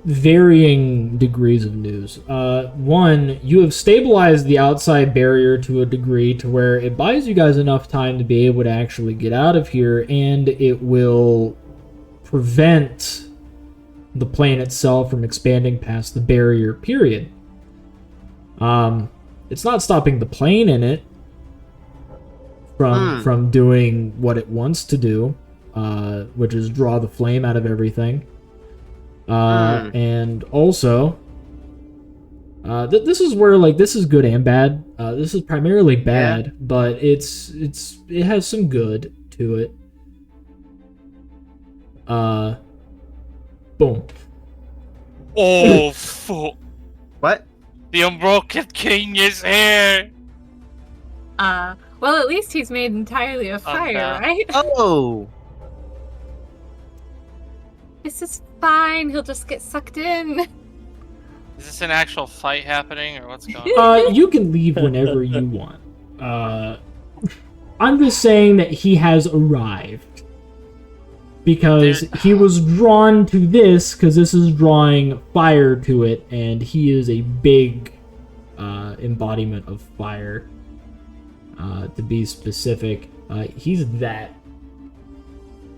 varying degrees of news. 1, you have stabilized the outside barrier to a degree to where it buys you guys enough time to be able to actually get out of here, and it will prevent the plane itself from expanding past the barrier, period. It's not stopping the plane in it from doing what it wants to do, which is draw the flame out of everything. And also, this is where, like, this is good and bad. This is primarily bad, but it has some good to it. Boom. Oh, fuck. What? The Unbroken King is here! Well, at least he's made entirely of fire, yeah. right? Oh! This is fine. He'll just get sucked in. Is this an actual fight happening, or what's going on? You can leave whenever you want. I'm just saying that he has arrived. Because he was drawn to this, because this is drawing fire to it, and he is a big embodiment of fire. To be specific, he's that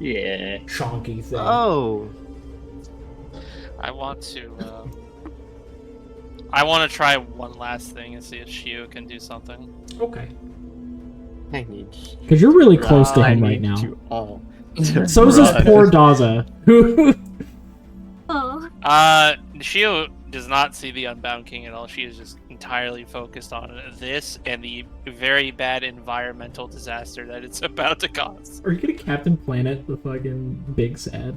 chonky thing. Oh! I want to try one last thing and see if Shio can do something. Okay. I need Because you're really close to I him right need now. you all. So is this poor Daza, who... Oh, Shio does not see the Unbound King at all. She is just entirely focused on this and the very bad environmental disaster that it's about to cause. Are you gonna Captain Planet the fucking big sad?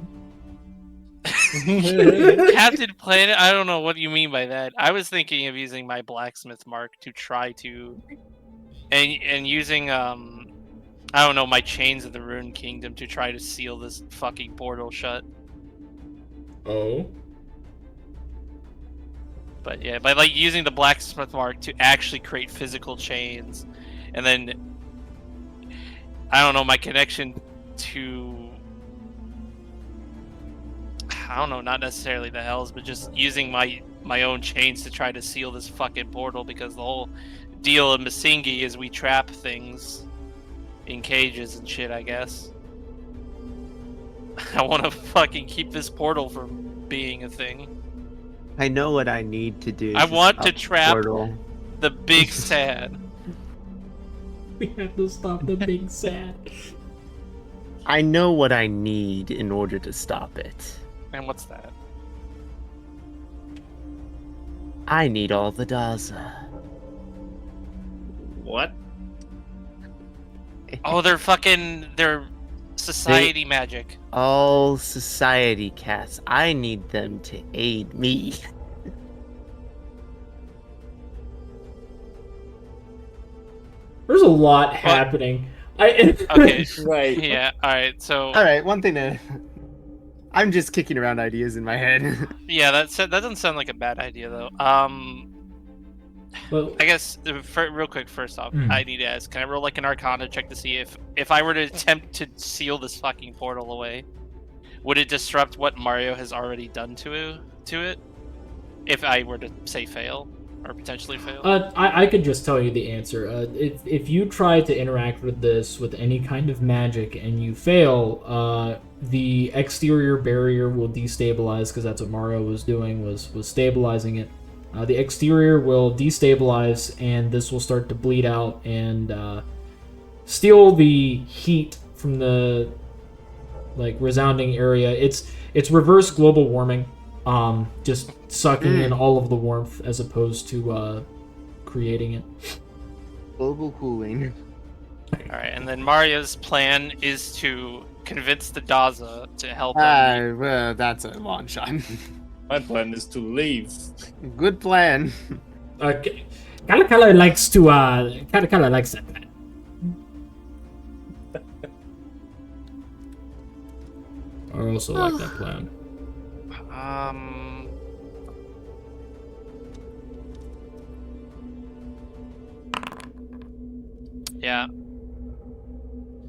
Captain Planet? I don't know what you mean by that. I was thinking of using my blacksmith mark to try to, and using I don't know, my chains of the Rune Kingdom to try to seal this fucking portal shut. Oh. But yeah, by like using the blacksmith mark to actually create physical chains, and then I don't know, my connection to, I don't know, not necessarily the Hells, but just using my own chains to try to seal this fucking portal, because the whole deal of Masingi is we trap things in cages and shit, I guess. I want to fucking keep this portal from being a thing. I know what I need to do. I want to stop the trap portal. the big sad. We have to stop the big sad. I know what I need in order to stop it. And what's that? I need all the Daza. What? Oh, they're society magic. All society cats. I need them to aid me. There's a lot happening. Okay. Right. Yeah, alright, so All right, one thing to. I'm just kicking around ideas in my head. yeah, that doesn't sound like a bad idea though. Well, I guess real quick, first off, Hmm. I need to ask, can I roll like an Arcana check to see if I were to attempt to seal this fucking portal away, would it disrupt what Mario has already done to it? If I were to say fail or potentially fail. I could just tell you the answer. If you try to interact with this with any kind of magic and you fail, the exterior barrier will destabilize, because that's what Mario was doing, was stabilizing it. The exterior will destabilize, and this will start to bleed out and steal the heat from the resounding area. It's reverse global warming, just sucking in all of the warmth as opposed to creating it. Global cooling. Alright, and then Mario's plan is to convince the Daza to help him. Well, that's a long shot. My plan is to leave. Good plan. Kala likes to Kala likes that plan. I also like that plan. Yeah.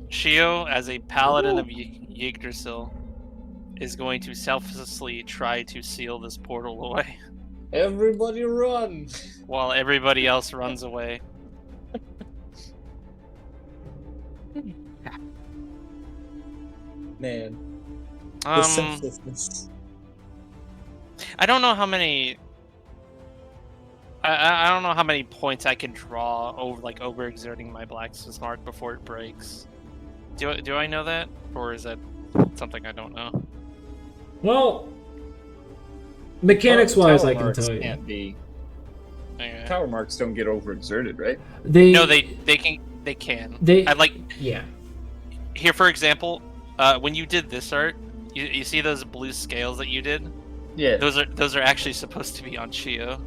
Shio, as a paladin of Yggdrasil, is going to selflessly try to seal this portal away, Everybody run! while everybody else runs away. Man, the Um, selflessness. I don't know how many. I don't know how many points I can draw over overexerting my blacksmith mark before it breaks. Do I know that, or is that something I don't know? Well, mechanics-wise, Tower I can marks tell you. Can't be. Okay. Tower marks don't get overexerted, right? No, they can. They- I like Yeah. here for example, when you did this art, you see those blue scales that you did? Yeah. Those are actually supposed to be on Shio.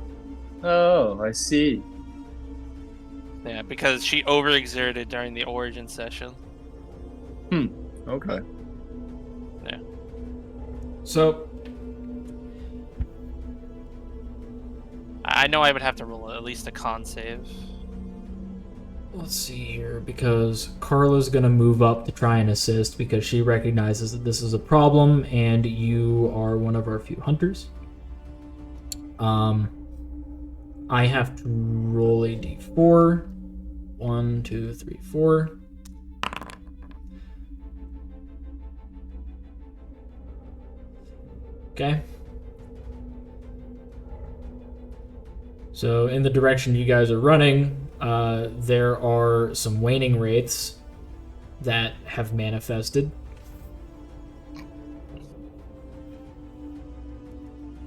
Oh, I see. Yeah, because she overexerted during the origin session. Okay. So, I know I would have to roll at least a con save. let's see here, because Carla's gonna move up to try and assist because she recognizes that this is a problem and you are one of our few hunters. I have to roll a d4. 1, 2, 3, 4. Okay. So in the direction you guys are running, there are some waning wraiths that have manifested.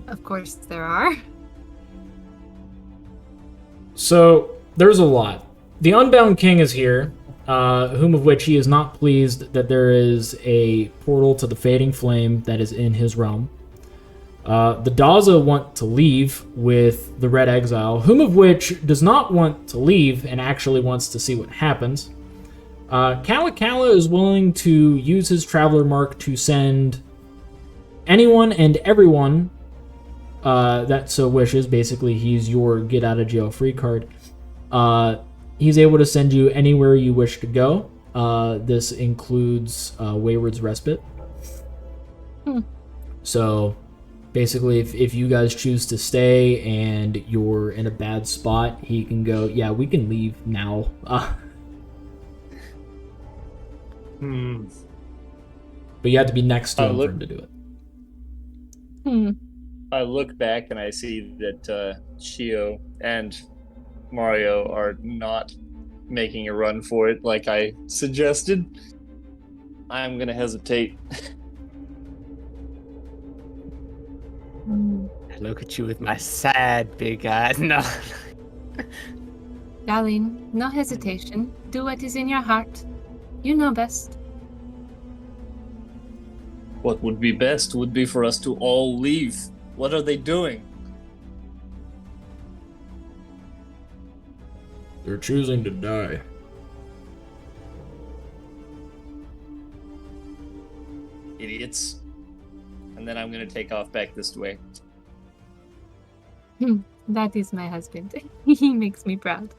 Of course there are. So there's a lot. The Unbound King is here, whom of which he is not pleased that there is a portal to the Fading Flame that is in his realm. The Daza want to leave with the Red Exile, whom of which does not want to leave and actually wants to see what happens. Kala is willing to use his Traveler Mark to send anyone and everyone that so wishes. Basically, he's your get-out-of-jail-free card. He's able to send you anywhere you wish to go. This includes Wayward's Respite. So, basically, if you guys choose to stay and you're in a bad spot, he can go, yeah, we can leave now. But you have to be next to him for him to do it. I look back and I see that Shio and Mario are not making a run for it like I suggested. I'm gonna hesitate. I look at you with my sad big eyes. No. Darling, no hesitation. Do what is in your heart. You know best. What would be best would be for us to all leave. What are they doing? They're choosing to die. Idiots. And then I'm gonna take off back this way. That is my husband. He makes me proud.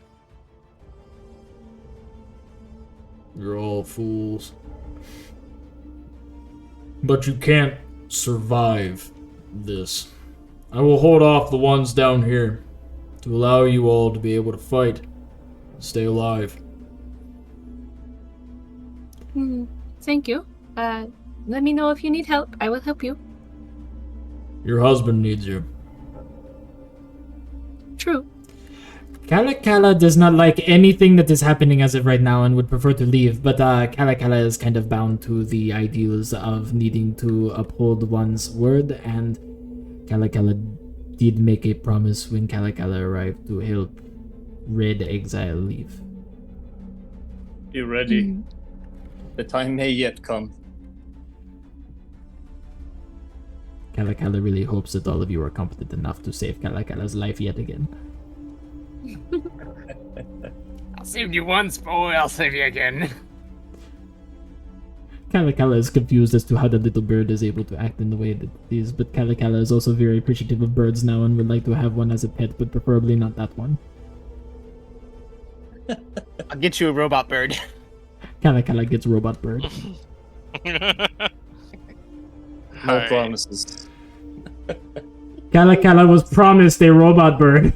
You're all fools. But you can't survive this. I will hold off the ones down here to allow you all to be able to fight and stay alive. Thank you. Let me know if you need help. I will help you. Your husband needs you. True. Kala does not like anything that is happening as of right now and would prefer to leave, but Kala is kind of bound to the ideals of needing to uphold one's word, and Kala did make a promise when Kala arrived to help Red Exile leave. Be ready. The time may yet come. Kala really hopes that all of you are competent enough to save Kala's life yet again. I'll save you once, boy. I'll save you again. Kala is confused as to how the little bird is able to act in the way that it is, but Kala is also very appreciative of birds now and would like to have one as a pet, but preferably not that one. I'll get you a robot bird. Kala gets robot bird. No promises. Kala was promised a robot bird.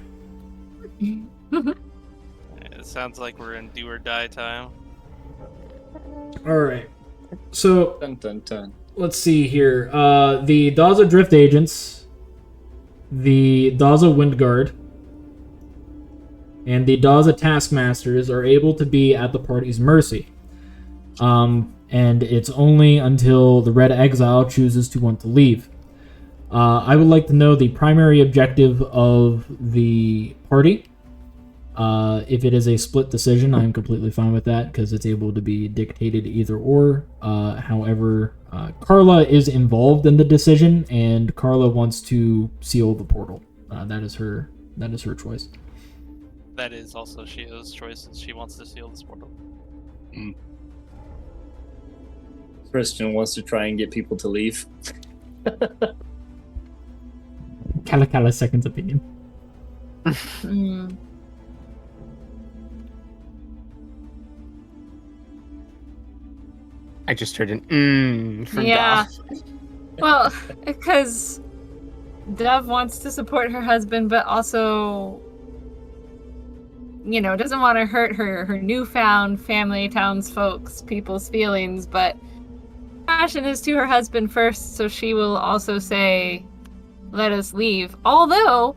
It sounds like we're in do or die time. Alright. So, Dun, dun, dun. let's see here. The Daza Drift Agents, the Daza Wind Guard, and the Daza Taskmasters are able to be at the party's mercy. And it's only until the Red Exile chooses to want to leave. I would like to know the primary objective of the party. If it is a split decision, I'm completely fine with that because it's able to be dictated either or. However, Carla is involved in the decision, and Carla wants to seal the portal. That is her choice. That is also Shio's choice, and she wants to seal this portal. Priston wants to try and get people to leave. Kala's second opinion. I just heard an from Yeah. Dov. Well, because Dove wants to support her husband, but also, doesn't want to hurt her newfound family, townsfolk, people's feelings, but passion is to her husband first, so she will also say, let us leave. Although,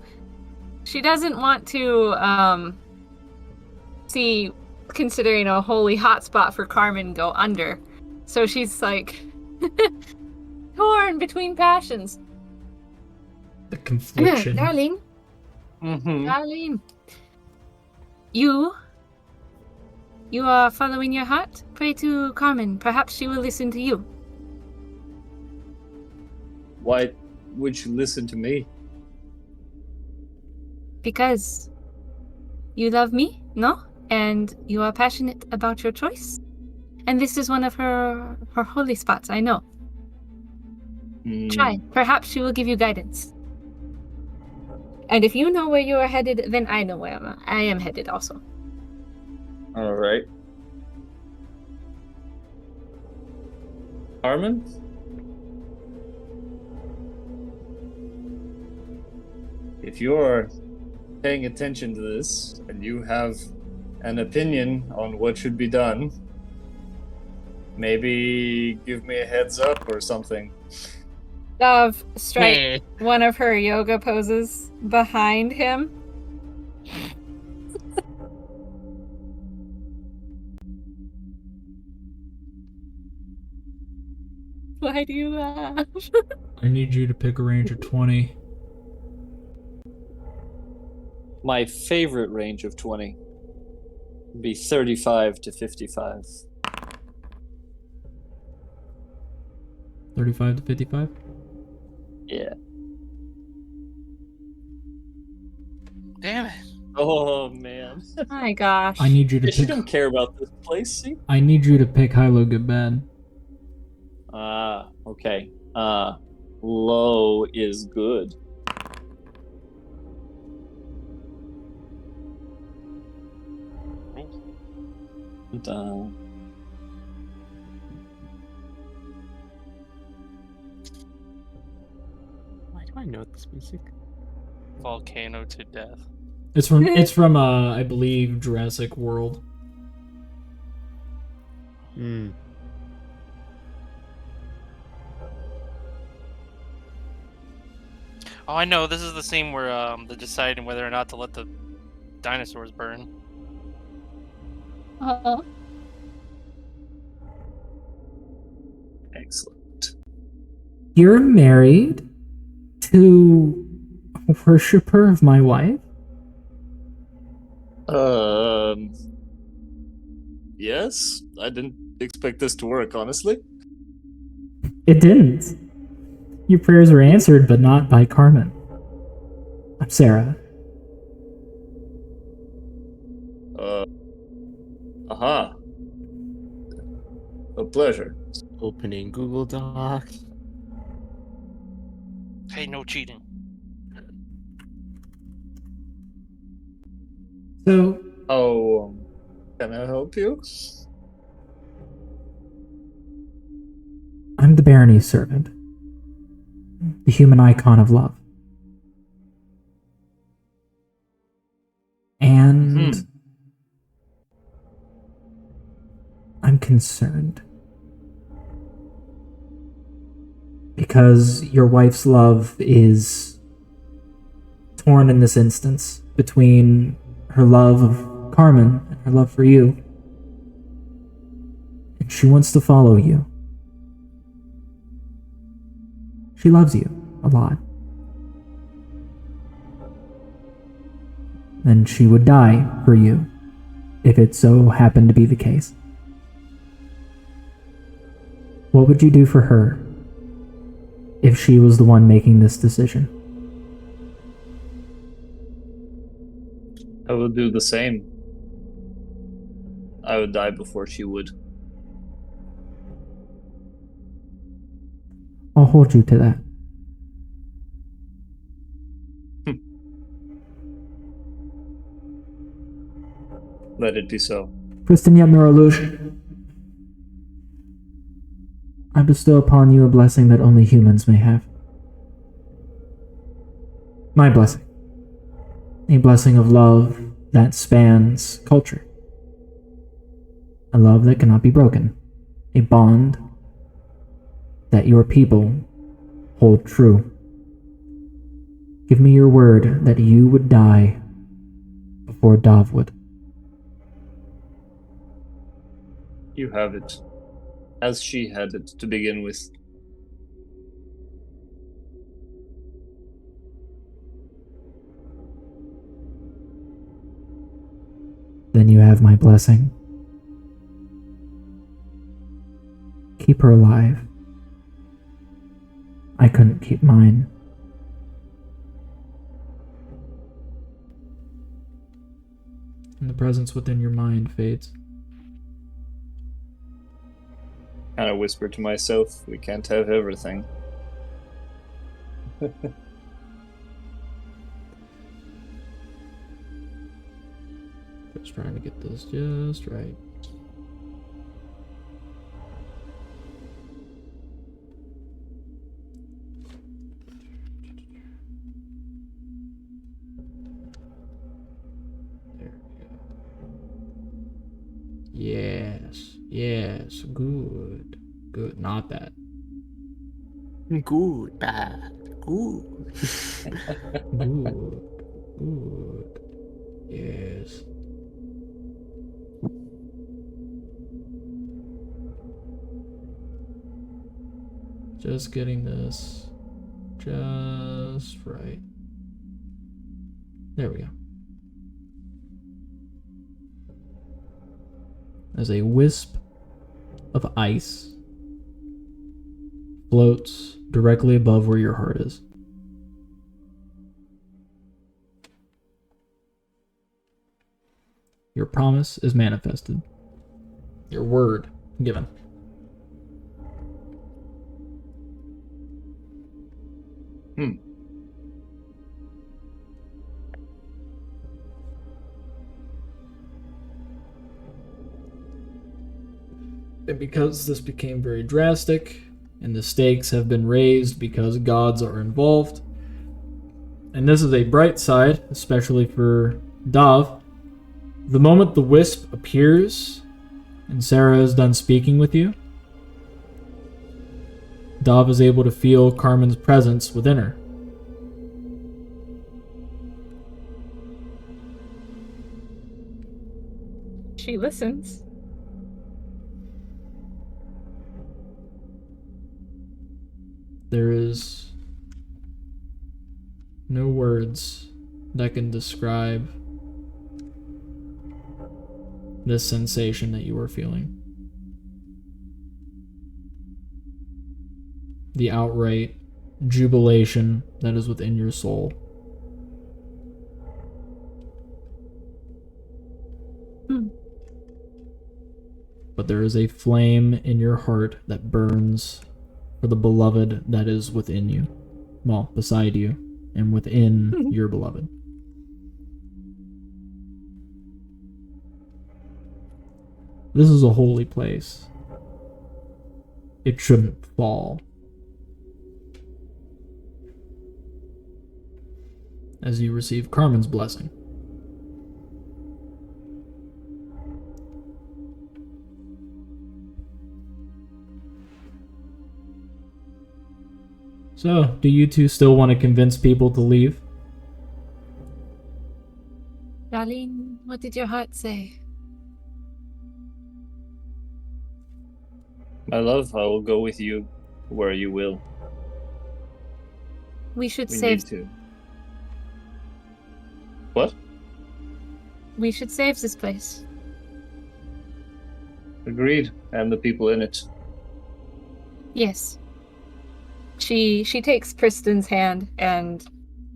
she doesn't want to see, considering a holy hotspot for Carmen, go under. So she's like, torn between passions. The confliction. Darling. Darling. You are following your heart? Pray to Carmen. Perhaps she will listen to you. Why would you listen to me? Because you love me, no? And you are passionate about your choice. And this is one of her holy spots, I know. Try. Perhaps she will give you guidance. And if you know where you are headed, then I know where I am headed also. All right. Carmen? If you're paying attention to this and you have an opinion on what should be done, maybe give me a heads up or something. Dove strike one of her yoga poses behind him. Why do you laugh? I need you to pick a range of 20. My favorite range of 20 would be 35 to 55. 35 to 55? Yeah. Damn it. Oh, man. My gosh. I need you to She pick. don't care about this place, see? I need you to pick high, low, good, bad. Okay. Low is good. And, Why do I know this music? Volcano to death. It's from I believe Jurassic World. Hmm. Oh, I know. This is the scene where they're deciding whether or not to let the dinosaurs burn. excellent. You're married to a worshipper of my wife? Yes, I didn't expect this to work, honestly. It didn't. Your prayers were answered, but not by Carmen. I'm Sarah. Aha. A pleasure. Opening Google Doc. Hey, no cheating. So, Oh, can I help you? I'm the Barony's servant. The human icon of love. And I'm concerned. Because your wife's love is torn in this instance between her love of Carmen and her love for you. And she wants to follow you. She loves you a lot. And she would die for you, if it so happened to be the case. What would you do for her if she was the one making this decision? I would do the same. I would die before she would. I'll hold you to that. Let it be so. Priston Yamnuralush, I bestow upon you a blessing that only humans may have. My blessing. A blessing of love that spans culture. A love that cannot be broken. A bond that your people hold true. Give me your word that you would die before Dov would. You have it. As she had it to begin with. Then you have my blessing. Keep her alive. I couldn't keep mine And the presence within your mind fades. Kind of whisper to myself, we can't have everything. Just trying to get this just right. There we go. Yes, good. Good, not bad. Good, bad, good. Good. Yes. Just getting this just right. There we go. As a wisp of ice floats directly above where your heart is. Your promise is manifested. Your word given. And because this became very drastic, and the stakes have been raised because gods are involved, and this is a bright side, especially for Dav, the moment the wisp appears and Sarah is done speaking with you, Dav is able to feel Carmen's presence within her. She listens. There is no words that can describe this sensation that you are feeling. The outright jubilation that is within your soul. But there is a flame in your heart that burns for the beloved that is within you. Well, beside you and within your beloved. This is a holy place. It shouldn't fall. As you receive Carmen's blessing. So, do you two still want to convince people to leave? Darlene, what did your heart say? My love, I will go with you where you will. We should We save. need to. What? We should save this place. Agreed. And the people in it. Yes. She takes Priston's hand and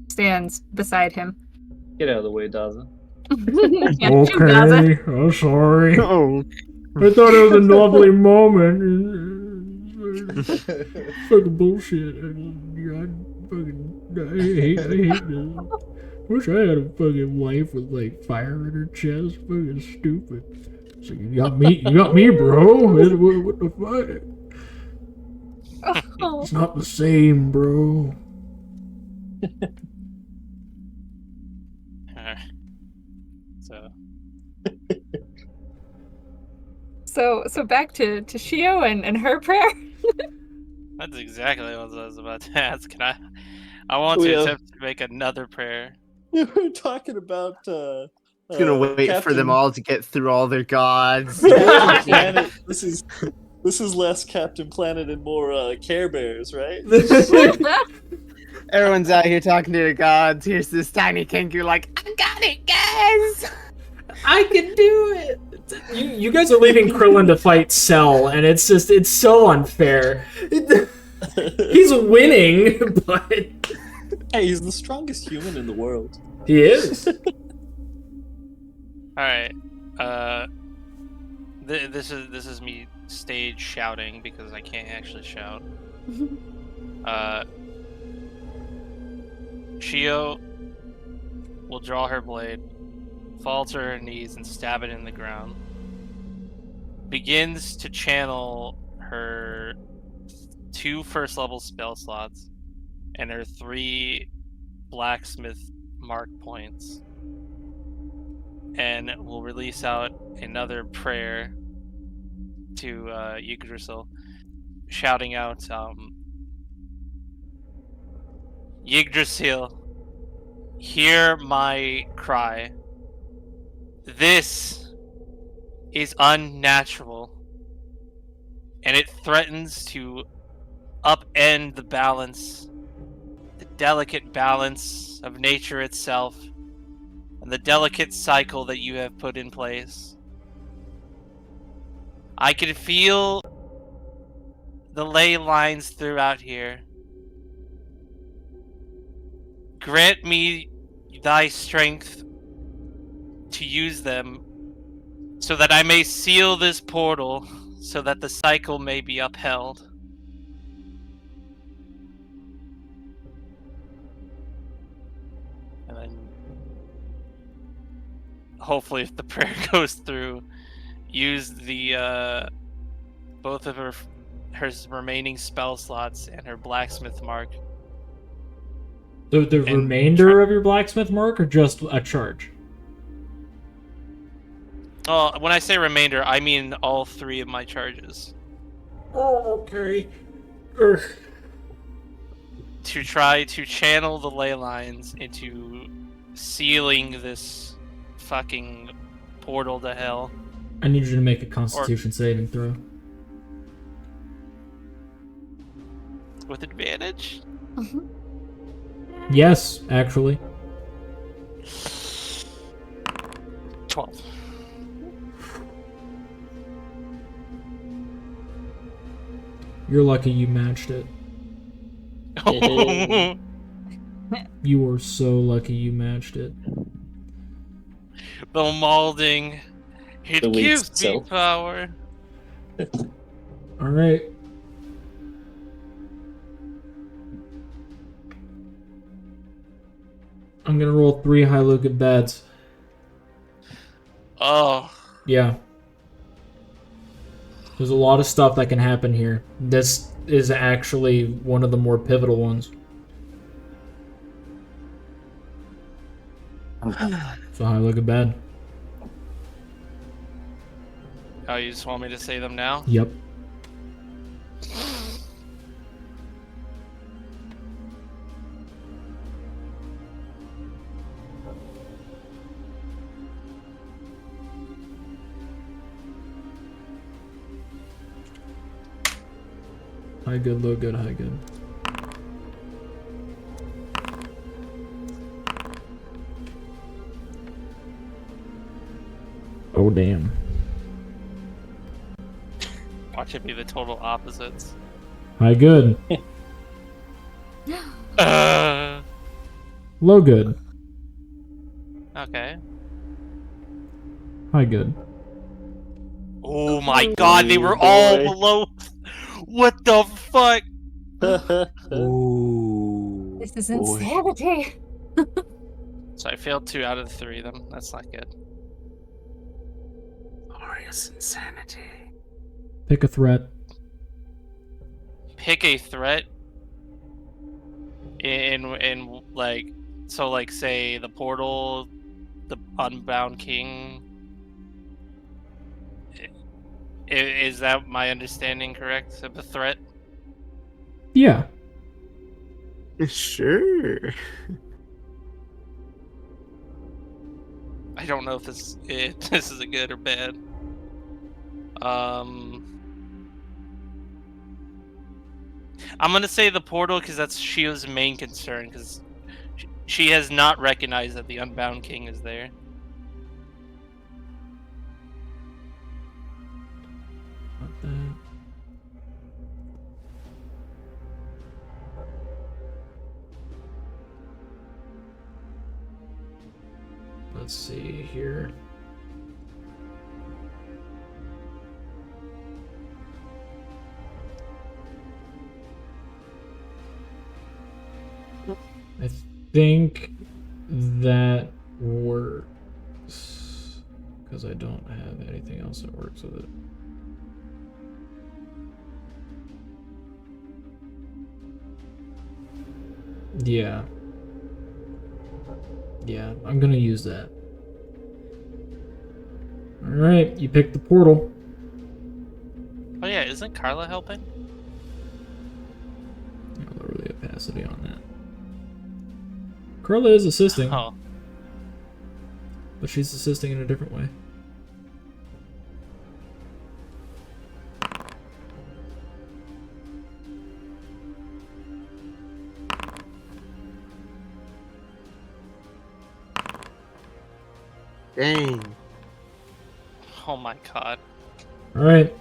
stands beside him. Get out of the way, Daza. Yeah, she does it. I'm sorry. Oh, I thought it was a lovely moment. Fucking bullshit. I hate this. Wish I had a fucking wife with like fire in her chest. Fucking stupid. So you got me, bro. What the fuck? Oh. It's not the same, bro. So back to Shio and her prayer. That's exactly what I was about to ask. I want to attempt to make another prayer. We were talking about it's gonna wait for them all to get through all their gods. Captain Planet. This is less Captain Planet and more Care Bears, right? Everyone's out here talking to their gods. Here's this tiny Kenku like, I got it, guys! I can do it! You guys are leaving Krillin to fight Cell, and it's so unfair. He's winning, but... Hey, he's the strongest human in the world. He is. All right. This is me stage shouting because I can't actually shout. Shio will draw her blade, fall to her knees, and stab it in the ground. Begins to channel her 2 first-level spell slots and her 3 blacksmith mark points, and will release out another prayer to Yggdrasil, shouting out, Yggdrasil, hear my cry. This is unnatural, and it threatens to upend the balance, the delicate balance of nature itself, and the delicate cycle that you have put in place. I can feel the ley lines throughout here. Grant me thy strength to use them so that I may seal this portal so that the cycle may be upheld. And then hopefully if the prayer goes through, use the both of her remaining spell slots and her blacksmith mark. The remainder of your blacksmith mark, or just a charge? Oh, when I say remainder, I mean all 3 of my charges. Oh, okay. To try to channel the ley lines into sealing this fucking portal to hell. I need you to make a Constitution saving throw. With advantage? Yes, actually. 12. You're lucky you matched it. You are so lucky you matched it. The molding. It The weight gives me itself. power. Alright. I'm gonna roll 3 high look at bads. Oh. Yeah. There's a lot of stuff that can happen here. This is actually one of the more pivotal ones. So high look at bad. Oh, you just want me to say them now? Yep. High good, low good, high good. Oh damn. Watch it be the total opposites. High good. Low good. Okay. High good. Oh my god, they were all boy. below. What the fuck? Ooh. This is boy. insanity. So I failed 2 out of the 3 of them. That's not good. Glorious insanity. Pick a threat. Pick a threat. In like, so like say the portal, the Unbound King. Is that my understanding correct of the threat? Yeah. Sure. I don't know if this is a good or bad. I'm gonna say the portal because that's Shio's main concern, because she has not recognized that the Unbound King is there. Not that. Let's see here. think that works. Because I don't have anything else that works with it. Yeah. Yeah, I'm gonna use that. Alright, you picked the portal. Oh yeah, isn't Carla helping? Not really opacity on that. Carla is assisting, Oh, but she's assisting in a different way. Dang. oh my god. Alright.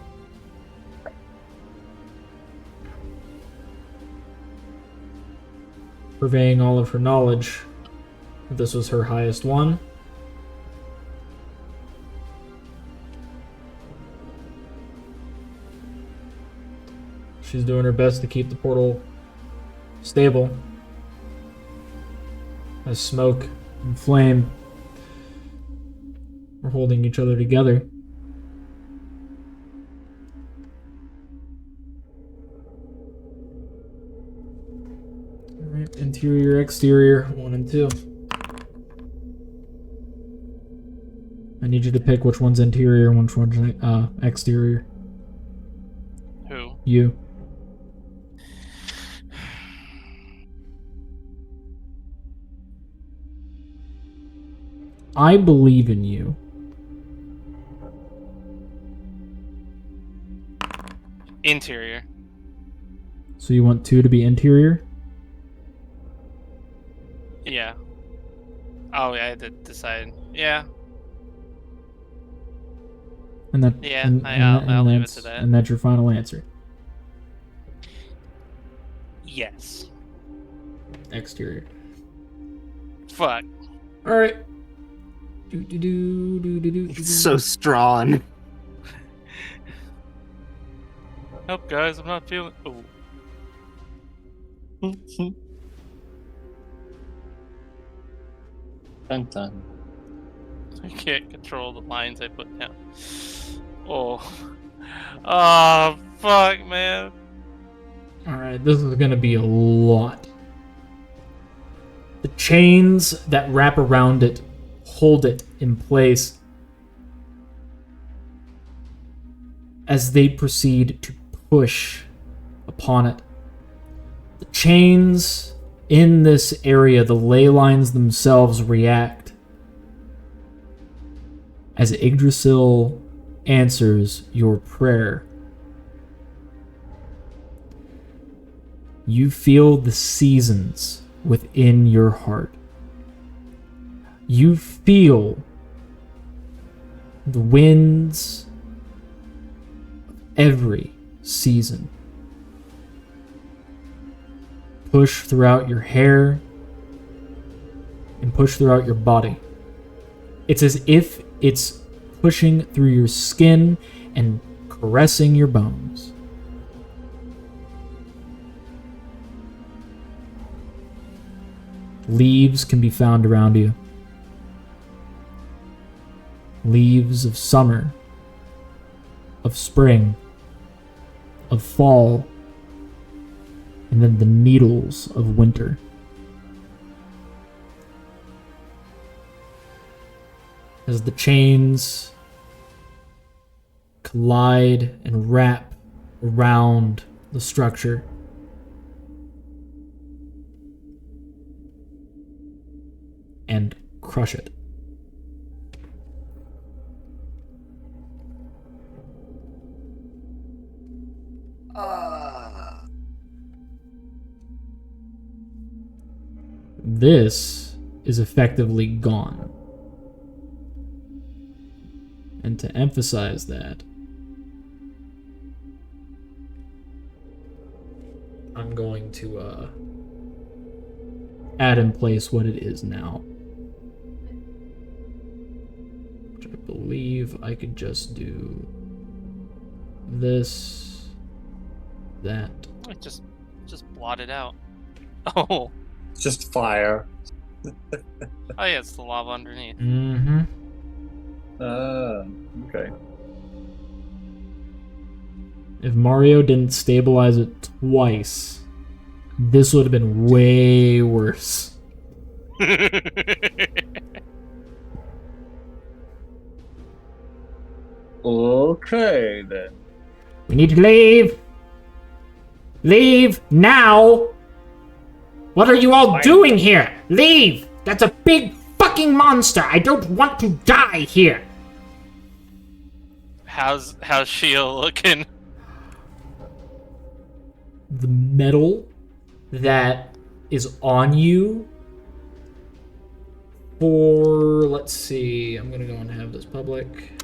Purveying all of her knowledge, this was her highest one. She's doing her best to keep the portal stable. As smoke and flame are holding each other together. Alright, interior, exterior, 1 and 2. I need you to pick which one's interior and which one's exterior. Who? You. I believe in you. Interior. So you want 2 to be interior? Yeah. Oh, yeah, I had to decide. Yeah. And that, Yeah, and, I'll leave it that's, to that. And that's your final answer. Yes. Exterior. Fuck. All right. Do. It's so strong. Nope, guys, I'm not feeling. Oh. Dun dun. I can't control the lines I put down. Oh. Oh, fuck, man. All right. This is gonna be a lot. The chains that wrap around it hold it in place as they proceed to push upon it. The chains in this area, the ley lines themselves react as Yggdrasil answers your prayer. You feel the seasons within your heart. You feel the winds of every season push throughout your hair and push throughout your body. It's as if it's pushing through your skin and caressing your bones. Leaves can be found around you. Leaves of summer, of spring, of fall, and then the needles of winter. As the chains collide and wrap around the structure, and crush it. This is effectively gone. And to emphasize that, I'm going to add in place what it is now. Which I believe I could just do this, that. I just blot it out. Oh. It's just fire. Oh yeah, it's the lava underneath. Mm-hmm. Okay. If Mario didn't stabilize it twice, this would have been way worse. Okay, then. We need to leave! Leave now! What are you all doing here? Leave! That's a big fucking monster! I don't want to die here! How's Shio looking? The metal that is on you for, let's see, I'm gonna go and have this public.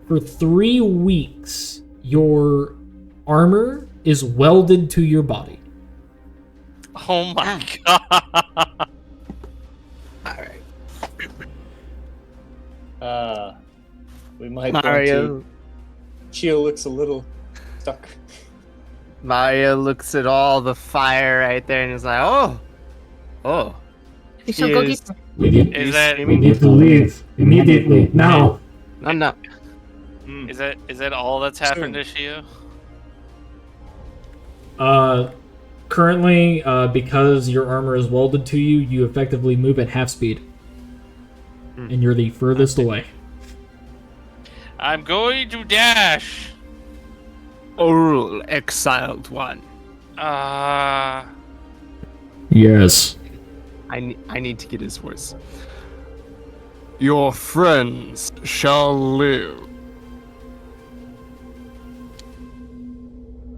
For 3 weeks, your armor is welded to your body. Oh my god. Alright. We might Mario. want to... Shio looks a little stuck. Mario looks at all the fire right there and is like, oh. We shall go Cheers. get them. Is that We need to leave immediately, now. No. is that all that's happened to Shio? Currently, because your armor is welded to you, you effectively move at half speed. And you're the furthest away. I'm going to dash. Oh, exiled one. Yes. I need to get his voice. Your friends shall live.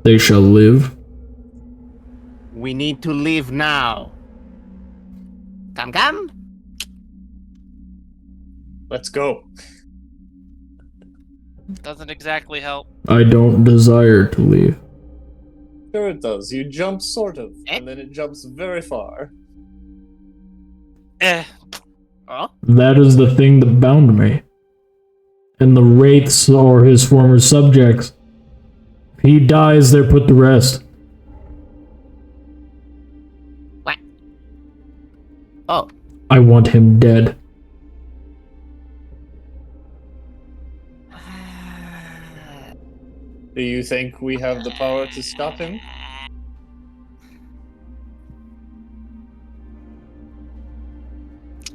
They shall live. We need to leave now. Come. Let's go. Doesn't exactly help. I don't desire to leave. Sure it does. You jump sort of, Eh? and then it jumps very far. Oh? That is the thing that bound me. And the wraiths are his former subjects. If he dies, they're put to rest. What? Oh. I want him dead. Do you think we have the power to stop him?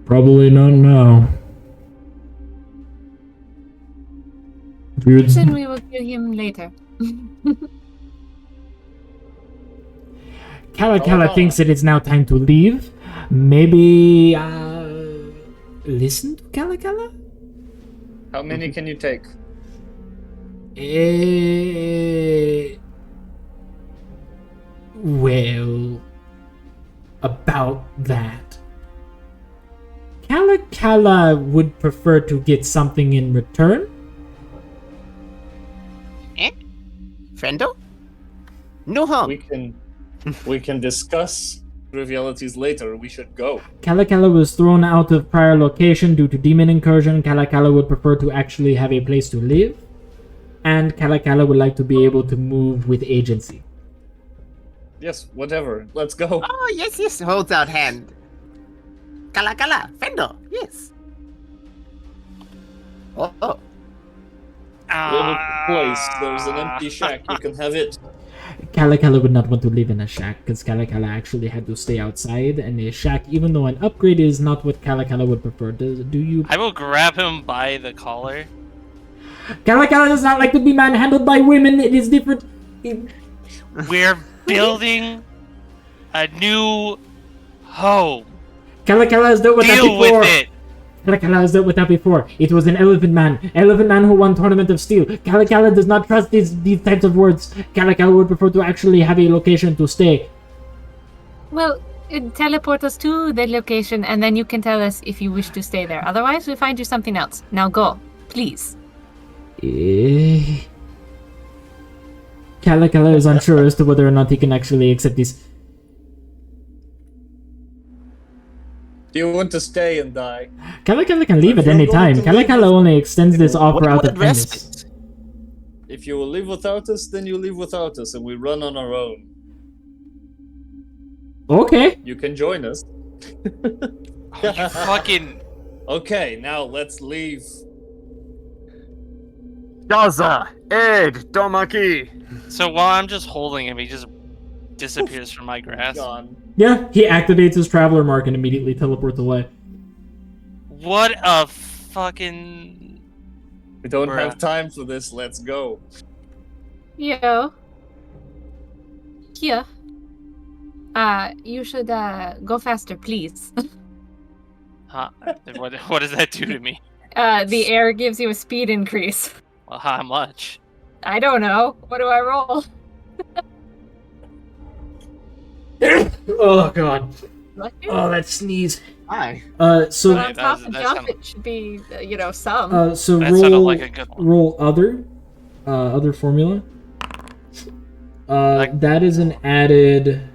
Probably not now. Then we will kill him later. Kala thinks it is now time to leave. Maybe, listen to Kala? How many can you take? Well, about that. Kala would prefer to get something in return. Friendo? No harm. We can discuss trivialities later. We should go. Kala was thrown out of prior location due to demon incursion. Kala would prefer to actually have a place to live. And Kala would like to be able to move with agency. Yes, whatever. Let's go. Oh, yes. Holds out hand. Kala, Friendo. Yes. Oh. Little place. There's an empty shack. You can have it. Kala would not want to live in a shack because Kala actually had to stay outside, and a shack, even though an upgrade is not what Kala would prefer. Do you? I will grab him by the collar. Kala does not like to be manhandled by women. It is different. We're building a new home. Kala has dealt with that Deal before. with it. Kala has dealt with that before. It was an elephant man who won Tournament of Steel. Kala does not trust these types of words. Kala would prefer to actually have a location to stay. Well, teleport us to the location, and then you can tell us if you wish to stay there. Otherwise, we'll find you something else. Now go, please. Kala is unsure as to whether or not he can actually accept this. Do you want to stay and die? Kala can leave If at any you're going time. to Kala only extends this offer out of kindness. Respite? If you will leave without us, then you leave without us, and we run on our own. Okay. You can join us. You fucking. Okay, now let's leave. Gaza, Ed, Domaki. So while I'm just holding him, he just disappears from my grasp. Gone. Yeah, he activates his traveler mark and immediately teleports away. What a fucking. We don't Bruh. have time for this. Let's go. Yo. Here. You should go faster, please. Huh? What does that do to me? The air gives you a speed increase. Well, how much? I don't know. What do I roll? Oh god. Lucky? Oh, that sneeze. Hi. So But on top of that's jump, kinda- it should be, some. so That roll sounded like a good one. roll other formula. That is an added.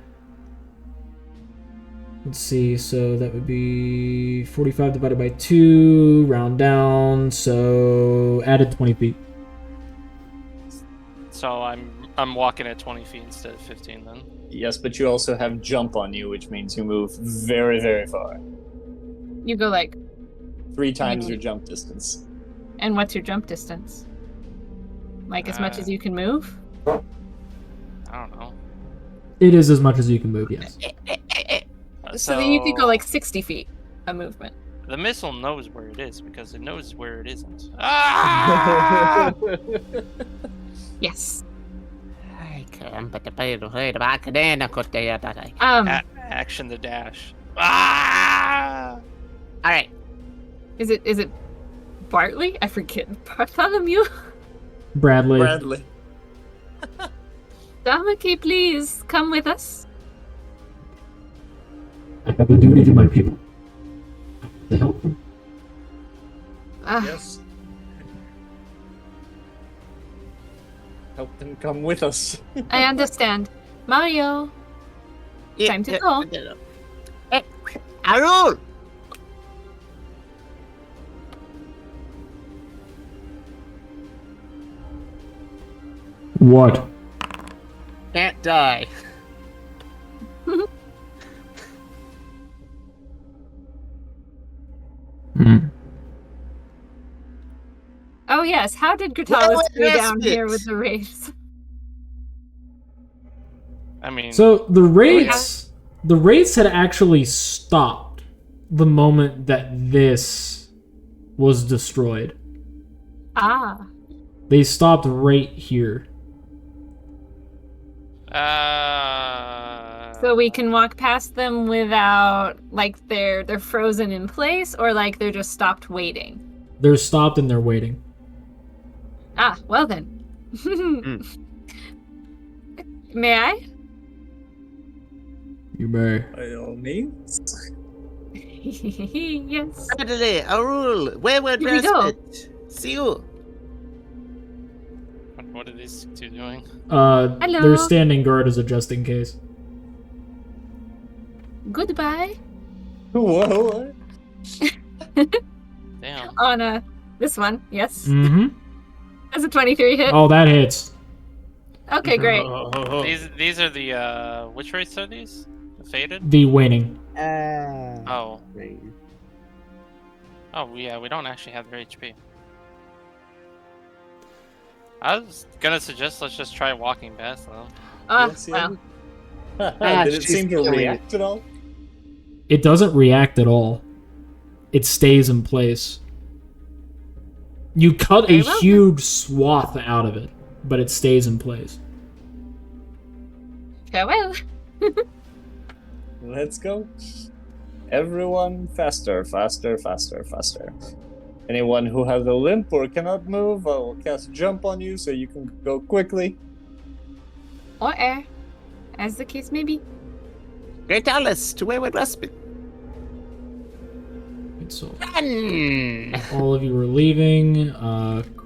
Let's see. So that would be 45 divided by 2. Round down. So added 20 feet. So I'm walking at 20 feet instead of 15 then. Yes, but you also have jump on you, which means you move very, very far. You go 3 times your jump distance. and what's your jump distance? As much as you can move? I don't know. It is as much as you can move. Yes. So then you could go 60 feet of movement. The missile knows where it is because it knows where it isn't. Ah! Yes. Action the dash. Ah! Alright. Is it Bartley? I forget. Bartholomew? Bradley. Bradley. Damaki, please come with us. I have a duty to my people. To help them. Yes. Help them come with us. I understand. Mario, time to go. Hey, Arul! What? Can't die. Oh yes, how did Gratalis Well, go down respite. here with the wraiths? I mean, So the wraiths had actually stopped the moment that this was destroyed. Ah. They stopped right here. So we can walk past them without they're frozen in place or they're just stopped waiting. They're stopped and they're waiting. Ah, well then. May I? You may. By all means. Yes. Bradley, Arul, Wayward, Here we go. Respite. See you. what are these two doing? Hello. They're standing guard as a just in case. Goodbye. Whoa. Damn. On this one, yes. Mm-hmm. That's a 23 hit. Oh, that hits. Okay, great. These are the which race are these? The faded? The waning. Oh. Oh yeah, we don't actually have their HP. I was gonna suggest let's just try walking past them. Well. Did it seem to react at all? It doesn't react at all. It stays in place. You cut a Very well, huge swath out of it, but it stays in place. Farewell. Let's go. Everyone, faster, faster, faster, faster. Anyone who has a limp or cannot move, I will cast jump on you so you can go quickly. Or air, as the case may be. Great Alice to Wayward Respite. So Run! all of you are leaving.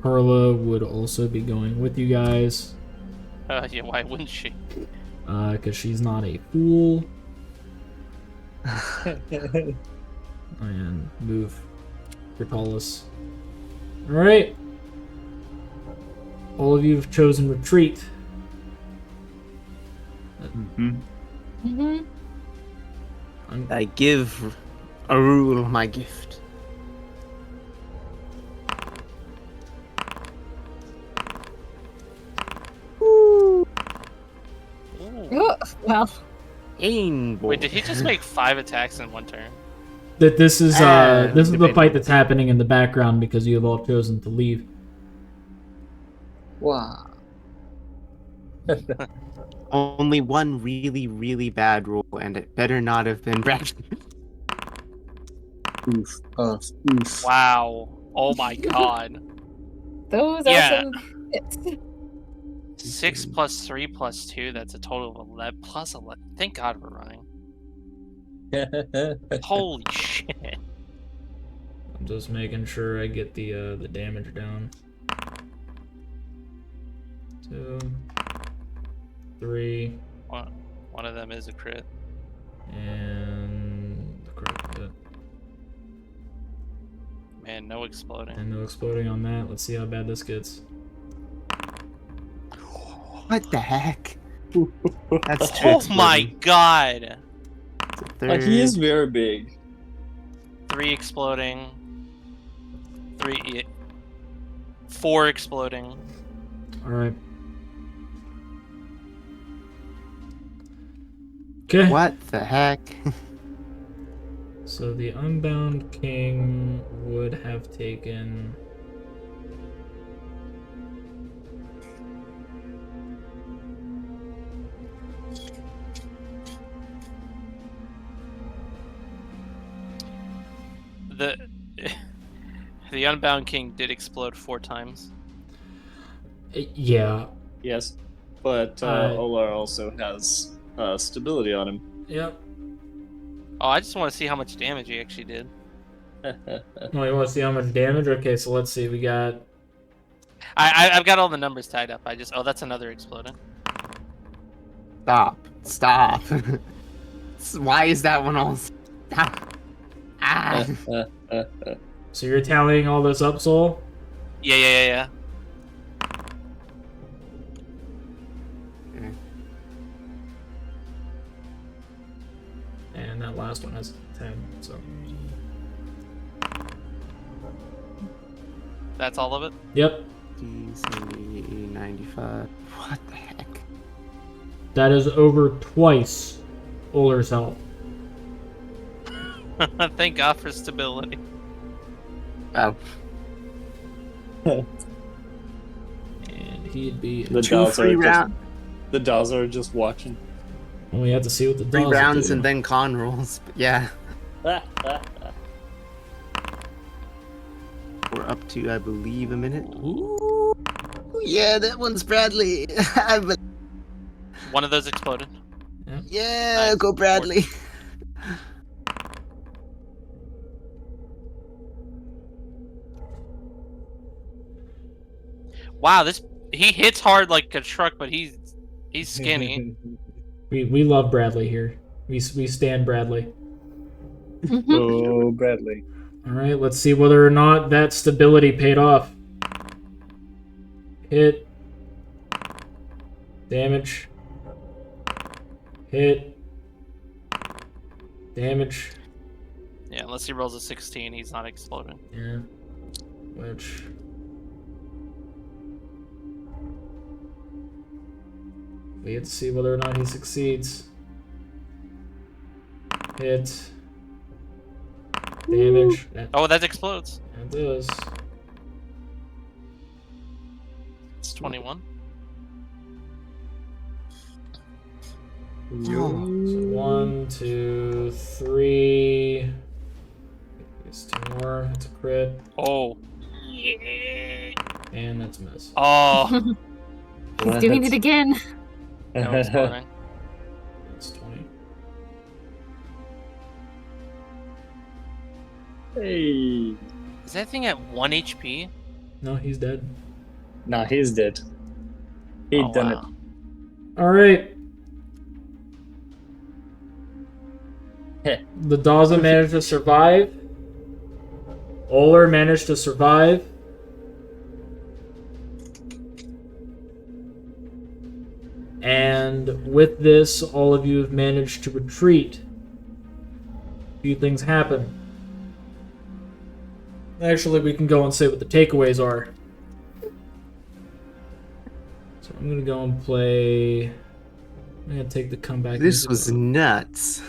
Carla would also be going with you guys, Yeah, why wouldn't she? because she's not a fool. And move Gratalis. Alright. All of you have chosen retreat. Mm-hmm. I give Arul my gift. Ooh. Oh, well, Wait, did he just make 5 attacks in 1 turn? That this is the depending. fight that's happening in the background because you have all chosen to leave. Wow. Only one really, really bad roll, and it better not have been Brad. Oof. Oof. Wow. Oh my god. those Yeah. are some hits. 6 plus 3 plus 2, that's a total of 11 plus 11. Thank God we're running. Holy shit. I'm just making sure I get the damage down. 2, 3, One of them is a crit. and the crit hit. Man, no exploding. And no exploding on that. Let's see how bad this gets. What the heck? That's two Oh my exploding. god! It's a Like, he is third. very big. 3 exploding. 4 exploding. Alright. Okay. What the heck? So the Unbound King would have taken... The Unbound King did explode 4 times. Yeah. Yes. But Olar also has stability on him. Yep. Oh, I just want to see how much damage he actually did. Oh, you want to see how much damage? Okay, so let's see. We got... I've got all the numbers tied up. Oh, that's another exploding. Stop. Why is that one all... Stop. Ah. So you're tallying all this up, Soul? Yeah. And that last one has 10, so... That's all of it? Yep. 70, 95. What the heck? That is over twice Oler's health. Thank God for stability. Oh. And he'd be... The Two dolls free are rounds. The dolls are just watching. Well, we have to see what the 3 dolls rounds do. and then con rolls. But yeah. We're up to, I believe, a minute. Ooh. Yeah, that one's Bradley. One of those exploded. Yeah, Nice. go Bradley. Wow, he hits hard like a truck, but he's skinny. We love Bradley here. We stand Bradley. Oh, Bradley. Alright, let's see whether or not that stability paid off. Hit. Damage. Hit. Damage. Yeah, unless he rolls a 16, he's not exploding. Yeah. Which... we have to see whether or not he succeeds. Hit. Damage. Oh, that explodes. That does. It's 21. Oh. So 1, 2, 3. It's 2 more. That's a crit. Oh. And that's a miss. Oh. He's doing it again. No exploding. That's 20. Hey. Is that thing at 1 HP? No, he's dead. Nah, he's dead. He Oh, done wow. Alright. it. The Daza managed to survive. Oler managed to survive. And with this, all of you have managed to retreat few things happen. Actually, we can go and say what the takeaways are. So I'm gonna go and play. I'm gonna take the comeback. This music was off. nuts.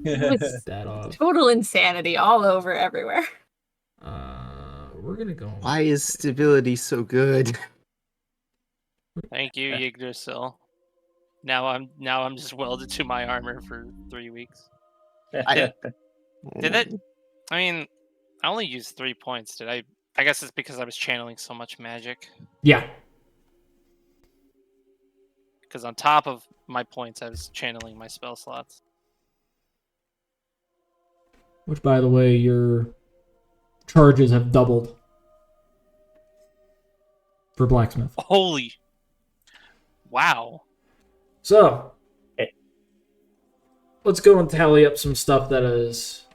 It's That off. total insanity all over everywhere. We're gonna go. Why is stability so good? Thank you, Yggdrasil. Now I'm just welded to my armor for 3 weeks. Did it? I mean, I only used 3 points. Did I? I guess it's because I was channeling so much magic. Yeah. Because on top of my points, I was channeling my spell slots. Which, by the way, your charges have doubled for blacksmith. Holy! Wow. So, let's go and tally up some stuff that has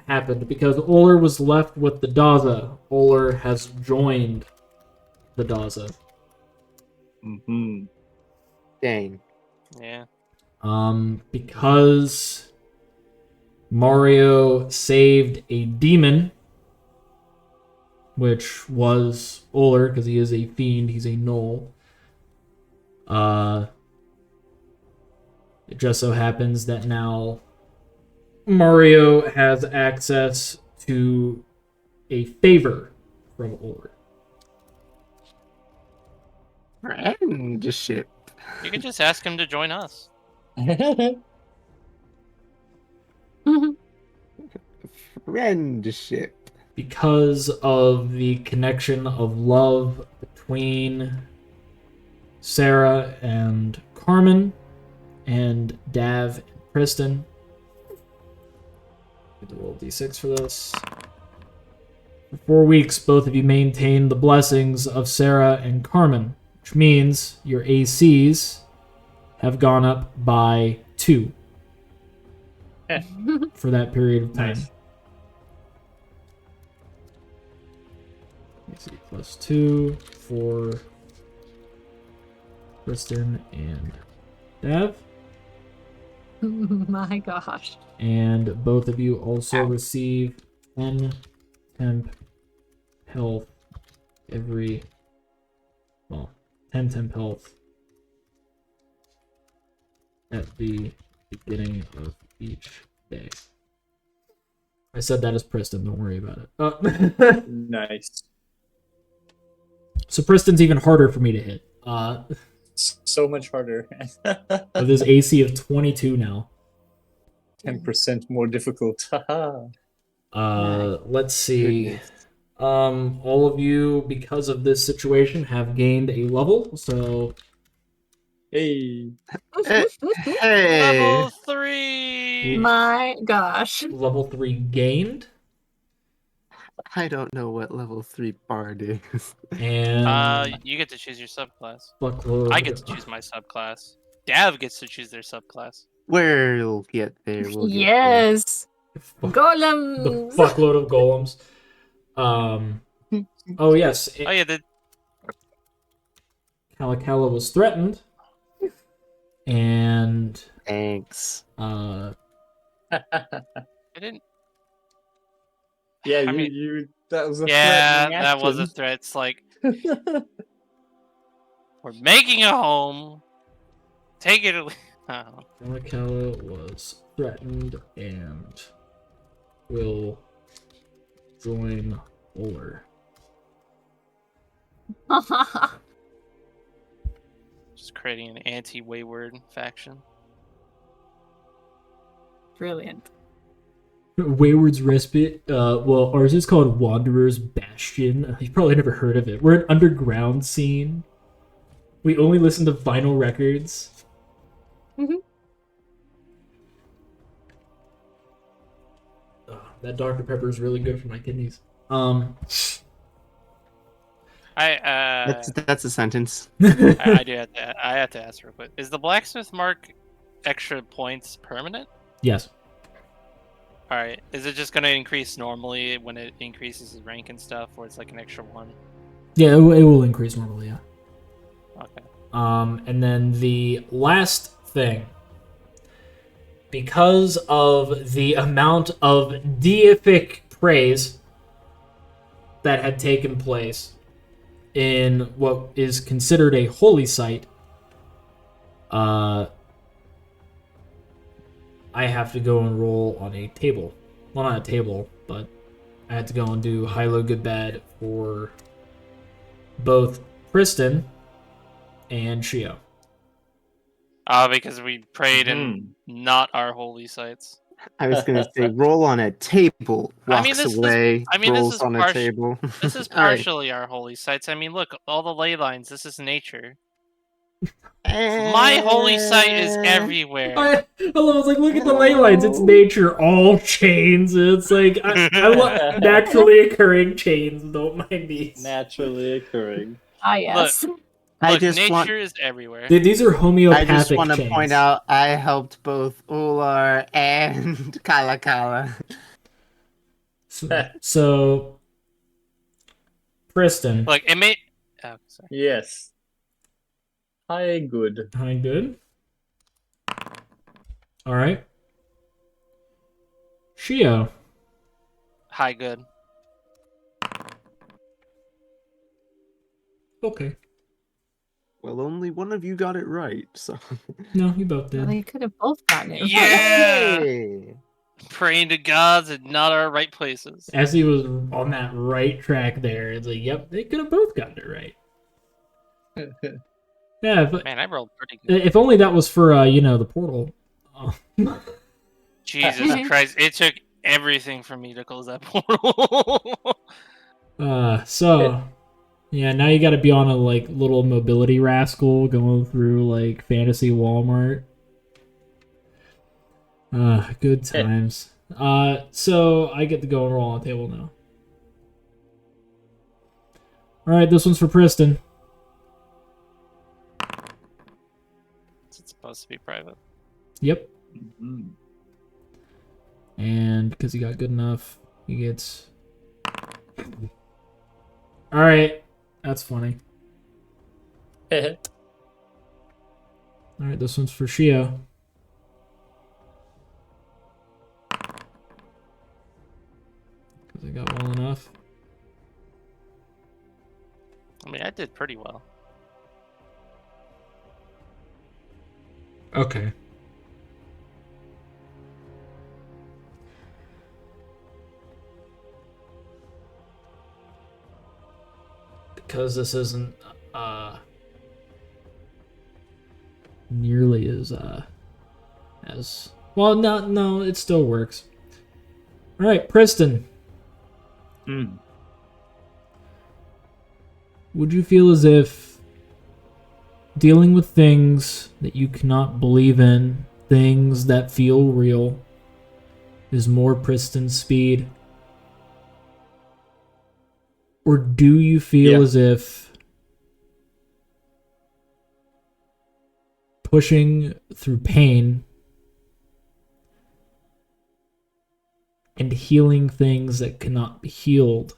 happened. Because Oler was left with the Daza, Oler has joined the Daza. Mm-hmm. Dang. Yeah. Because Mario saved a demon, which was Oler, because he is a fiend, he's a gnoll. It just so happens that now Mario has access to a favor from Oler. Friendship. You can just ask him to join us. Friendship. Because of the connection of love between Sarah and Carmen and Dav and Priston. Get the roll d6 for this. For 4 weeks, both of you maintained the blessings of Sarah and Carmen, which means your ACs have gone up by 2 for that period of time. Nice. AC plus 2 for Priston and Dav. My gosh. And both of you also receive 10 temp health every... Well, 10 temp health at the beginning of each day. I said that as Priston, don't worry about it. Nice. So Priston's even harder for me to hit. So much harder. With his AC of 22 now. 10% more difficult. Let's see. All of you, because of this situation, have gained a level. So Hey. Hey. Level 3! My gosh. level 3 gained. I don't know what level 3 bard is. And You get to choose your subclass. fuckload. I get to choose my subclass. Dav gets to choose their subclass. We'll get there. We'll get Yes. the Golems. fuckload of golems. Oh yes, Oh yeah, the Kalakala was threatened, and there. Thanks. I didn't. Yeah, I mean- you that was a Yeah, threatening that was a action. threat. It's like we're making a home. Take it. Oh. Kalakala was threatened and will join Oler. Just creating an anti-Wayward faction. Brilliant. Wayward's Respite. Well, ours is called Wanderer's Bastion. You've probably never heard of it. We're an underground scene. We only listen to vinyl records. That Dr. Pepper is really good for my kidneys. That's a sentence. I do have to. I have to ask real quick. Is the blacksmith mark extra points permanent? Yes. All right. Is it just going to increase normally when it increases his rank and stuff, or it's like an extra 1? Yeah, it will increase normally, yeah. Okay. And then the last thing because of the amount of deific praise that had taken place in what is considered a holy site, I have to go and roll on a table. Well, not a table, but I had to go and do high, low, good, bad for both Priston and Shio. Because we prayed in not our holy sites. I was gonna say roll on a table, I mean, walks this is- away, I mean, this rolls is on a part- table. This is All right. partially our holy sites. I mean, look, all the ley lines. This is nature. My holy site is everywhere. I was like, look at the ley lines. It's nature, all chains. It's like I love naturally occurring chains. Don't mind these. Naturally occurring. Ah, yes. I Look, just nature want. is everywhere. These are I homeopathic just want to chains. point out I helped both Ular and Kala Kala. So Priston. Look, it may. Oh, sorry. Yes. Hi, good. Hi, good. All right. Shio. Hi, good. Okay. Well, only one of you got it right, so. No, you both did. Well, you could have both gotten it. Yeah. Hey! Praying to gods and not our right places. As he was on that right track there, it's like, yep, they could have both gotten it right. Yeah, but Man, I rolled pretty good. if only that was for the portal. Oh. Jesus Christ! It took everything from me to close that portal. So yeah, now you got to be on a like little mobility rascal going through like fantasy Walmart. Good times. So I get to go and roll on the table now. All right, this one's for Priston. It's supposed to be private. Yep. Mhm. And because he got good enough, he gets. All right, that's funny. All right, this one's for Shio. Because I got well enough. I mean, I did pretty well. Okay. Because this isn't nearly as well. No, it still works. All right, Priston. Would you feel as if dealing with things that you cannot believe in, things that feel real, is more Priston speed? Or do you feel as if pushing through pain and healing things that cannot be healed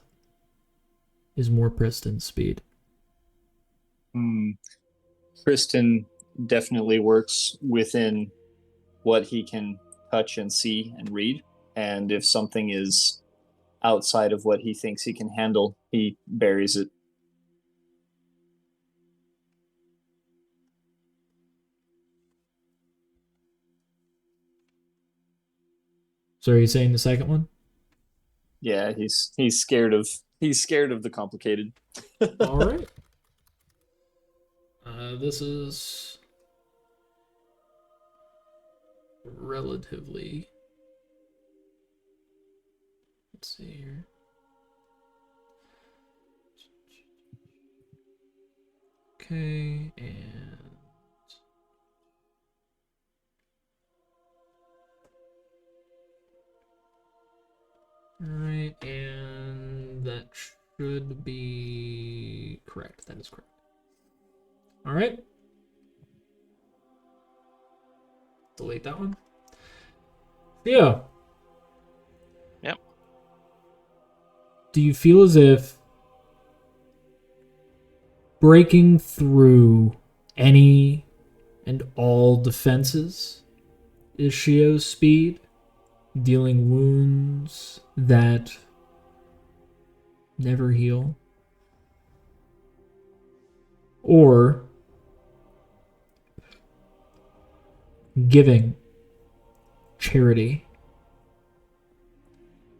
is more Priston speed? Priston definitely works within what he can touch and see and read. And if something is outside of what he thinks he can handle, he buries it. So are you saying the second one? Yeah, he's scared of the complicated. All right. This is relatively. Let's see here. Okay, and all right, and that should be correct. That is correct. All right. Delete that one. Yeah. Yep. Do you feel as if breaking through any and all defenses is Shio's speed, dealing wounds that never heal, or giving, charity,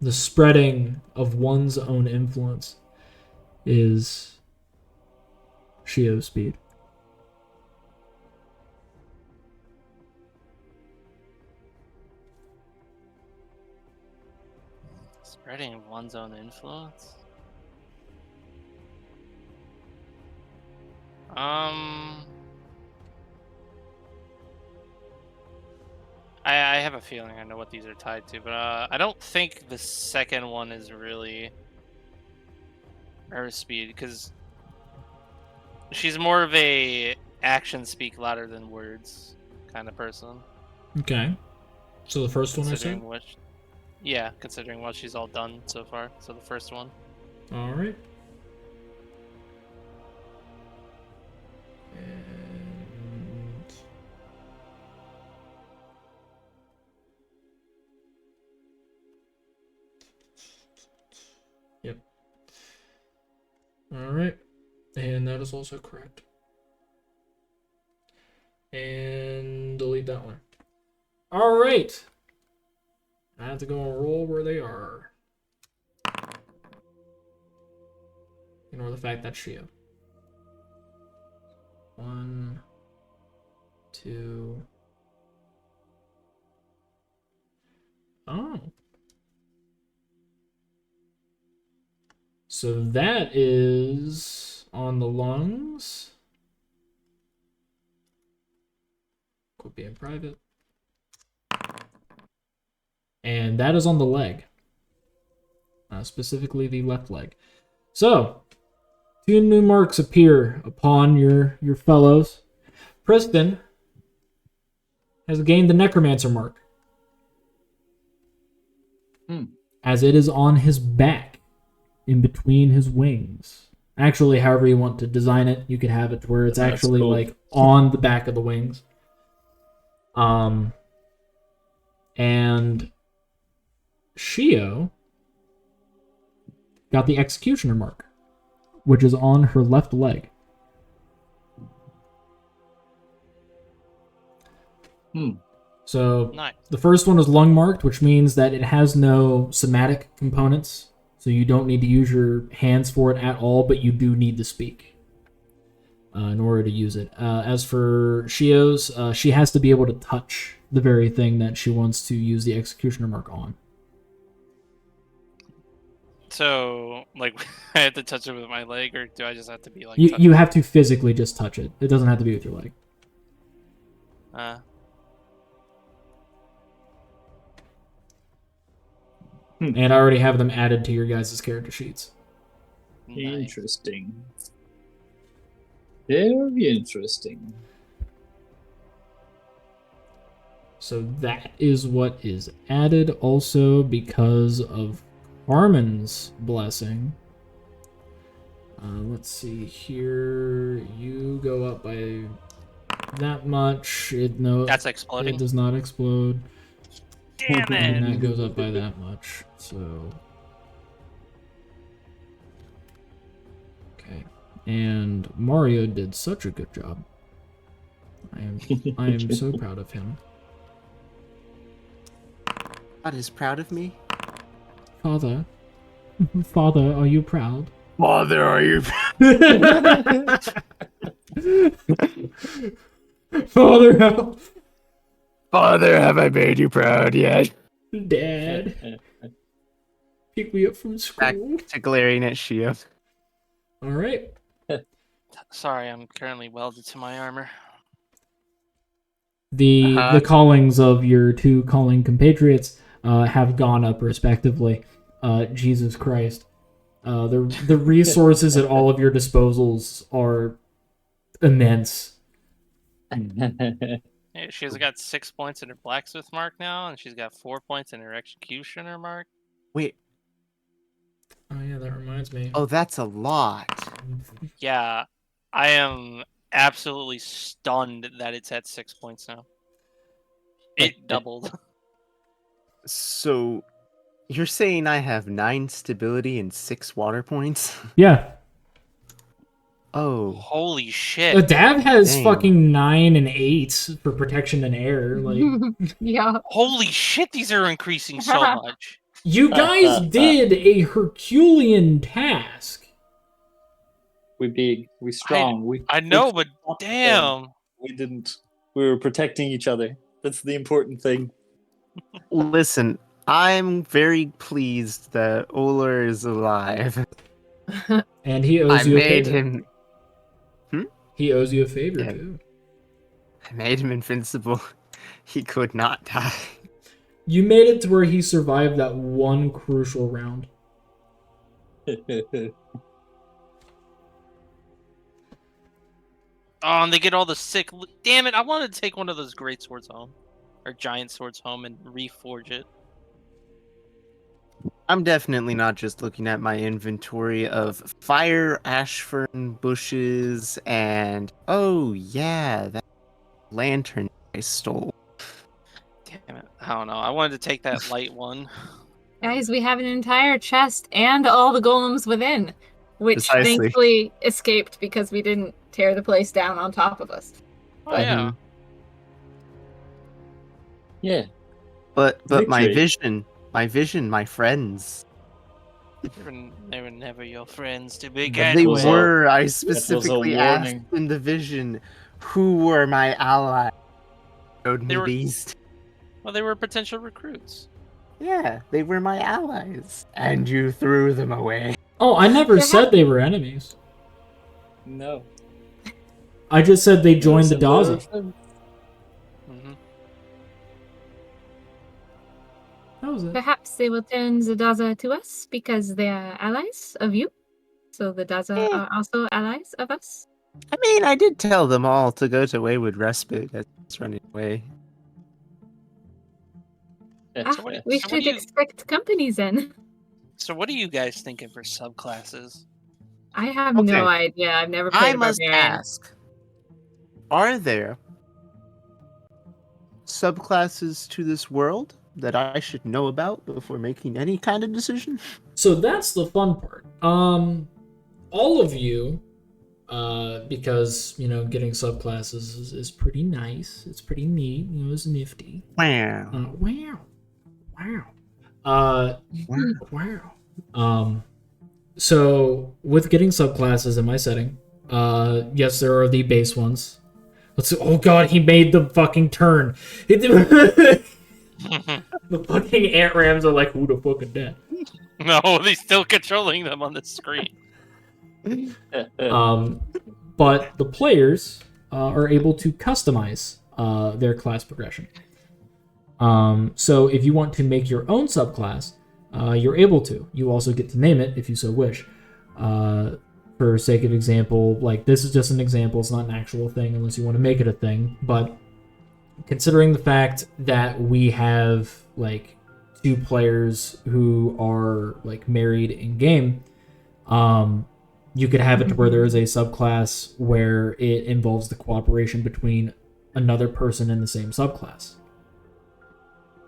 the spreading of one's own influence is Shio's speed. Spreading one's own influence? I have a feeling I know what these are tied to, but I don't think the second one is really her speed, because she's more of a actions speak louder than words kind of person. Okay. So the first one I said? Considering what, yeah, considering what she's all done so far. So the first one. All right. And yep. All right. And that is also correct. And delete that one. All right. I have to go and roll where they are. Ignore the fact that's Shio. 1, 2. Oh. So that is on the lungs. Quit being private. And that is on the leg. Specifically the left leg. So, 2 new marks appear upon your fellows. Priston has gained the Necromancer mark. As it is on his back, in between his wings. Actually, however you want to design it, you could have it to where it's actually cool. like on the back of the wings. And Shio got the Executioner mark, which is on her left leg. So Nice. the first one is lung marked, which means that it has no somatic components. So you don't need to use your hands for it at all, but you do need to speak in order to use it. As for Shio's, she has to be able to touch the very thing that she wants to use the Executioner mark on. So, like, I have to touch it with my leg, or do I just have to be like? You have to physically just touch it. It doesn't have to be with your leg. And I already have them added to your guys' character sheets. Nice. Interesting. Very interesting. So that is what is added also because of Harmon's blessing. Let's see here. You go up by that much. That's exploding. It does not explode. Damn And it! that goes up by that much. So okay. And Mario did such a good job. I am so proud of him. God is proud of me. Father, Father, are you proud? Father, are you? Father, how? Father, have I made you proud yet? Dad, pick me up from Back school. to glaring at Shio. All right. Sorry, I'm currently welded to my armor. The callings of your 2 calling compatriots have gone up respectively. Jesus Christ. The resources at all of your disposals are immense. Yeah, she's got 6 points in her blacksmith mark now, and she's got 4 points in her executioner mark. Wait. Oh yeah, that reminds me. Oh, that's a lot. Yeah, I am absolutely stunned that it's at 6 points now. It doubled. So, you're saying I have 9 stability and 6 water points? Yeah. Oh, Holy shit. Dav has Dang. fucking 9 and 8 for protection and air. Like, Yeah. Holy shit, these are increasing so much. you guys did a Herculean task. We big, we strong. I know, we but stopped them. damn. We didn't. We were protecting each other. That's the important thing. listen, I'm very pleased that Oler is alive. And he owes I you a made favor. him. He owes you a favor, Yeah. too. I made him invincible. He could not die. You made it to where he survived that one crucial round. Oh, and they get all the sick. Damn it! I wanted to take one of those great swords home, or giant swords home, and reforge it. I'm definitely not just looking at my inventory of fire ashfern bushes and oh yeah, that lantern I stole. Damn it! I don't know. I wanted to take that light one. Guys, we have an entire chest and all the golems within, which Precisely. thankfully escaped because we didn't tear the place down on top of us. Oh yeah. Yeah. But my Victory. vision, my friends. They were never your friends to They begin They with. were. I was a specifically asked warning. in the vision who were my allies. Showed me They were- these. Well, they were potential recruits. Yeah, they were my allies. And you threw them away. Oh, I never They're said they were enemies. No. I just said they joined the Daza. Hmm. That was it. Perhaps they will turn the Daza to us because they are allies of you. So the Daza are also allies of us. I mean, I did tell them all to go to Wayward Respite. That's running away. Ah, So what we do should you- expect company then. So what are you guys thinking for subclasses? I have Okay. no idea. I've never played I a must barbarian. ask, are there subclasses to this world that I should know about before making any kind of decision? So that's the fun part. All of you, because, you know, getting subclasses is pretty nice. It's pretty neat. You know, it's nifty. Wow. Wow. Wow. So with getting subclasses in my setting, yes, there are the base ones. Oh god, he made the fucking turn. The fucking ant rams are like, who the fuck is that? No, they're still controlling them on the screen. But the players are able to customize their class progression. So if you want to make your own subclass, you're able to. You also get to name it if you so wish. For sake of example, like this is just an example, it's not an actual thing unless you want to make it a thing, but considering the fact that we have like 2 players who are like married in game, you could have it to where there is a subclass where it involves the cooperation between another person in the same subclass.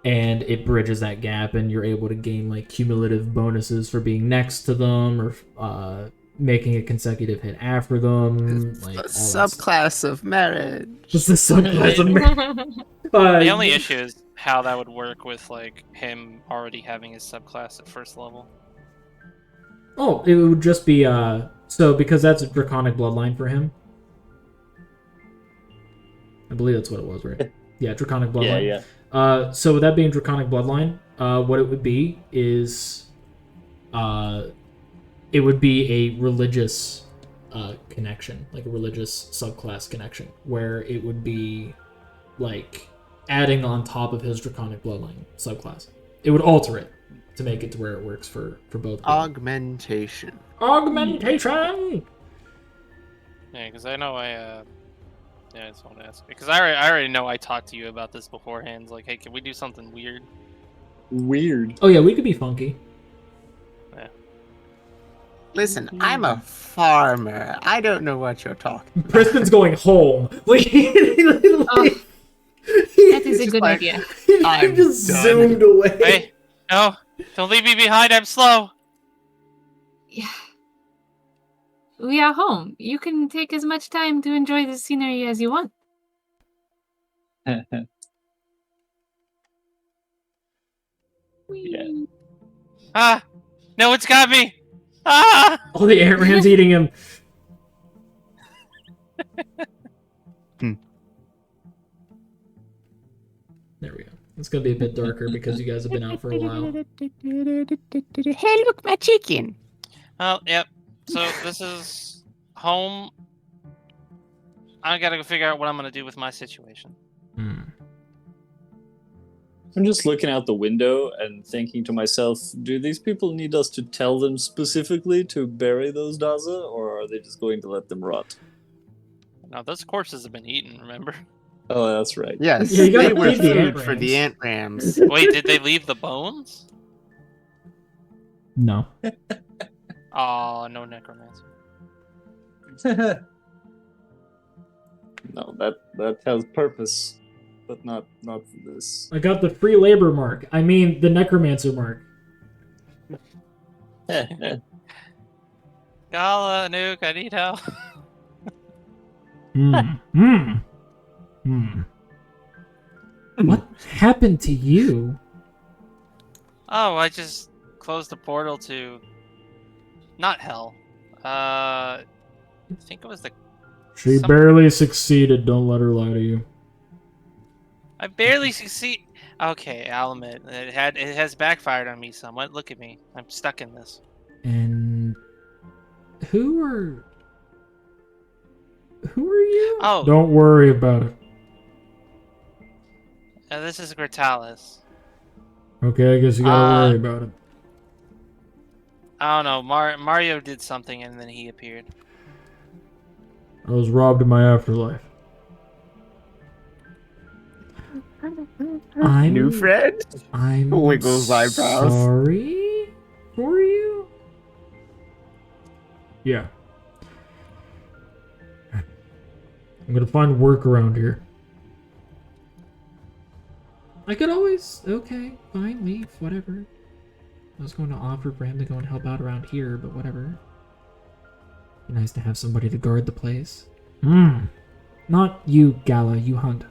And it bridges that gap, and you're able to gain like cumulative bonuses for being next to them or making a consecutive hit after them. Like, A all that subclass of marriage. Just the subclass of The only issue is how that would work with like him already having his subclass at first level. Oh, it would just be so because that's a draconic bloodline for him. I believe that's what it was, right? Yeah, draconic bloodline. Yeah. So with that being draconic bloodline, what it would be is it would be a religious connection, like a religious subclass connection, where it would be like adding on top of his draconic bloodline subclass. It would alter it to make it to where it works for both. Augmentation. Augmentation. Yeah, because I know I just want to ask because I already know I talked to you about this beforehand. It's like, hey, can we do something weird? Weird. Oh yeah, we could be funky. Listen, I'm a farmer. I don't know what you're talking. Priston's going home. That is a just good like, idea. He I'm just done. zoomed away. Hey, no, don't leave me behind. I'm slow. Yeah. We are home. You can take as much time to enjoy the scenery as you want. Yeah. Ah, no, it's got me. Ah. Oh, the ant ram's eating him. There we go. It's gonna be a bit darker because you guys have been out for a while. Hey, look, my chicken. Well, yep. So this is home. I gotta go figure out what I'm gonna do with my situation. Hmm. I'm just looking out the window and thinking to myself, do these people need us to tell them specifically to bury those Daza, or are they just going to let them rot? Now those corpses have been eaten. Remember? Oh, that's right. Yes, Yeah, you gotta they were feed the food ant for the ant rams. Wait, did they leave the bones? No. Oh, no necromancer. No, that has purpose, but not for this. I got the free labor mark. I mean, the necromancer mark. Gala, Nuke, I need help. What happened to you? Oh, I just closed the portal to... Not hell. I think it was the... She Some- barely succeeded. Don't let her lie to you. I barely succeed. Okay, I'll admit it has backfired on me somewhat. Look at me, I'm stuck in this. And who are you? Oh, Don't worry about it. this is Gratalis. Okay, I guess you gotta worry about it. I don't know. Mario did something and then he appeared. I was robbed of my afterlife. I'm New friend? I'm Wiggles eyebrows. sorry for you. Yeah. I'm gonna find work around here. I could always... Okay, fine, leave, whatever. I was going to offer for him to go and help out around here, but whatever. Be nice to have somebody to guard the place. Not you, Gala, you hunt.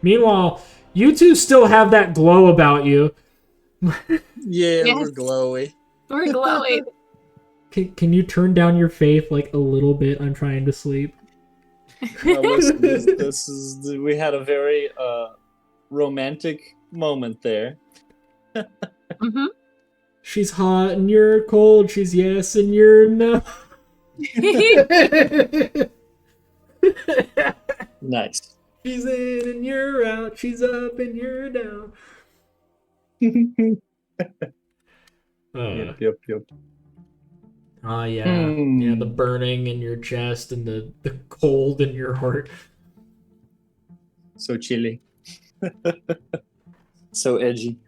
Meanwhile, you two still have that glow about you. Yeah, Yes. we're glowy. We're glowing. Can you turn down your faith like a little bit? I'm trying to sleep. Well, listen, this is we had a very romantic moment there. Mm-hmm. She's hot and you're cold. She's yes and you're no. Nice. She's in and you're out. She's up and you're down. Yep. Ah, yeah. Yeah, the burning in your chest and the cold in your heart. So chilly. So edgy.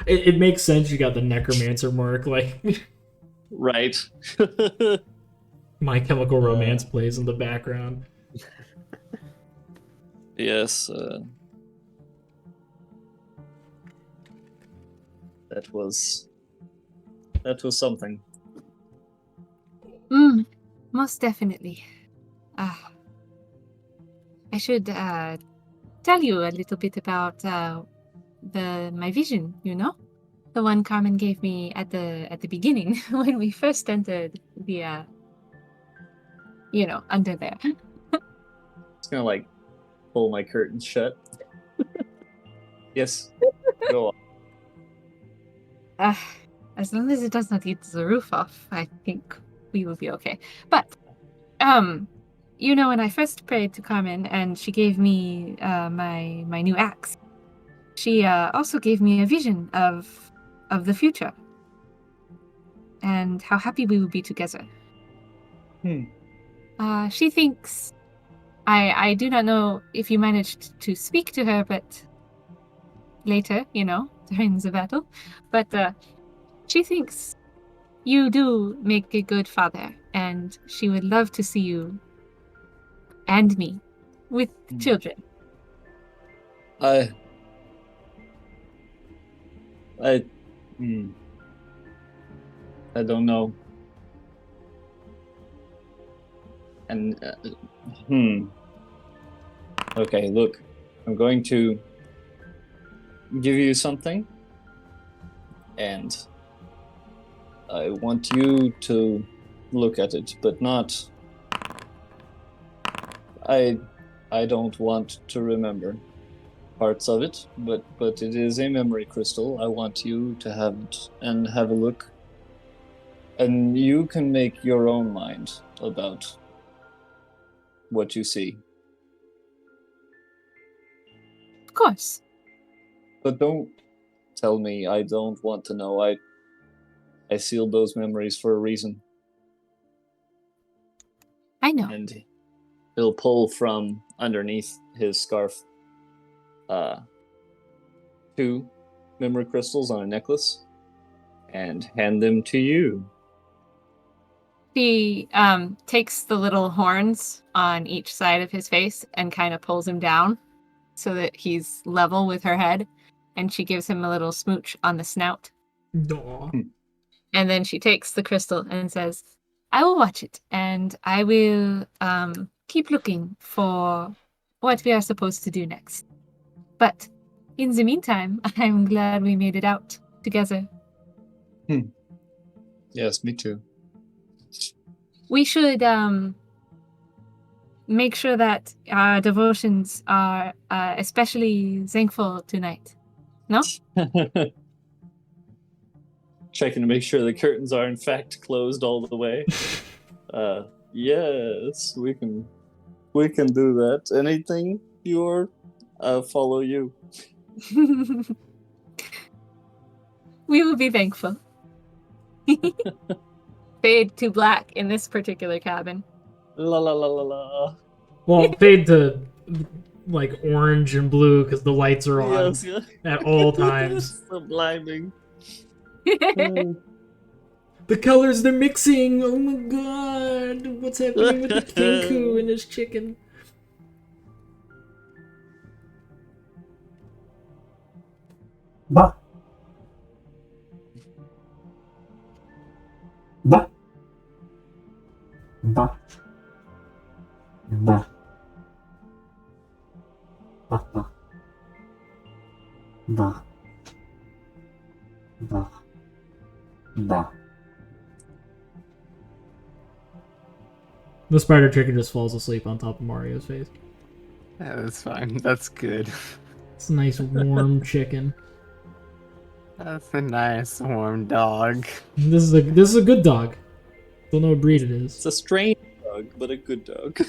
It makes sense you got the necromancer mark. Like, Right. My Chemical Romance plays in the background. Yes. That was something. Most definitely. I should tell you a little bit about my vision. You know, the one Carmen gave me at the beginning when we first entered the under there. It's gonna like pull my curtains shut. Yes. Go on. As long as it does not eat the roof off, I think we will be okay. But, when I first prayed to Carmen and she gave me my new axe, she also gave me a vision of the future and how happy we will be together. She thinks, I do not know if you managed to speak to her, but later, during the battle, but she thinks, you do make a good father, and she would love to see you and me with children. I, hmm, I don't know. And, Okay, look, I'm going to give you something, and I want you to look at it, but not. I don't want to remember parts of it, but it is a memory crystal. I want you to have it and have a look, and you can make your own mind about what you see. Of course. But don't tell me. I don't want to know. I sealed those memories for a reason. I know. And he'll pull from underneath his scarf 2 memory crystals on a necklace and hand them to you. She takes the little horns on each side of his face and kind of pulls him down so that he's level with her head. And she gives him a little smooch on the snout. Aw. And then she takes the crystal and says, I will watch it, and I will keep looking for what we are supposed to do next. But in the meantime, I'm glad we made it out together. Yes, me too. We should make sure that our devotions are especially thankful tonight. No? Checking to make sure the curtains are in fact closed all the way. Yes, we can do that. Anything, I'll follow you. We will be thankful. Fade to black in this particular cabin. La la la la la. Well, fade to like orange and blue because the lights are on Yes, yeah. at all times. Subliming. The colors they're mixing. Oh my god! What's happening with the kinku and his chicken? Bah. Bah. Bah. Bah. Bah. Bah. Bah. Bah. Bah. The spider chicken just falls asleep on top of Mario's face. Yeah, that's fine. That's good. It's a nice warm chicken. That's a nice warm dog. This is a good dog. Don't know what breed it is. It's a strange dog, but a good dog.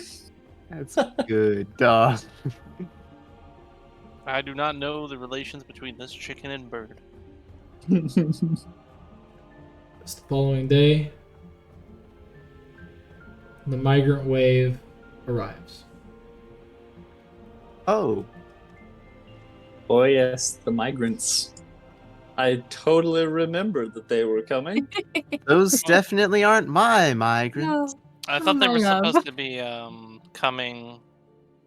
That's a good dog. I do not know the relations between this chicken and bird. It's the following day. The migrant wave arrives. Oh, Oh yes, the migrants. I totally remember that they were coming. those definitely aren't my migrants. No. I thought they Oh were my God. supposed to be coming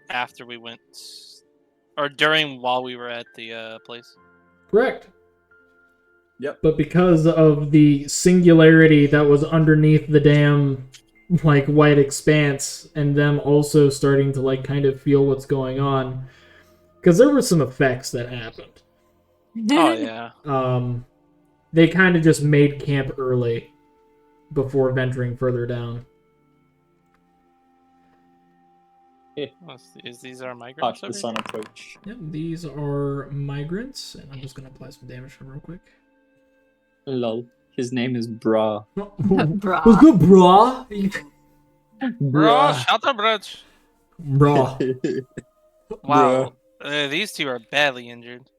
after we went, or during while we were at the place. Correct. Yep. But because of the singularity that was underneath the damn like white expanse and them also starting to like kind of feel what's going on, because there were some effects that happened. Oh yeah. They kind of just made camp early before venturing further down. These are migrants Watch over the sun here? approach. Yep, these are migrants, and I'm just gonna apply some damage to them real quick. Lol. His name is Bra. Brah. What's good, brah? Bro, shut up, Rich. Brah. Wow. These two are badly injured.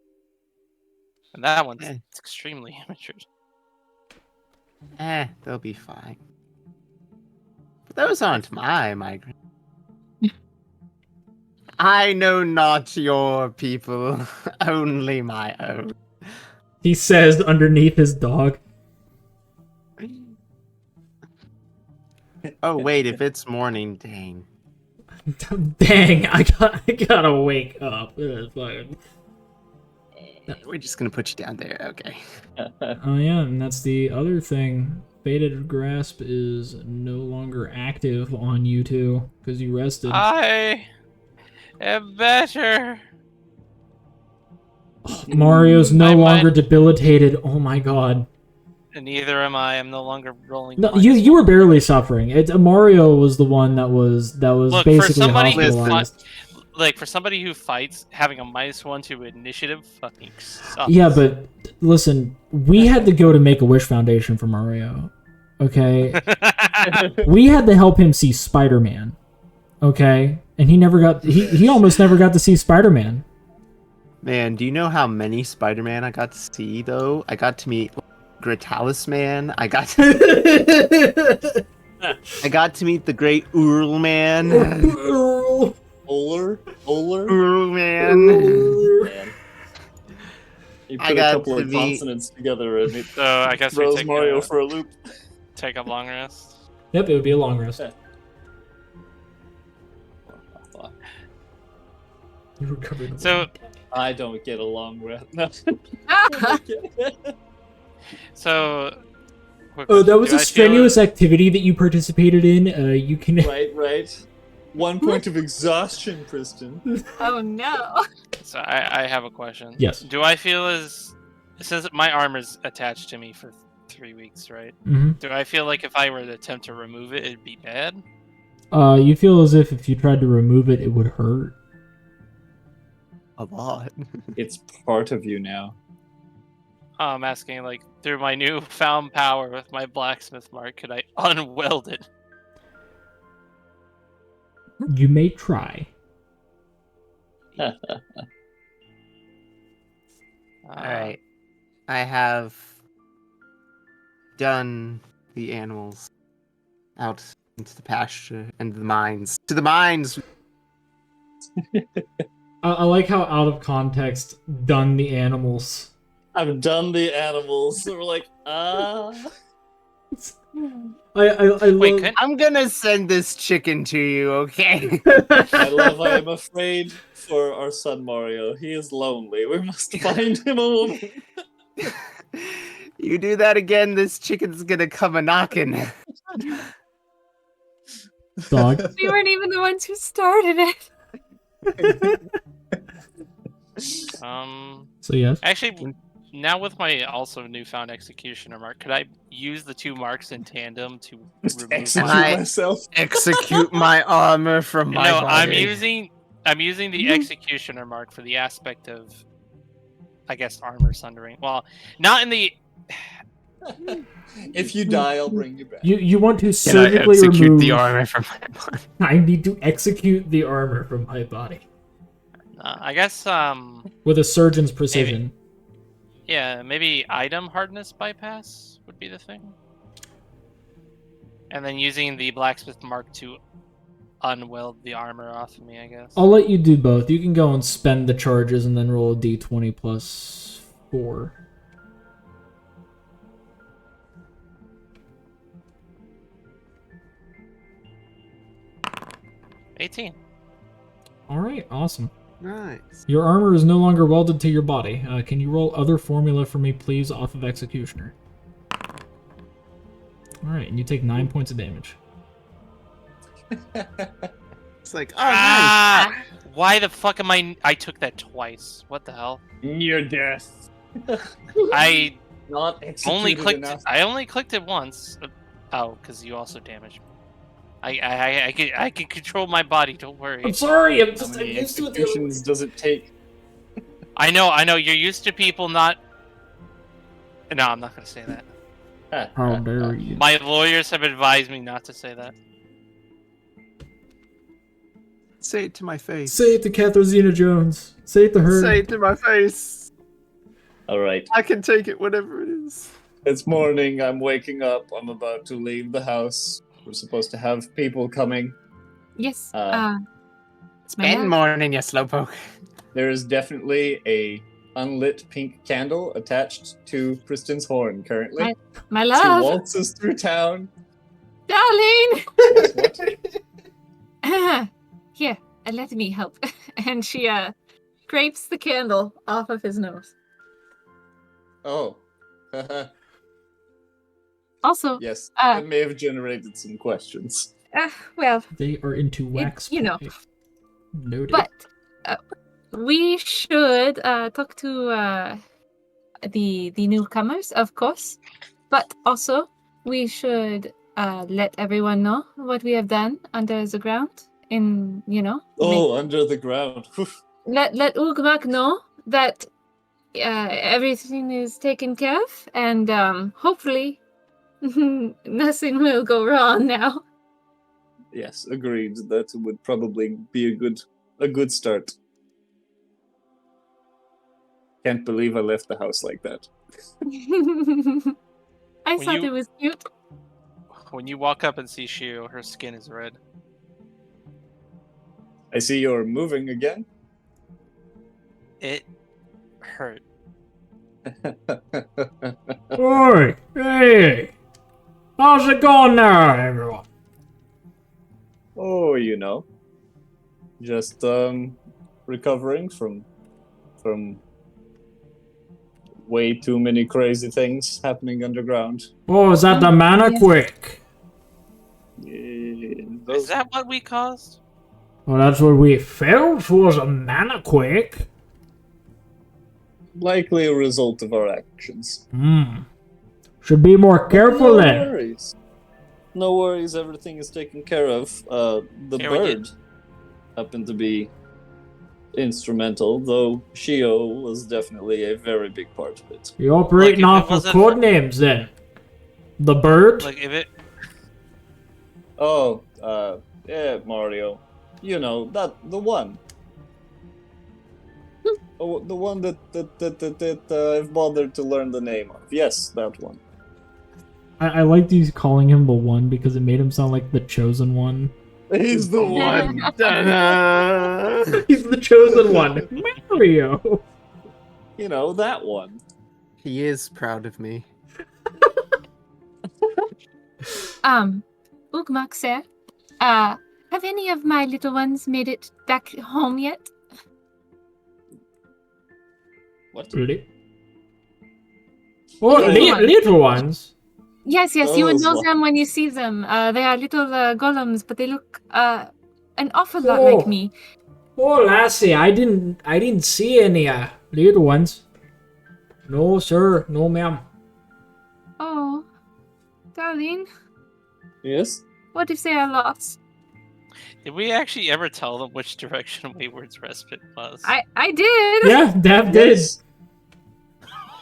And that one's Eh. extremely injured. They'll be fine. But those aren't my migrants. I know not your people, only my own. He says underneath his dog. Oh wait, if it's morning, dang. Dang, I gotta wake up. Fucking- We're just gonna put you down there. Okay. Oh yeah, and that's the other thing. Fated Grasp is no longer active on you two because you rested. I am better. Mario's no I might- longer debilitated. Oh my god. And neither am I. I'm no longer rolling. No, minus you were one. barely suffering. Mario was the one that was Look, for basically somebody who hospitalized. like for somebody who fights, having a -1 to initiative fucking sucks. Yeah, but listen, we had to go to Make-A-Wish Foundation for Mario. Okay? We had to help him see Spider-Man. Okay? And he almost never got to see Spider-Man. Man, do you know how many Spider-Man I got to see though? I got to meet Gratalis Man. I got to meet the Great Url Man. Oler? Url Man. Man. You I put a got couple to of meet- consonants together and it So I guess we throws take Mario a, for a loop. take a long rest. Yep, it would be a long rest. You recovered. So I don't get a long rest. so. quick Oh, that question. was Do a I feel strenuous activity that you participated in. You can. right. 1 point of exhaustion, Priston. Oh no. So I have a question. Yes. Do I feel since my armor's attached to me for 3 weeks, right? Mhm. Do I feel like if I were to attempt to remove it, it'd be bad? You feel as if you tried to remove it, it would hurt. A lot. It's part of you now. I'm asking, like, through my newfound power with my blacksmith mark, could I unweld it? You may try. Alright. I have done the animals out into the pasture and the mines. To the mines! I like how out of context done the animals. I've done the animals. So we're like, I Wait, love. could, I'm gonna send this chicken to you, okay? I am afraid for our son Mario. He is lonely. We must find him a woman. You do that again, this chicken's gonna come a knocking. Dog. We weren't even the ones who started it. So yes. actually, now with my also newfound executioner mark, could I use the 2 marks in tandem to remove Execute my... myself. Execute my armor from my No, body. I'm using the executioner mark for the aspect of, I guess, armor sundering. Well, not in the. If you die, I'll bring you back. You want to Can I surgically execute remove. the armor from my body? I need to execute the armor from my body I guess with a surgeon's precision. yeah, maybe item hardness bypass would be the thing. And then using the blacksmith mark to unweld the armor off of me, I guess. I'll let you do both. You can go and spend the charges and then roll a d20 plus 4. $18. All right, awesome. Nice. Your armor is no longer welded to your body. Can you roll other formula for me, please, off of Executioner? All right, and you take 9 points of damage. It's like, oh, nice. Why the fuck am I took that twice. What the hell? Near death. I Not executed only clicked. enough. I only clicked it once. Oh, because you also damaged me. I can control my body. Don't worry. I'm sorry. I'm How many executions does it take? I know. You're used to people not. No, I'm not gonna say that. How dare you? My lawyers have advised me not to say that. Say it to my face. Say it to Catherine Jones. Say it to her. Say it to my face. All right. I can take it, whatever it is. It's morning. I'm waking up. I'm about to leave the house. We're supposed to have people coming. Yes. It's my Good house. morning, you slowpoke. There is definitely a unlit pink candle attached to Priston's horn currently. My She love. waltzes through town. Darling! Yes, what? Here, let me help. And she scrapes the candle off of his nose. Oh. Also, Yes, Uh, that may have generated some questions. well, They are into wax you know. play. Noted. but we should talk to the newcomers, of course. But also, we should let everyone know what we have done under the ground. Oh, under the ground. Let Ugmak know that everything is taken care of, and hopefully nothing will go wrong now. Yes, agreed. That would probably be a good start. Can't believe I left the house like that. I When thought you- it was cute. When you walk up and see Shio, her skin is red. I see you're moving again. It hurt. Oi! Hey! How's it going now, everyone? Oh, just recovering from way too many crazy things happening underground. Oh, is that the Manaquick? Yeah, Is that what we caused? Well, that's what we felt was a Manaquick. likely a result of our actions. Should be more careful no then. Worries. No worries, everything is taken care of. The Here we bird happened to be instrumental, though Shio was definitely a very big part of it. You're operating Like, if it off of wasn't code for- names then. The bird? Like, if it. Oh, yeah, Mario. You know, the one. Oh, the one that I've bothered to learn the name of. Yes, that one. I liked you calling him the one because it made him sound like the chosen one. He's the one. Ta-da! He's the chosen one. Mario! You know, that one. He is proud of me. Ugmak, sir, have any of my little ones made it back home yet? What? Really? Oh, Little ones. little ones? Yes, you would Those know ones. them when you see them. They are little golems, but they look an awful lot Oh. like me. Oh, lassie, I didn't see any little ones. No, sir. No, ma'am. Oh, darling, Yes? what if they are lost? Did we actually ever tell them which direction Wayward's Respite was? I did. Yeah, Dab did. Yes.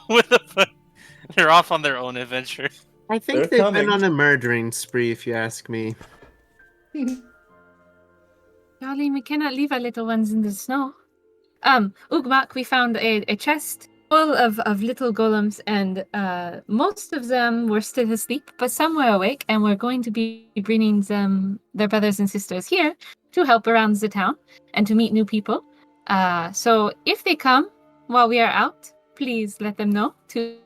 What the fuck? They're off on their own adventure. I think They're they've coming. been on a murdering spree, if you ask me. Darling, we cannot leave our little ones in the snow. Ugmak, we found a chest full of little golems, and most of them were still asleep, but some were awake, and we're going to be bringing them, their brothers and sisters here to help around the town and to meet new people. So if they come while we are out, please let them know to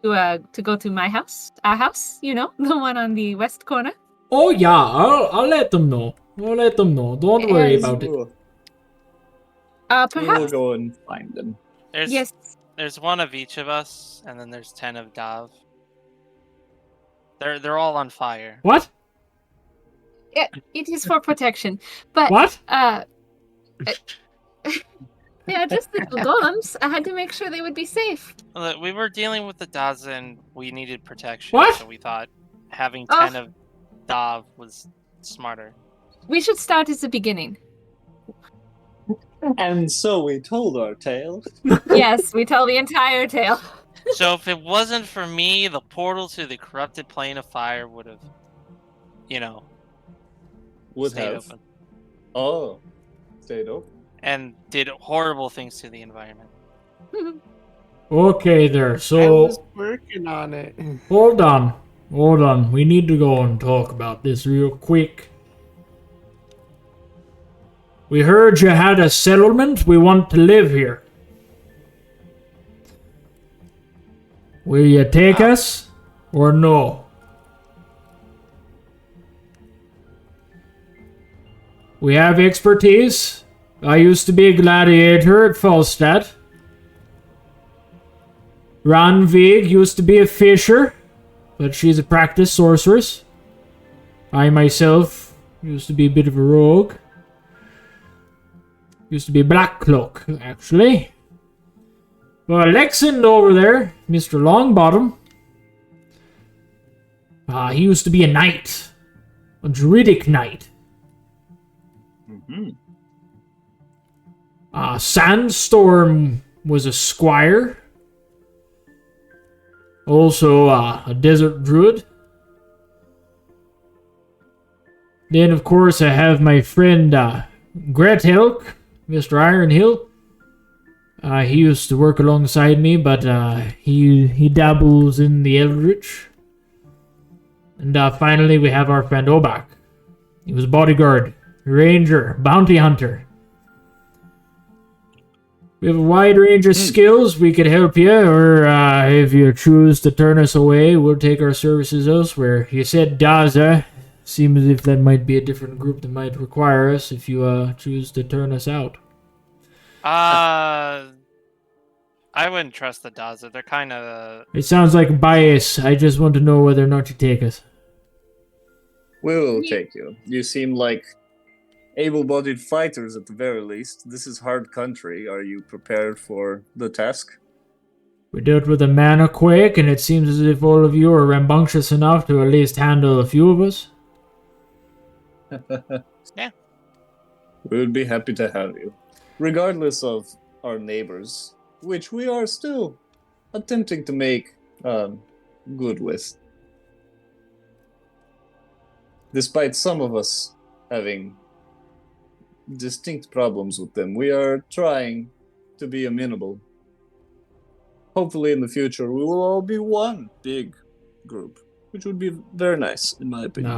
go to my house, our house, the one on the west corner. Oh yeah, I'll let them know. I'll let them know. Don't worry about it. We will Perhaps. go and find them. Yes. There's one of each of us, and then there's 10 of Dav. They're all on fire. What? It is for protection, but What? they are just little golems. I had to make sure they would be safe. Look, we were dealing with the Daz, and we needed protection. What? So we thought having Oh. 10 of Dav was smarter. We should start at the beginning. And so we told our tale. Yes, we tell the entire tale. So if it wasn't for me, the portal to the corrupted plane of fire would have, Would stayed have. open. Oh. Stayed open. And did horrible things to the environment. Okay there, I so was working on it. hold on. Hold on. We need to go and talk about this real quick. We heard you had a settlement. We want to live here. Will you take us or no? We have expertise. I used to be a gladiator at Falstad. Ranvig used to be a fisher, but she's a practiced sorceress. I myself used to be a bit of a rogue. Used to be a black cloak, actually. But Lexand over there, Mr. Longbottom, he used to be a knight. A druidic knight. Sandstorm was a squire. Also, a desert druid. Then, of course, I have my friend, Gretelk, Mr. Ironhill. He used to work alongside me, but, he dabbles in the Eldritch. And, finally, we have our friend Obak. He was bodyguard, ranger, bounty hunter. We have a wide range of skills. We could help you, or if you choose to turn us away, we'll take our services elsewhere. You said Daza. Seems as if that might be a different group that might require us if you choose to turn us out. I wouldn't trust the Daza. They're kind of... It sounds like bias. I just want to know whether or not you take us. We will take you. You seem like able-bodied fighters at the very least. This is hard country. Are you prepared for the task? We dealt with a mana quake, and it seems as if all of you are rambunctious enough to at least handle a few of us. Yeah. We would be happy to have you. Regardless of our neighbors, which we are still attempting to make good with. Despite some of us having distinct problems with them, we are trying to be amenable. Hopefully in the future we will all be one big group, which would be very nice, in my opinion.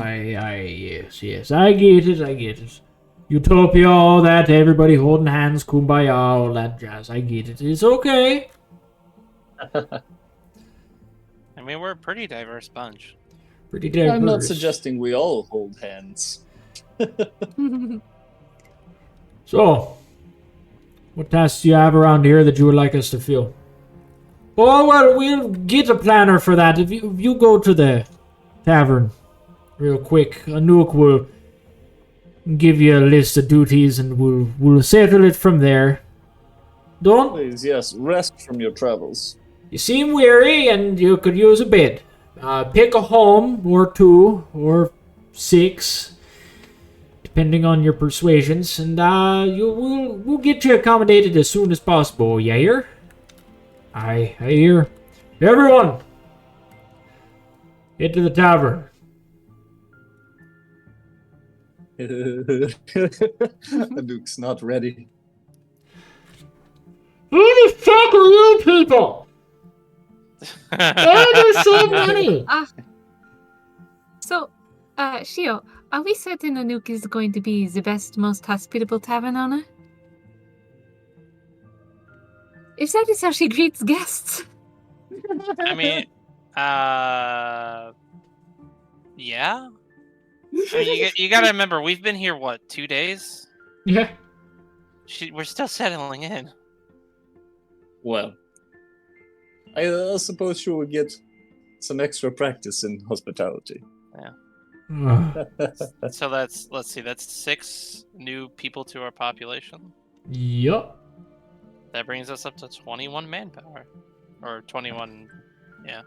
Yes, I get it. Utopia, all that, everybody holding hands, kumbaya, all that jazz, I get it. It's okay. I mean, we're a pretty diverse bunch. Pretty diverse. I'm not suggesting we all hold hands. So, what tasks do you have around here that you would like us to fill? Oh, well, we'll get a planner for that. If you go to the tavern real quick, Anouk will give you a list of duties and we'll settle it from there. Don't... Please, yes, rest from your travels. You seem weary and you could use a bed. Pick a home, or 2, or 6, depending on your persuasions, and we'll get you accommodated as soon as possible. You hear? I hear. Everyone, get to the tavern. Duke's not ready. Who the fuck are you people? There's so many. So, Shio, are we certain Anouk is going to be the best, most hospitable tavern owner? If that is how she greets guests. I mean, yeah. I mean, you gotta remember, we've been here, what, 2 days? Yeah. We're still settling in. Well, I suppose she will get some extra practice in hospitality. So let's see, that's 6 new people to our population. Yup. That brings us up to 21 manpower. Or 21, yeah.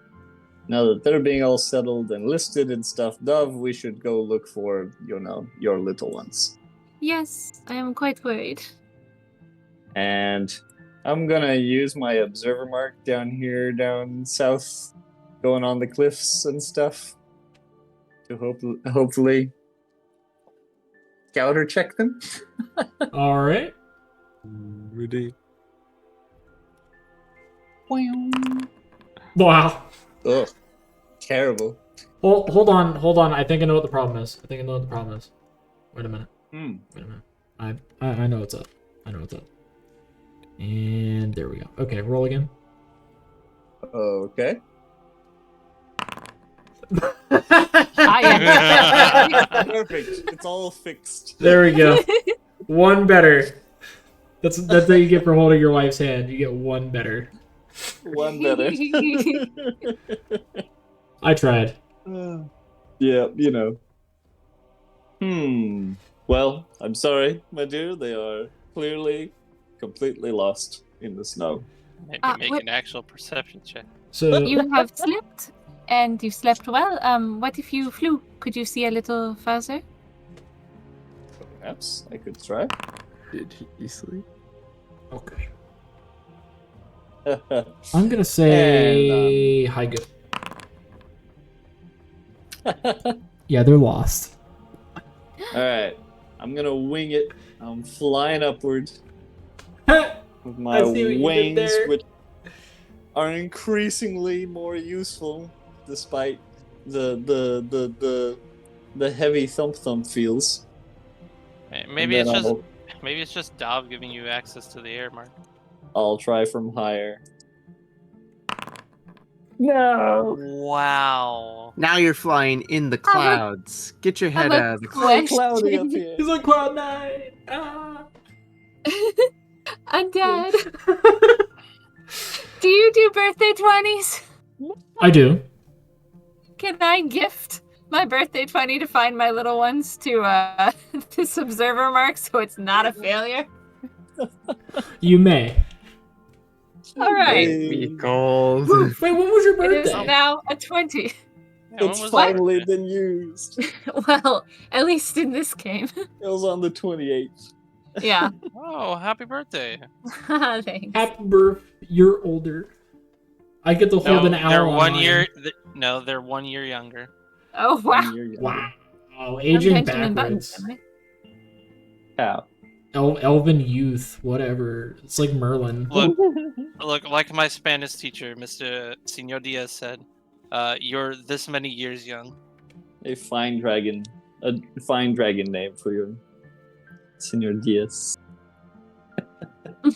Now that they're being all settled and listed and stuff, Dove, we should go look for, your little ones. Yes, I am quite worried. And I'm gonna use my observer mark down here, down south, going on the cliffs and stuff, to hopefully counter check them. All right. Ready? Wow. Ugh, terrible. Hold on. I think I know what the problem is. Wait a minute. Wait a minute. I know what's up. And there we go. Okay, roll again. Okay. Perfect. It's all fixed. There we go. One better. That's what you get for holding your wife's hand. You get one better. One better. I tried. Yeah, you know. Well, I'm sorry, my dear. They are clearly completely lost in the snow. Maybe make what- an actual perception check. So You have slept, and you slept well. What if you flew? Could you see a little further? Perhaps I could try. Did he sleep? okay. I'm gonna say hi good. Yeah, they're lost. Alright. I'm gonna wing it. I'm flying upward with my I see what you did wings, there. which are increasingly more useful despite the heavy thump feels. Maybe And it's then just maybe it's just Dov giving you access to the air, Mark. I'll try from higher. No. Wow. Now you're flying in the clouds. Get your head have a out of the clouds. So cloudy up here. He's on cloud 9. Ah. Undead. Do you do birthday 20s? I do. Can I gift my birthday 20 to find my little ones to this observer mark so it's not a failure? You may. All right. Be cold. Wait, when was your It is birthday? now a 20. Yeah, when It's was finally that? been used. Well, at least in this game. It was on the 28th. Yeah. Oh, happy birthday. Thanks. Happy birth. You're older. I get to hold an hour. they're on 1 mine. year. No, they're 1 year younger. Oh, wow. Wow. I'm Aging Benjamin Buttons, backwards. am I? Yeah. Elven youth, whatever. It's like Merlin. Look, like my Spanish teacher, Mr. Senor Diaz said, you're this many years young. A fine dragon name for your Senor Diaz.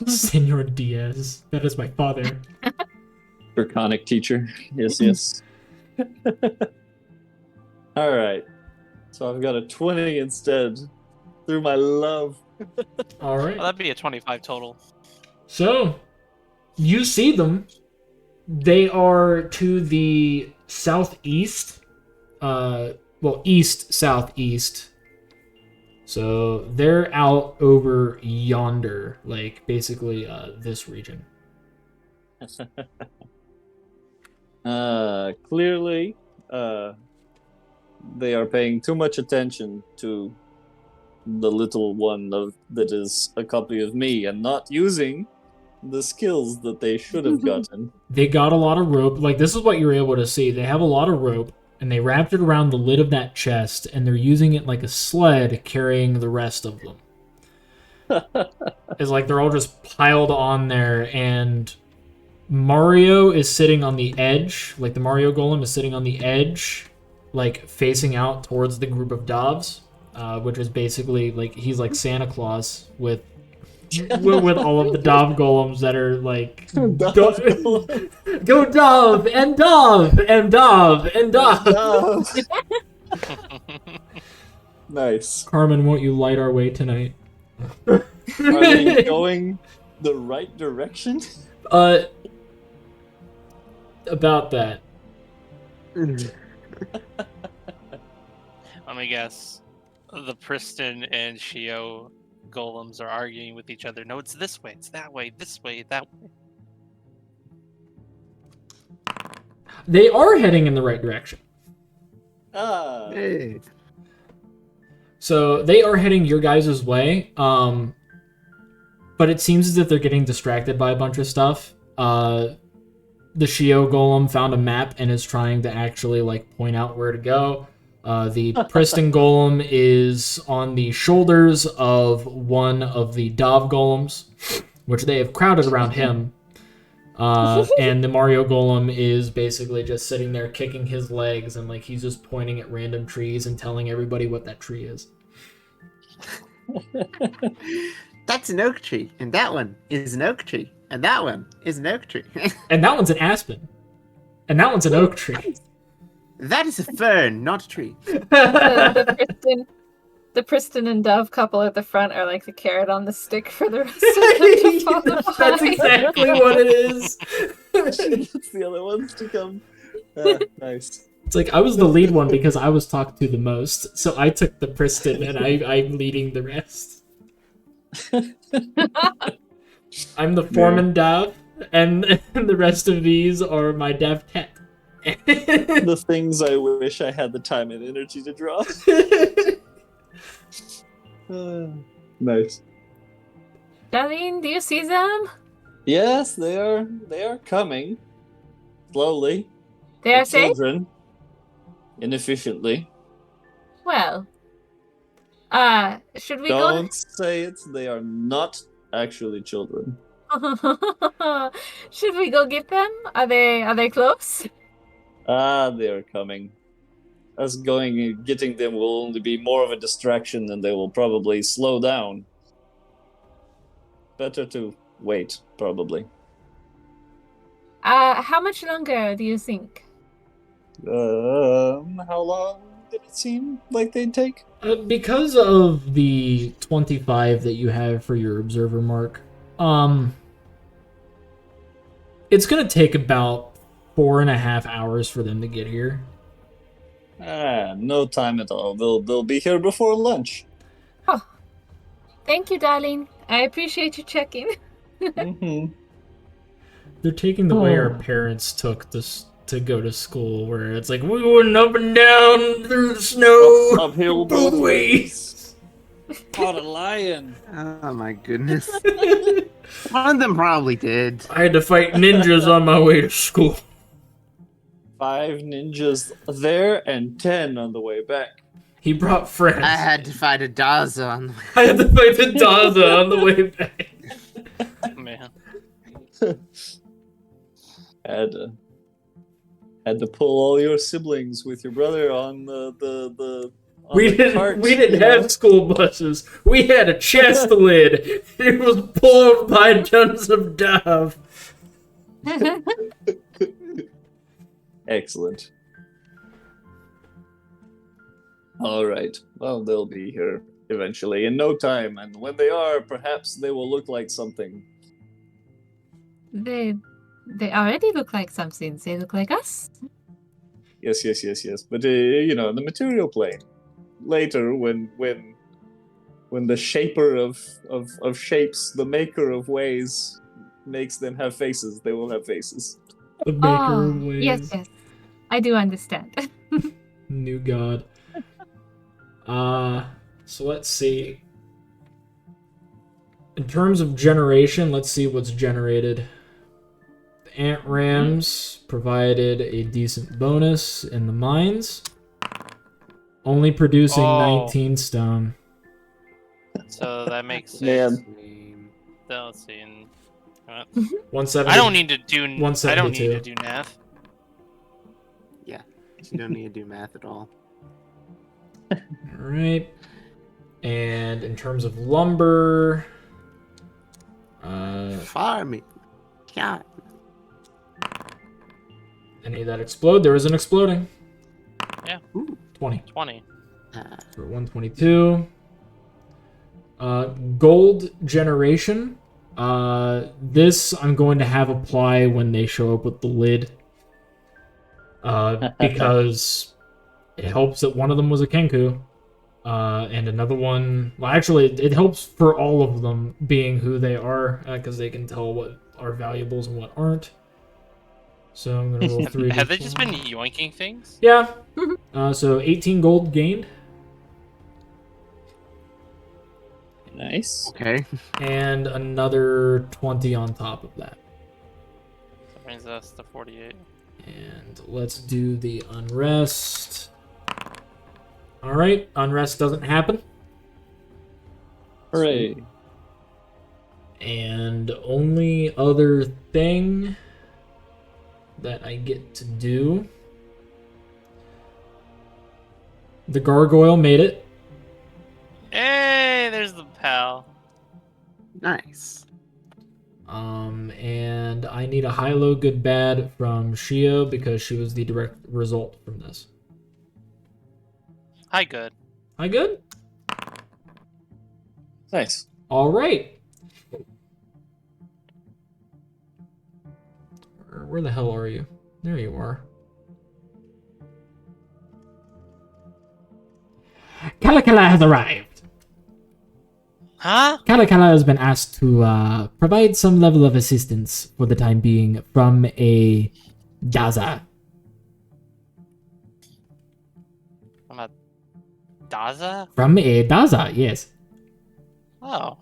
Senor Diaz. That is my father. Draconic teacher. Yes. Alright. So I've got a 20 instead. Through my love. All right. Well, that'd be a 25 total. So, you see them. They are to the southeast. East-southeast. So, they're out over yonder, like, basically, this region. Clearly, they are paying too much attention to the little one that is a copy of me and not using the skills that they should have gotten. They got a lot of rope. Like, this is what you're able to see. They have a lot of rope, and they wrapped it around the lid of that chest, and they're using it like a sled carrying the rest of them. It's like they're all just piled on there, and Mario is sitting on the edge. Like, the Mario golem is sitting on the edge, like, facing out towards the group of Dovs, which is basically, like, he's like Santa Claus with all of the Dov golems that are like go Dove and Dove and Dove and Dove. Nice. Carmen, won't you light our way tonight? Are they going the right direction? About that. Let me guess. The Priston and Shio golems are arguing with each other. No, it's this way, it's that way, this way, that way. They are heading in the right direction. Hey. So they are heading your guys' way. But it seems as if they're getting distracted by a bunch of stuff. The Shio golem found a map and is trying to actually like point out where to go. The Priston golem is on the shoulders of one of the Dov golems, which they have crowded around him. And the Mario golem is basically just sitting there kicking his legs and like he's just pointing at random trees and telling everybody what that tree is. That's an oak tree, and that one is an oak tree, and that one is an oak tree. And that one's an aspen. And that one's an oak tree. That is a fern, not a tree. The Priston and Dove couple at the front are like the carrot on the stick for the rest of them to follow That's by. exactly what it is. It's the other ones to come. Nice. It's like I was the lead one because I was talked to the most, so I took the Priston and I'm leading the rest. I'm the foreman Dav, and the rest of these are my Dav cat. The things I wish I had the time and energy to draw. Nice. Darlene, do you see them? Yes, they are coming. Slowly. They are Like safe? children. Inefficiently. Well, should we Don't say it. They are not actually children. go? Should we go get them? Are they close? They are coming. Us going and getting them will only be more of a distraction, and they will probably slow down. Better to wait, probably. How much longer do you think? How long did it seem like they'd take? Because of the 25 that you have for your observer mark, it's gonna take about 4.5 hours for them to get here. No time at all. They'll be here before lunch. Oh, thank you, darling. I appreciate you checking. Mm-hmm. They're taking the way our parents took to go to school, where it's like we went up and down through the snow, Uphill both ways. Caught a lion. Oh my goodness. One of them probably did. I had to fight ninjas on my way to school. 5 ninjas there and 10 on the way back. He brought friends. I had to fight a Daza on the way. I had to fight the Daza on the way back. Man. Had to pull all your siblings with your brother on the We cart, we didn't you know? have school buses. We had a chest lid. It was pulled by tons of dove. Excellent. All right. Well, they'll be here eventually in no time, and when they are, perhaps they will look like something. They already look like something. They look like us. Yes. But the material plane. Later, when the shaper of shapes, the maker of ways, makes them have faces, they will have faces. The maker of ways. Yes. I do understand. New god. So let's see. In terms of generation, let's see what's generated. The ant rams provided a decent bonus in the mines. Only producing 19 stone. So that makes Man. sense. Let's see. 170. I don't need to do. I don't 172. need to do math. Yeah, you don't need to do math at all. Alright. And in terms of lumber... Farming. Yeah. Any that explode? There was an exploding. Yeah. Ooh. 20. 20. For 122. Gold generation. This I'm going to have apply when they show up with the lid. Because it helps that one of them was a Kenku. And another one... Well, actually, it helps for all of them being who they are, because they can tell what are valuables and what aren't. So I'm going to roll 3. Have they just been yoinking things? Yeah. So 18 gold gained. Nice. Okay. And another 20 on top of that. That brings us to 48. And let's do the unrest. Alright, unrest doesn't happen. Hooray. And only other thing that I get to do... The gargoyle made it. Hey, there's the pal. Nice. And I need a high, low, good, bad from Shio because she was the direct result from this. Hi, good. High, good? Nice. All right. Where the hell are you? There you are. Kalakala has arrived. Huh? Kalakala has been asked to provide some level of assistance for the time being from a Daza. I'm a Daza? From a Daza, yes. Oh.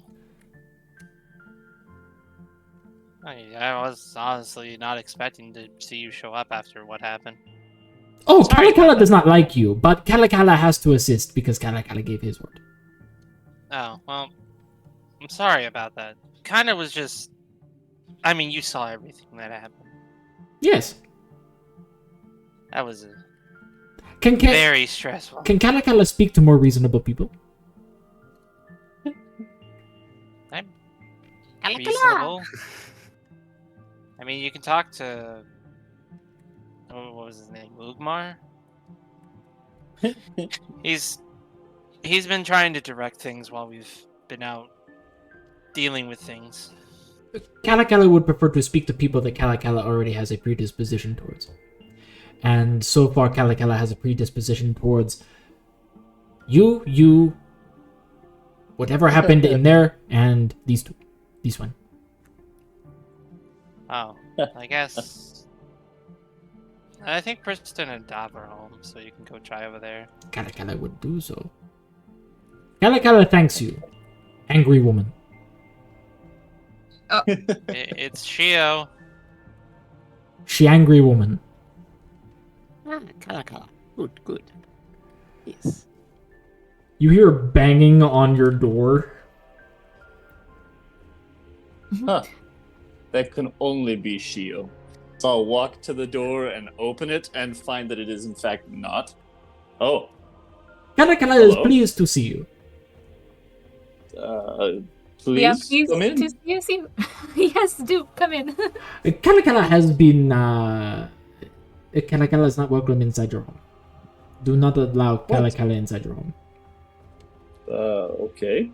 I was honestly not expecting to see you show up after what happened. Oh, Sorry Kalakala about does that. not like you, but Kalakala has to assist because Kalakala gave his word. Oh, well, I'm sorry about that. Kinda was just... I mean, you saw everything that happened. Yes. That was Can very stressful. Kalakala speak to more reasonable people? I'm reasonable. I mean, you can talk to... What was his name? Ugmar? He's been trying to direct things while we've been out dealing with things. Kalakala would prefer to speak to people that Kalakala already has a predisposition towards. And so far, Kalakala has a predisposition towards you, whatever happened in there, and these two. These one. Oh, I guess... I think Priston and Dav are home, so you can go try over there. Kalakala would do so. Kalakala thanks you, angry woman. It's Shio. She angry woman. Kalakala. Good, good. Yes. You hear banging on your door. Huh. That can only be Shio. So I'll walk to the door and open it and find that it is in fact not. Oh. Kalakala is Hello? pleased to see you. Please Yeah, please come in. to see you. Yes, do come in. Kalakala has been. Kalakala is not welcome inside your home. Do not allow Kalakala inside your home. Okay.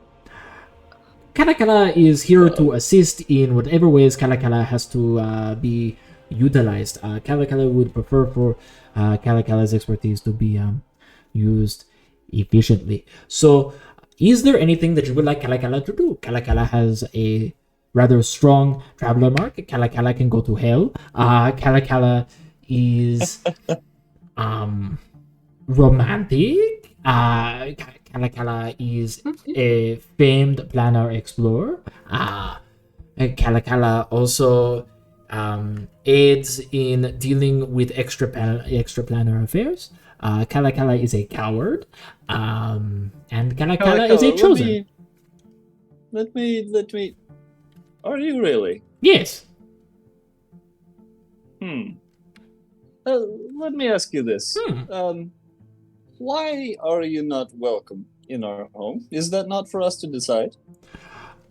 Kalakala is here to assist in whatever ways Kalakala has to be utilized. Kalakala would prefer for Kalakala's expertise to be used efficiently. So, is there anything that you would like Kalakala to do? Kalakala has a rather strong traveler mark. Kalakala can go to hell. Kalakala is romantic. Kalakala is a famed planner explorer. Kalakala also aids in dealing with extra-planar affairs. Kalakala is a coward. And Kalakala is a chosen. Let me. Are you really? Yes. Let me ask you this. Hmm. Why are you not welcome in our home? Is that not for us to decide?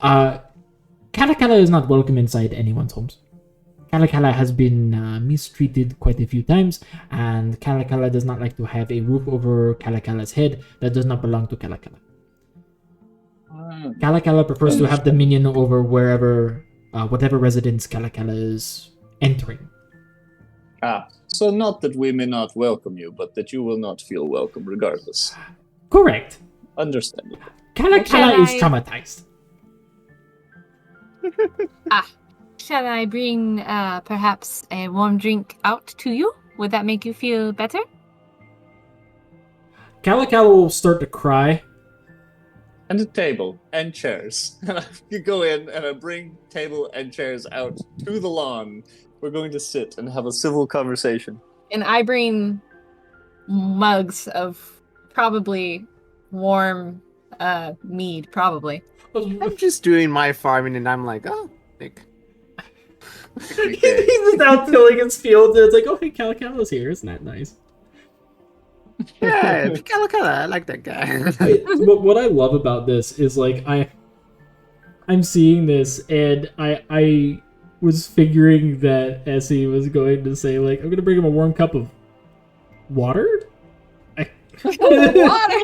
Kalakala is not welcome inside anyone's homes. Kalakala has been mistreated quite a few times, and Kalakala does not like to have a roof over Kalakala's head that does not belong to Kalakala. Kalakala prefers to have dominion over whatever residence Kalakala is entering. So not that we may not welcome you, but that you will not feel welcome regardless. Correct. Understandable. Kalakala is traumatized. Shall I bring perhaps a warm drink out to you? Would that make you feel better? Kalakala will start to cry. And a table and chairs. And I go in and I bring table and chairs out to the lawn. We're going to sit and have a civil conversation. And I bring mugs of probably warm mead, probably. I'm just doing my farming and I'm like, oh, Nick. He's just out tilling his fields, and it's like, oh, hey, Kalakala's here. Isn't that nice? Yeah, Kalakala, I like that guy. What I love about this is, like, I'm seeing this, and I was figuring that Essie was going to say, like, I'm gonna bring him a warm cup of water? Water!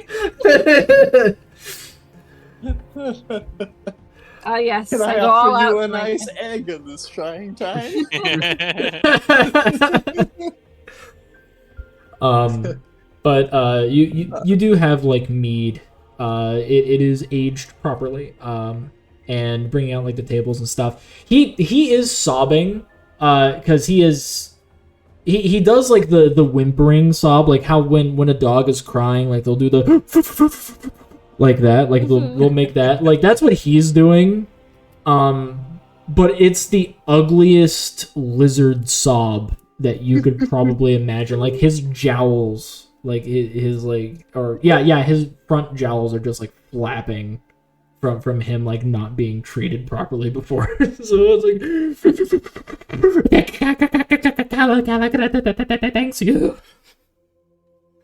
Oh, yes. Can I go all offer you out a for my nice friend. egg in this trying time? But you do have like mead. It is aged properly. And bringing out like the tables and stuff. He is sobbing. Because he does like the whimpering sob, like how when a dog is crying, like they'll do the like that, like they'll make that, like that's what he's doing. But it's the ugliest lizard sob that you could probably imagine. Like his jowls, like his like, or yeah, his front jowls are just like flapping from him like not being treated properly before. So it's like, thanks you.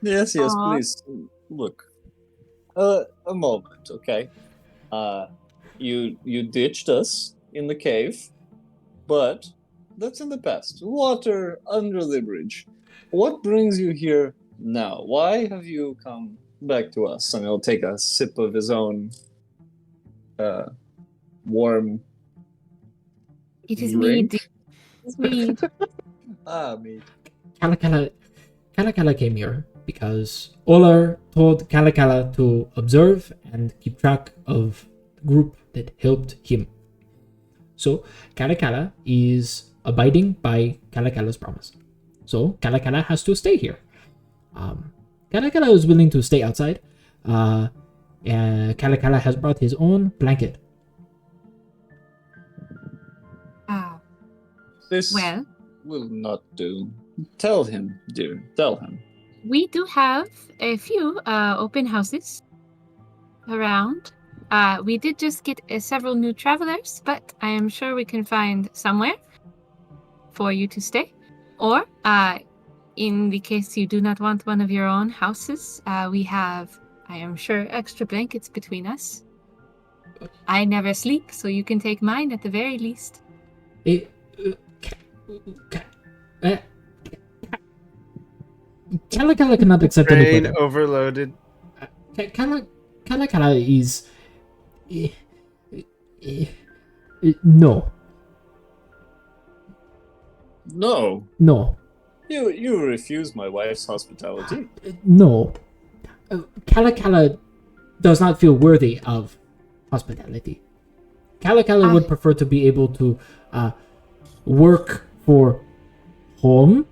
Yes, Aw. please. Look. A moment, okay? You ditched us in the cave, but that's in the past. Water under the bridge. What brings you here now? Why have you come back to us? And he'll take a sip of his own warm It is drink. mead. It's mead. Mead. Kalakala came here because Olar told Kalakala to observe and keep track of the group that helped him. So Kalakala is abiding by Kalakala's promise. So Kalakala has to stay here. Kalakala is willing to stay outside. Kalakala has brought his own blanket. Ah, This well, will not do. Tell him, dear. Tell him. we do have a few open houses around. We did just get several new travelers, but I am sure we can find somewhere for you to stay. Or, in the case you do not want one of your own houses, we have, I am sure, extra blankets between us. I never sleep, so you can take mine at the very least. Kalakala cannot accept any Brain further. overloaded. Kalakala is... No. No. You refuse my wife's hospitality. No. Kalakala does not feel worthy of hospitality. Kalakala would prefer to be able to work for home.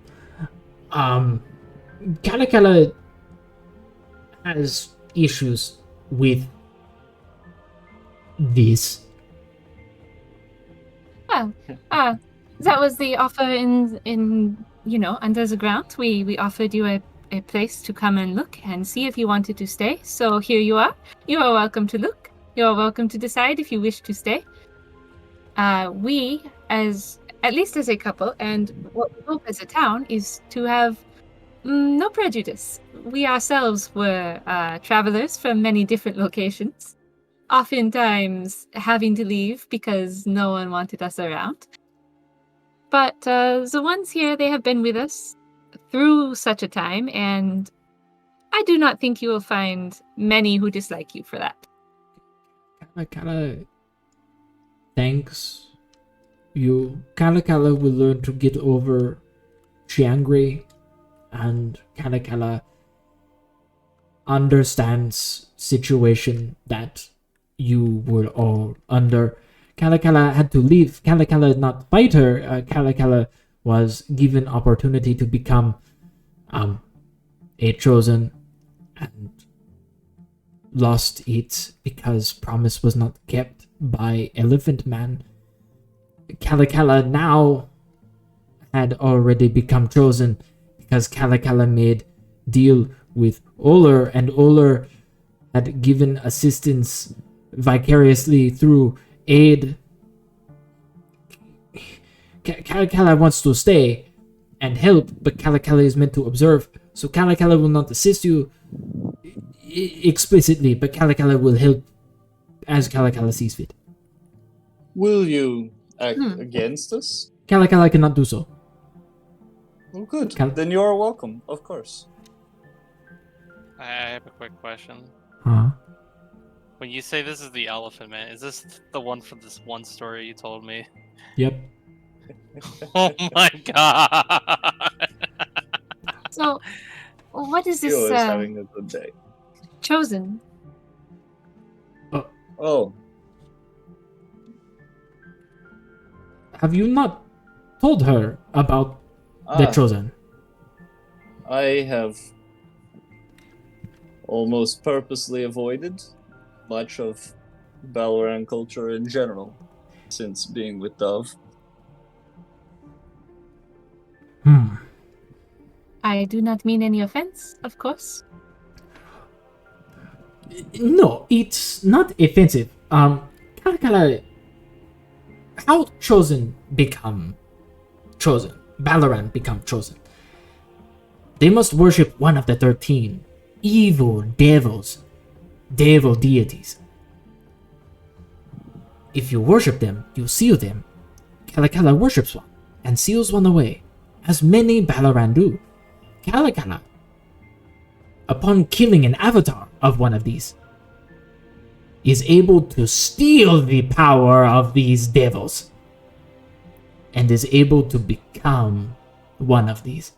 Kalakala has issues with this. Well, that was the offer in under the ground. We offered you a place to come and look and see if you wanted to stay. So here you are. You are welcome to look. You are welcome to decide if you wish to stay. We, at least as a couple, and what we hope as a town, is to have no prejudice. We ourselves were travelers from many different locations, oftentimes having to leave because no one wanted us around. But the ones here, they have been with us through such a time, and I do not think you will find many who dislike you for that. Kalakala thanks you. Kalakala will learn to get over Chiangri, and Kalakala understands situation that you were all under. Kalakala had to leave. Kalakala is not fighter. Kalakala was given opportunity to become a chosen and lost it because promise was not kept by Elephant Man. Kalakala now had already become chosen because Kalakala made deal with Oler, and Oler had given assistance vicariously through aid. Kalakala wants to stay and help, but Kalakala is meant to observe, so Kalakala will not assist you explicitly, but Kalakala will help as Kalakala sees fit. Will you act against us? Kala Kala cannot do so. Oh, good. Can- Then you are welcome, of course. I have a quick question. Huh? When you say this is the Elephant Man, is this the one from this one story you told me? Yep. Oh my god! So, what is Shio this is having a good day. chosen? Oh, Have you not told her about the Chosen? I have almost purposely avoided much of Ballaran culture in general since being with Dove. I do not mean any offense, of course. No, it's not offensive. Kala Kala, how Chosen become Chosen? Ballaran become Chosen. They must worship one of the 13 evil devils, devil deities. If you worship them, you seal them. Kala Kala worships one and seals one away, as many Ballaran do. Kala Kala, upon killing an avatar of one of these, is able to steal the power of these devils and is able to become one of these.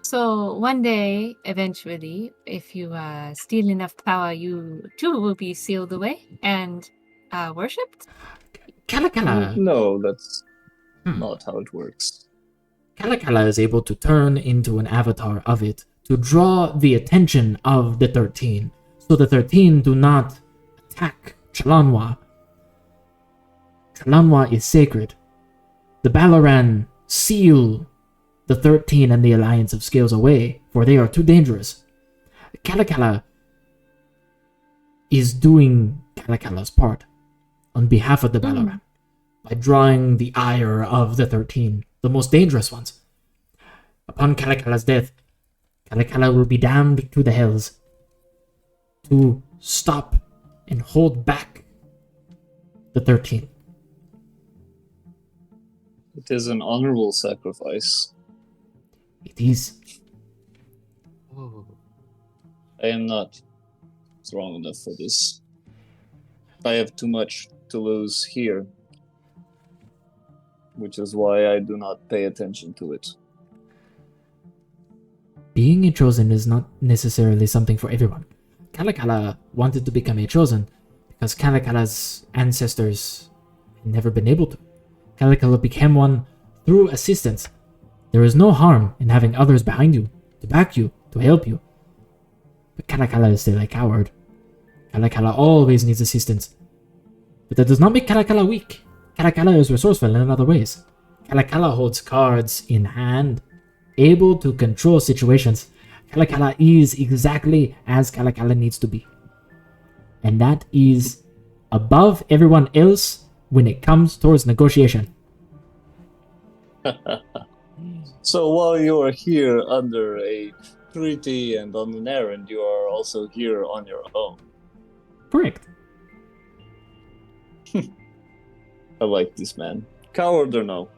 So one day, eventually, if you steal enough power, you too will be sealed away and worshipped. Kala Kala, No, that's not how it works. Kala Kala is able to turn into an avatar of it to draw the attention of the 13, so the 13 do not attack Chalanwa. Chalanwa is sacred. The Ballaran seal the 13 and the Alliance of Scales away, for they are too dangerous. Kala Kala is doing Kala Kala's part on behalf of the Ballaran by drawing the ire of the 13, the most dangerous ones. Upon Kala Kala's death, Kala Kala will be damned to the hells to stop and hold back the 13. It is an honorable sacrifice. It is. I am not strong enough for this. I have too much to lose here, which is why I do not pay attention to it. Being a chosen is not necessarily something for everyone. Kala Kala wanted to become a chosen because Kala Kala's ancestors had never been able to. Kala Kala became one through assistance. There is no harm in having others behind you, to back you, to help you. But Kala Kala is still a coward. Kala Kala always needs assistance. But that does not make Kala Kala weak. Kala Kala is resourceful in other ways. Kala Kala holds cards in hand, able to control situations. Kala Kala is exactly as Kala Kala needs to be. And that is above everyone else when it comes towards negotiation. So while you are here under a treaty and on an errand, you are also here on your own. Correct. I like this man. Coward or no?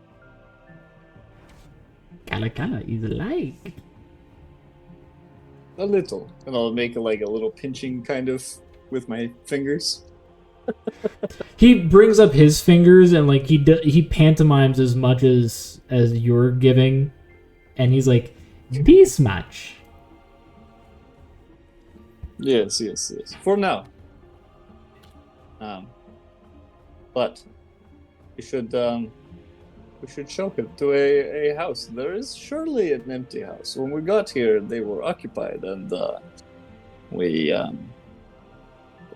Kala Kala is like. A little. And I'll make like a little pinching kind of with my fingers. He brings up his fingers and like he pantomimes as much as you're giving, and he's like, this much. Yes. For now. But we should show him to a house. There is surely an empty house. When we got here, they were occupied, and we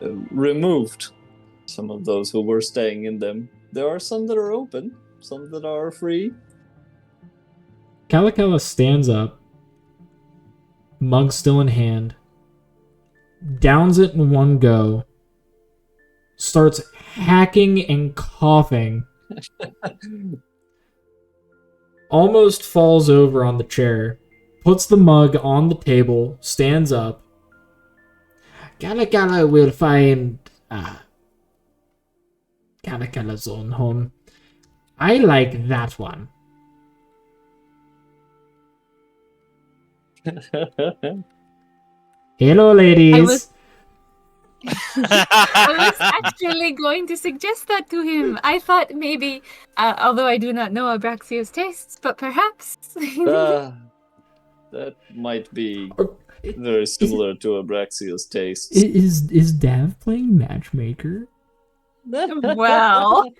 removed some of those who were staying in them. There are some that are open, some that are free. Kala Kala stands up, mug still in hand, downs it in one go, starts hacking and coughing, almost falls over on the chair, puts the mug on the table, stands up. Kala Kala will find Kalakala Zone home. I like that one. Hello, ladies. I was actually going to suggest that to him. I thought maybe, although I do not know Abraxia's tastes, but perhaps. That might be Or- very similar to Abraxia's tastes. Is Dav playing matchmaker? Well.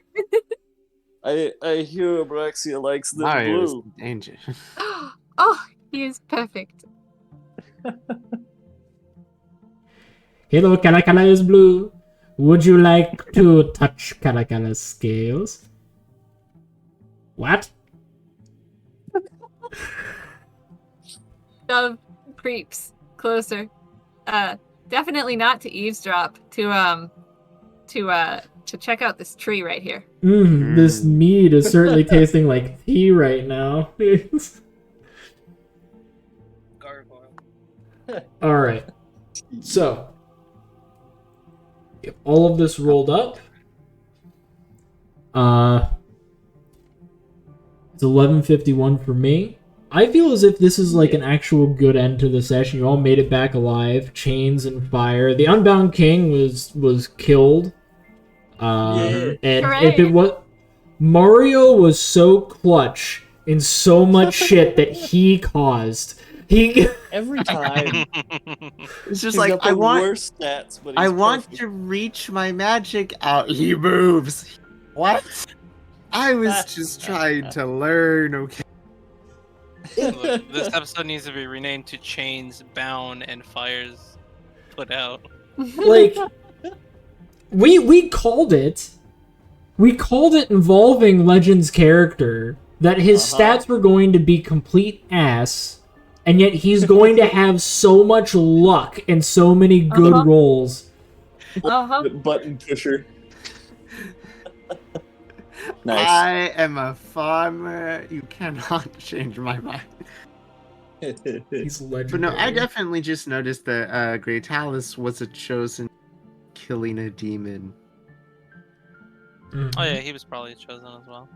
I hear Abraxia likes the Mario's blue. in danger. Oh, he is perfect. Hello, Kalakala is blue. Would you like to touch Kalakala's scales? What? Dove creeps closer. Definitely not to eavesdrop. To check out this tree right here. This mead is certainly tasting like tea right now. Gargoyle. Alright. So, all of this rolled up. It's 11:51 for me. I feel as if this is like an actual good end to the session. You all made it back alive. Chains and fire. The Unbound King was killed. And if it was Mario was so clutch in so much shit that he caused. Every time. It's just He's like got the worst stats, but he's I want perfect. to reach my magic out. He moves. What? I was just trying to learn. Okay. Look, this episode needs to be renamed to Chains, Bound, and Fires Put Out. Like we called it. We called it involving Legend's character that his stats were going to be complete ass, and yet he's going to have so much luck and so many good rolls. Button pusher. Nice. I am a farmer. You cannot change my mind. He's legendary. But no, I definitely just noticed that Greytalis was a chosen killing a demon. Oh yeah, he was probably chosen as well.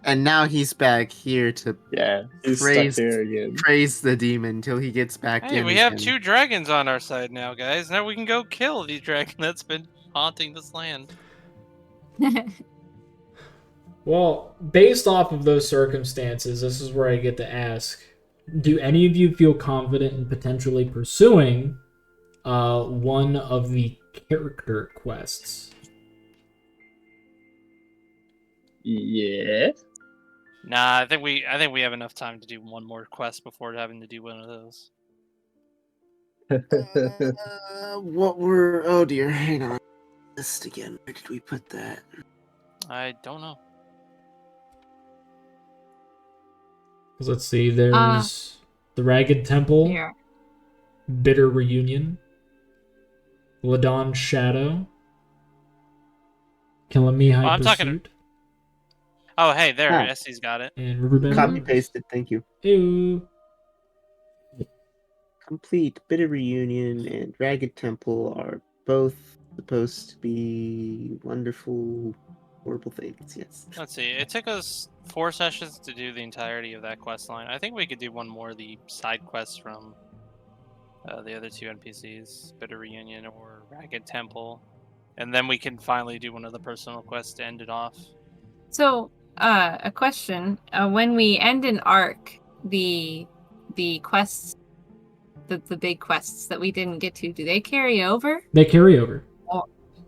And now he's back here to Yeah, he's Praise- stuck there again. praise the demon until he gets back Hey, in. we have again. 2 dragons on our side now, guys. Now we can go kill the dragon that's been haunting this land. Well, based off of those circumstances, this is where I get to ask: do any of you feel confident in potentially pursuing one of the character quests? Yeah. Nah, I think we have enough time to do one more quest before having to do one of those. What were? Oh dear, hang on. List again. Where did we put that? I don't know. Because let's see, there's the Ragged Temple, Here. Bitter Reunion, Ladon Shadow, Kilamihai I'm talking- Pursuit, Oh, hey, there, Ah. Essie's got it. and Riverbend. Copy pasted. Thank you. Ew. Complete Bitter Reunion and Ragged Temple are both supposed to be wonderful, horrible things. Yes. Let's see. It took us 4 sessions to do the entirety of that quest line. I think we could do one more of the side quests from the other 2 NPCs, Bitter Reunion or Ragged Temple, and then we can finally do one of the personal quests to end it off. So, a question: when we end an arc, the quests, the big quests that we didn't get to, do they carry over? They carry over.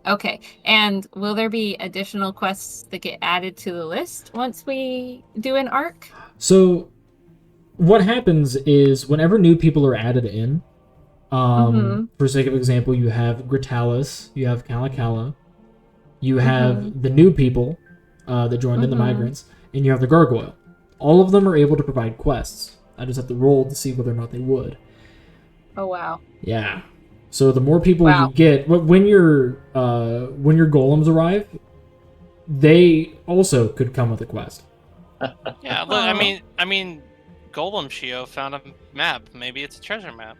Okay, and will there be additional quests that get added to the list once we do an arc? So, what happens is whenever new people are added in, for sake of example, you have Gritalis, you have Kalakala, you have the new people that joined in, the migrants, and you have the Gargoyle. All of them are able to provide quests. I just have to roll to see whether or not they would. Oh wow! Yeah. So the more people Wow. you get, when your golems arrive, they also could come with a quest. Yeah, look, I mean, Golem Shio found a map. Maybe it's a treasure map.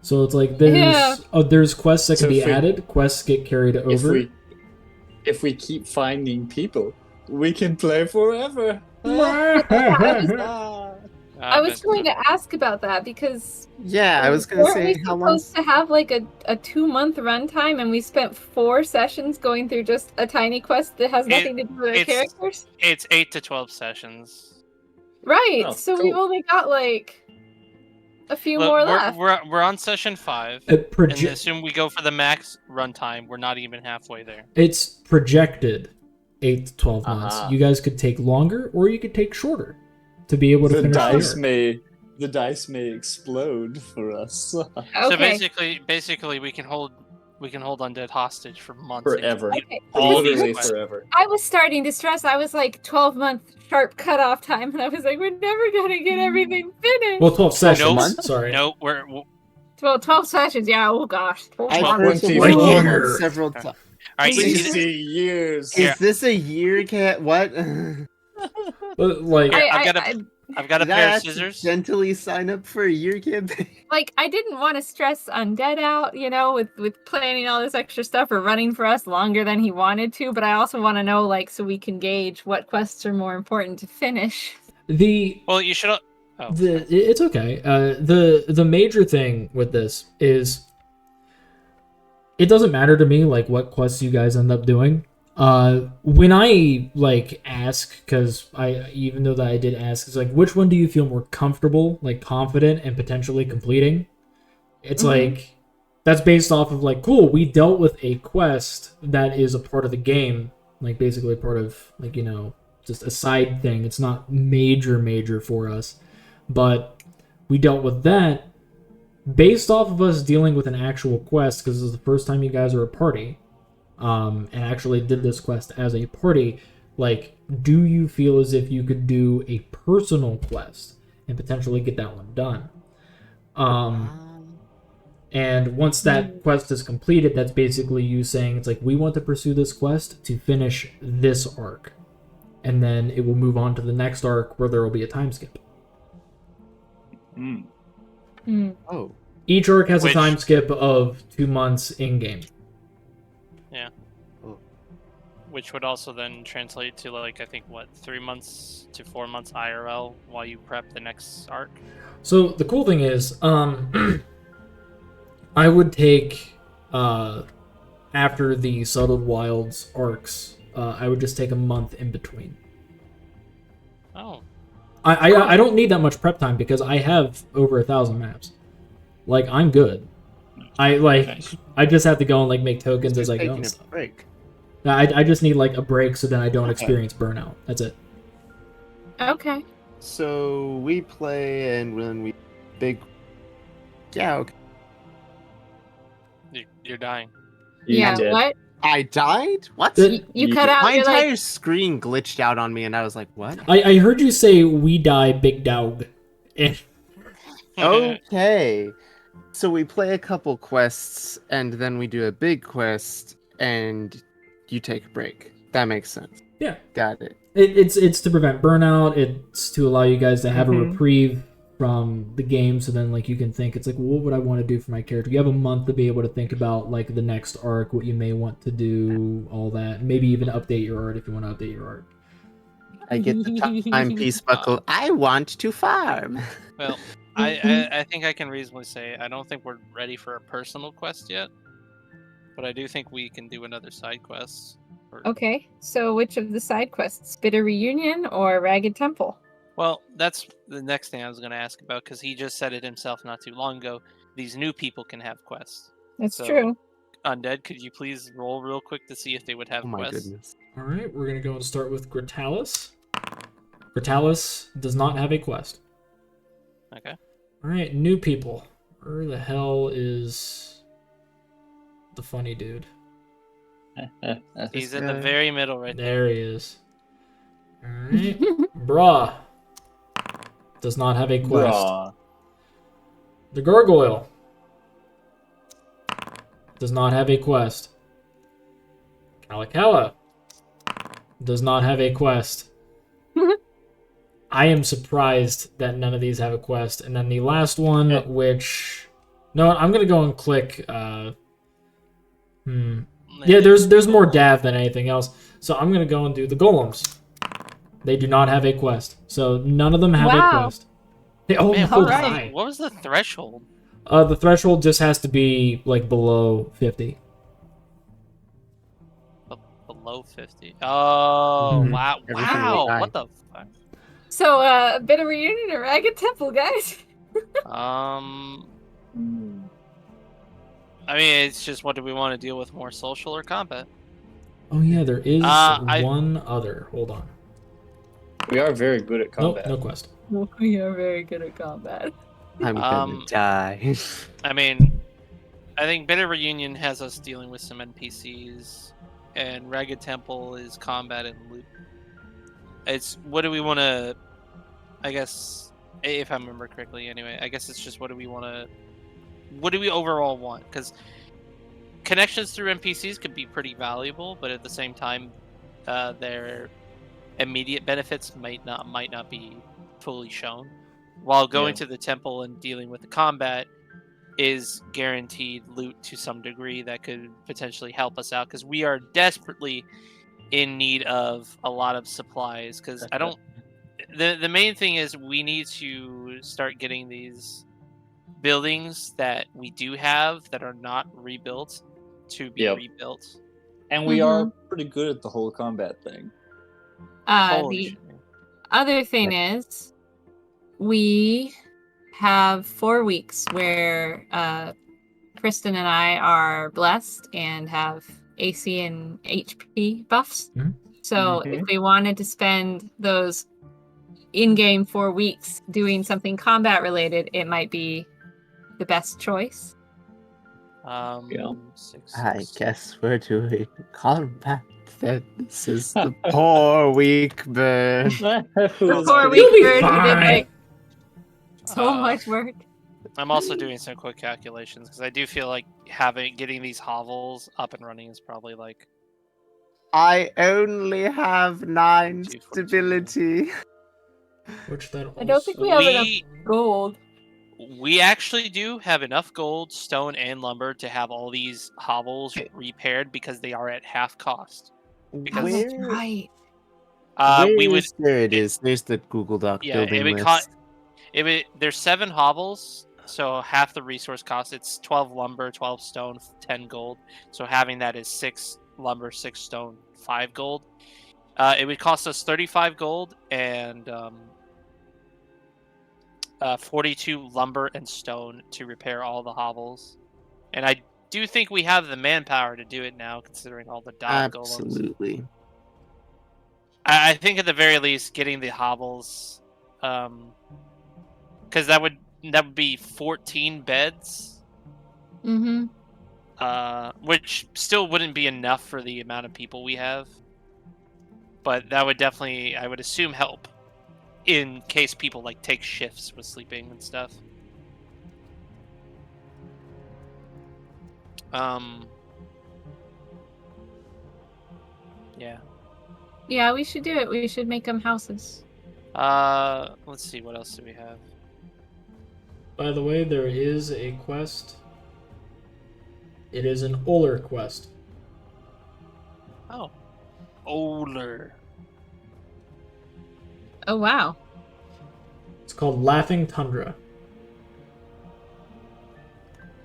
So it's like there's Yeah. there's quests that can So be if we- added. Quests get carried over. If we keep finding people, we can play forever. I was going to ask about that because Yeah, I was gonna weren't we say how long. supposed to have like a 2-month runtime, and we spent 4 sessions going through just a tiny quest that has nothing to do with our it's- characters? It's 8 to 12 sessions. Right. Oh, so cool. we've only got like a few Look, more we're, left. we're on session 5, and assume we go for the max runtime. We're not even halfway there. It's projected 8 to 12 months. Uh-huh. You guys could take longer, or you could take shorter to be able to The finish dice the arc. the dice may explode for us So Okay. basically, we can hold undead hostage for months. forever. Okay. All of these Literally quests. forever. I was starting to stress. I was like 12-month sharp cutoff time, and I was like, we're never gonna get everything finished. Well, 12 sessions. months? Sorry. No, we're 12 sessions. Yeah. Oh gosh. 12 I've months. heard the 24. word Longer. several times. all right. Please. Is, 60 years. Yeah. Is this a year? What? But, like, Here, I- I've got a Did I pair of scissors. accidentally sign up for a year campaign? like I didn't want to stress Undead out, with planning all this extra stuff or running for us longer than he wanted to, but I also want to know, like, so we can gauge what quests are more important to finish. Well, you should. Oh, it's okay. The major thing with this is it doesn't matter to me like what quests you guys end up doing. When I like ask, because even though that I did ask, it's like, which one do you feel more comfortable, like confident and potentially completing? It's like that's based off of like, cool, we dealt with a quest that is a part of the game, like basically part of like just a side thing. It's not major for us, but we dealt with that based off of us dealing with an actual quest because this is the first time you guys are a party. And actually did this quest as a party. Like, do you feel as if you could do a personal quest and potentially get that one done? And once that quest is completed, that's basically you saying, it's like, we want to pursue this quest to finish this arc. And then it will move on to the next arc where there will be a time skip. Oh. Each arc has Which- a time skip of 2 months in-game. which would also then translate to like I think 3 months to 4 months IRL while you prep the next arc. So the cool thing is, I would take after the Settled Wilds arcs, I would just take a month in between. Oh, I don't need that much prep time because I have over 1,000 maps. Like, I'm good. I just have to go and like make tokens as I go. Taking And a stuff. break. I just need like a break so then I don't Okay. experience burnout. That's it. Okay. So we play, and when we yeah, okay. you're dying. Yeah. did. What? I died. What? The- You You cut did. out. My You're entire like, screen glitched out on me, and I was like, "What?" I heard you say we die, big dog. And Okay. So we play a couple quests, and then we do a big quest, and you take a break. That makes sense. Yeah. Got it. it's to prevent burnout. It's to allow you guys to have a Mhm. reprieve from the game, so then like you can think, it's like, well, what would I want to do for my character? You have a month to be able to think about like the next arc, what you may want to do, all that. Maybe even update your art if you want to update your art. I get the timepiece buckle. I want to farm. Well, I think I can reasonably say I don't think we're ready for a personal quest yet, but I do think we can do another side quest. okay. So which of the side quests? Bitter Reunion or Ragged Temple? Well, that's the next thing I was going to ask about because he just said it himself not too long ago. These new people can have quests. That's So- true. Undead, could you please roll real quick to see if they would have Oh my quests? goodness. All right, we're gonna go and start with Gritalis. Gritalis does not have a quest. Okay. All right, new people. Where the hell is the funny dude? He's This in the guy. very middle right there. There he is. All right, Bra does not have a quest. Bruh. The Gargoyle does not have a quest. Kalakaua does not have a quest. I am surprised that none of these have a quest. And then the last one, which... No, I'm going to go and click... Yeah, there's more Dav than anything else. So I'm gonna go and do the golems. They do not have a quest, so none of them have a Wow. quest. They all Man, rolled Alright. high. what was the threshold? The threshold just has to be like below 50. Below 50. Oh, Mhm. wow. Everything rolled Wow. high. What the fuck? So, a bit of reunion or Ragged Temple, guys. I mean, it's just what do we want to deal with, more social or combat? Oh yeah, there is I- one other. Hold on. We are very good at Nope, combat. no quest. We are very good at combat. I'm gonna die. I mean, I think Bitter Reunion has us dealing with some NPCs, and Ragged Temple is combat and loot. It's what do we want to? I guess if I remember correctly, anyway. I guess it's just what do we want to? What do we overall want? Because connections through NPCs could be pretty valuable, but at the same time, their immediate benefits might not be fully shown. While going to the temple and dealing with the combat is guaranteed loot to some degree that could potentially help us out, because we are desperately in need of a lot of supplies. Because I don't. The main thing is we need to start getting these buildings that we do have that are not rebuilt to be rebuilt. And we are pretty good at the whole combat thing. Holy The shit. other thing is, we have 4 weeks where Priston and I are blessed and have AC and HP buffs. Mhm. So if we wanted to spend those in-game 4 weeks doing something combat related, it might be the best choice. Yeah. 6, I 6. guess we're doing combat. This is the poor weak bird. The 4 week You'll be bird who did fine. like so Uh, much work. I'm also doing some quick calculations because I do feel like getting these hovels up and running is probably like I only have 9 2, 4, 2. stability. Which that also... I don't think we have enough gold. We actually do have enough gold, stone, and lumber to have all these hovels repaired because they are at half cost. Because That's right. we would There it is. There's the Google Doc building it would list. cost. There's 7 hovels, so half the resource cost. It's 12 lumber, 12 stone, 10 gold. So having that is 6 lumber, 6 stone, 5 gold. It would cost us 35 gold and 42 lumber and stone to repair all the hovels. And I do think we have the manpower to do it now, considering all the dog golems. Absolutely. I think at the very least, getting the hovels, because that would be 14 beds. Mm-hmm. Which still wouldn't be enough for the amount of people we have. But that would definitely, I would assume, help in case people like take shifts with sleeping and stuff. Yeah. Yeah, we should do it. We should make them houses. Let's see, what else do we have? By the way, there is a quest. It is an Oler quest. Oh. Oler. Oh, wow. It's called Laughing Tundra.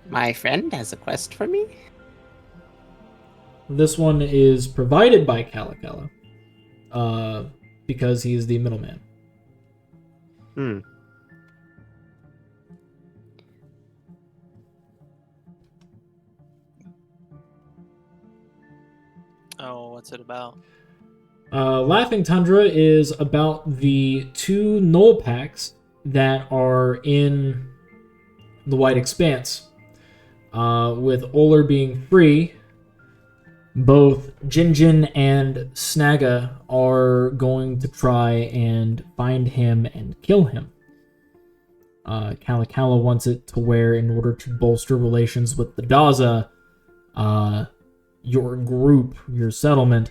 My friend has a quest for me. This one is provided by Calicala, because he is the middleman. Oh, what's it about? Laughing Tundra is about the 2 null packs that are in the White Expanse. With Oler being free, both Jinjin and Snaga are going to try and find him and kill him. Calicala wants it to where, in order to bolster relations with the Daza, your group, your settlement,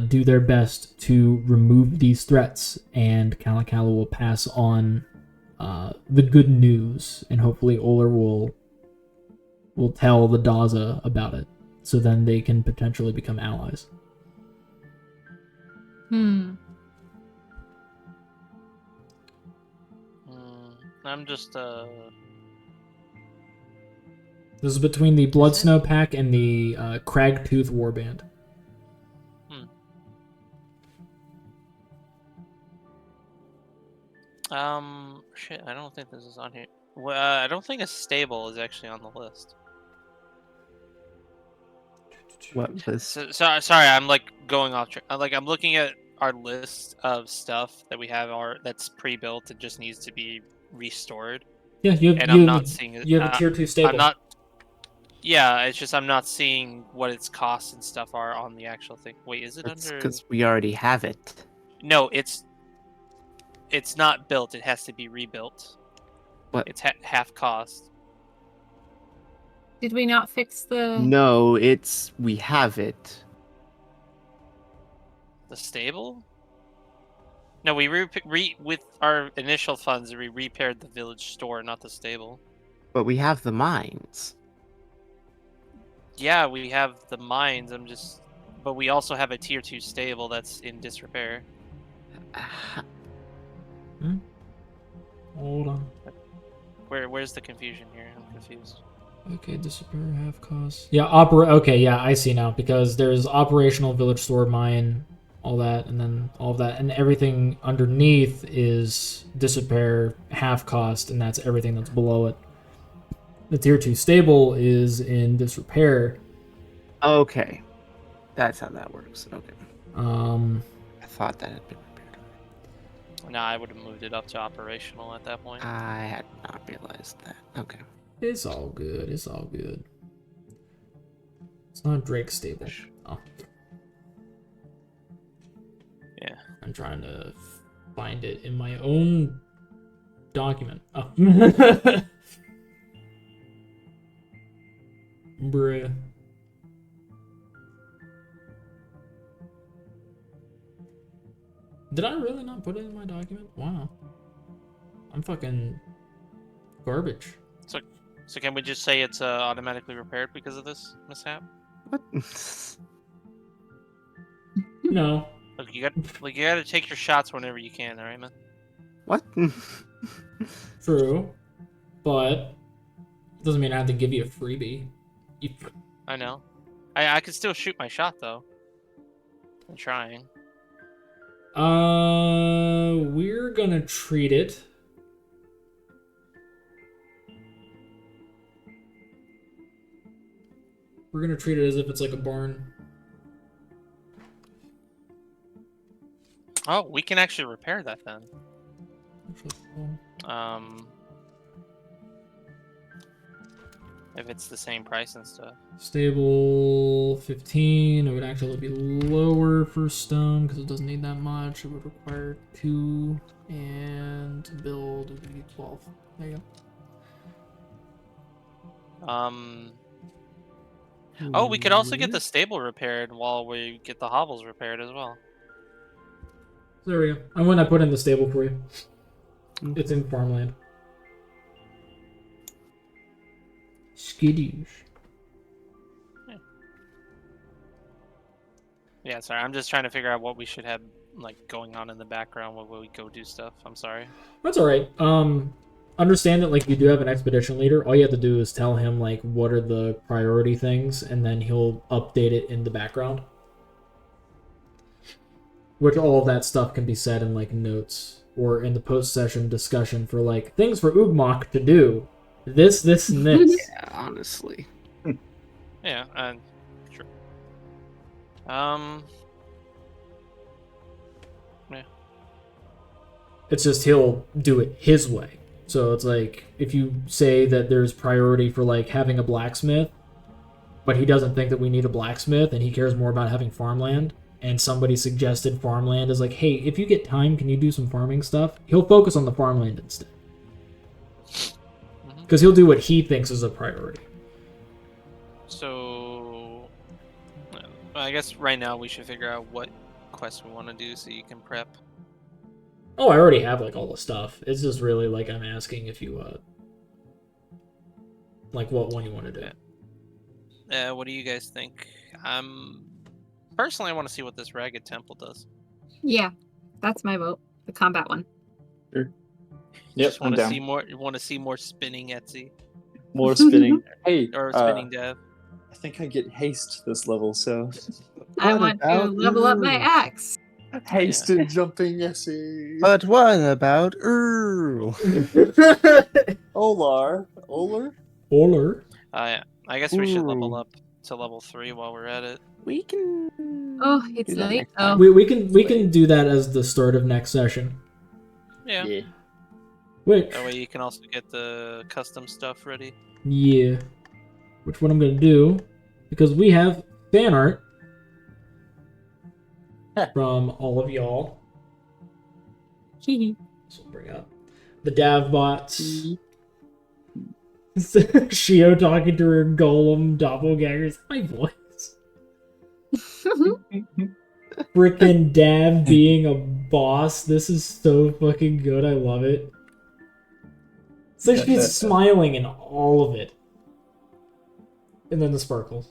do their best to remove these threats, and Calicala will pass on the good news, and hopefully Oler will tell the Daza about it. so then they can potentially become allies. I'm just This is between the Blood Snow Pack and the Cragtooth Warband. Shit, I don't think this is on here. Well, I don't think a stable is actually on the list. What list? Sorry, I'm like going off track. I'm looking at our list of stuff that we have that's pre-built and just needs to be restored. Yeah, I'm not seeing it. You have a tier 2 stable. I'm not. Yeah, it's just I'm not seeing what its costs and stuff are on the actual thing. Wait, is it That's under? because we already have it. No, it's not built. It has to be rebuilt. What? It's half cost. Did we not fix the... No, we have it. The stable? No, we with our initial funds, we repaired the village store, not the stable. But we have the mines. Yeah, we have the mines. But we also have a tier 2 stable that's in disrepair. Hold on. Where's the confusion here? I'm confused. Okay, disrepair, half cost. Yeah, okay, yeah, I see now, because there's operational village store, mine, all that, and then all of that, and everything underneath is disrepair, half cost, and that's everything that's below it. The tier 2 stable is in disrepair. Okay. That's how that works. Okay. I thought that had been repaired. No, I would have moved it up to operational at that point. I had not realized that. Okay. It's all good. It's all good. It's not Drake's stable. Oh. Yeah. I'm trying to find it in my own document. Oh. Bruh. Did I really not put it in my document? Wow. I'm fucking garbage. So can we just say it's automatically repaired because of this mishap? What? No. Look, you gotta take your shots whenever you can, alright, man? What? True. But it doesn't mean I have to give you a freebie. I know. I could still shoot my shot though. I'm trying. We're gonna treat it. We're gonna treat it as if it's like a barn. Oh, we can actually repair that then. If it's the same price and stuff. Stable 15. It would actually be lower for stone because it doesn't need that much. It would require 2, and to build it would be 12. There you go. Oh, we could also get the stable repaired while we get the hovels repaired as well. There we go. And when I put in the stable for you, it's in farmland. Skidoosh. Yeah, sorry. I'm just trying to figure out what we should have like going on in the background when we go do stuff. I'm sorry. That's all right. Understand that like you do have an expedition leader. All you have to do is tell him like what are the priority things, and then he'll update it in the background. Which all of that stuff can be said in like notes or in the post-session discussion for like things for Ugmok to do. This, and this. Yeah, honestly. Yeah, sure. Yeah. It's just he'll do it his way. So it's like if you say that there's priority for like having a blacksmith, but he doesn't think that we need a blacksmith and he cares more about having farmland, and somebody suggested farmland is like, hey, if you get time, can you do some farming stuff? He'll focus on the farmland instead. Because he'll do what he thinks is a priority. So, I guess right now we should figure out what quest we want to do so you can prep. Oh, I already have like all the stuff. It's just really like I'm asking if you like what one you want to do. What do you guys think? Personally, I want to see what this Ragged Temple does. Yeah, that's my vote. The combat one. Yep, Just I'm want to down. see more. Want to see more spinning Etsy More spinning. Hey, or spinning Dev. I think I get haste this level, so I What want to about level up my Earl? axe. haste and jumping essay. But what about Earl? Olar. Oler. Yeah. I guess we should level Ooh. up to level 3 while we're at it. We can. Oh, it's do that late. next time. Oh. We can do that as the start of next session. Yeah. Wait. That way you can also get the custom stuff ready. Yeah. Which what I'm gonna do, because we have fan art from all of y'all. So we'll bring up the Dav bots. Shio talking to her golem doppelgangers. My voice. Frickin' Dav being a boss. This is so fucking good. I love it. It's like she's smiling in all of it. And then the sparkles.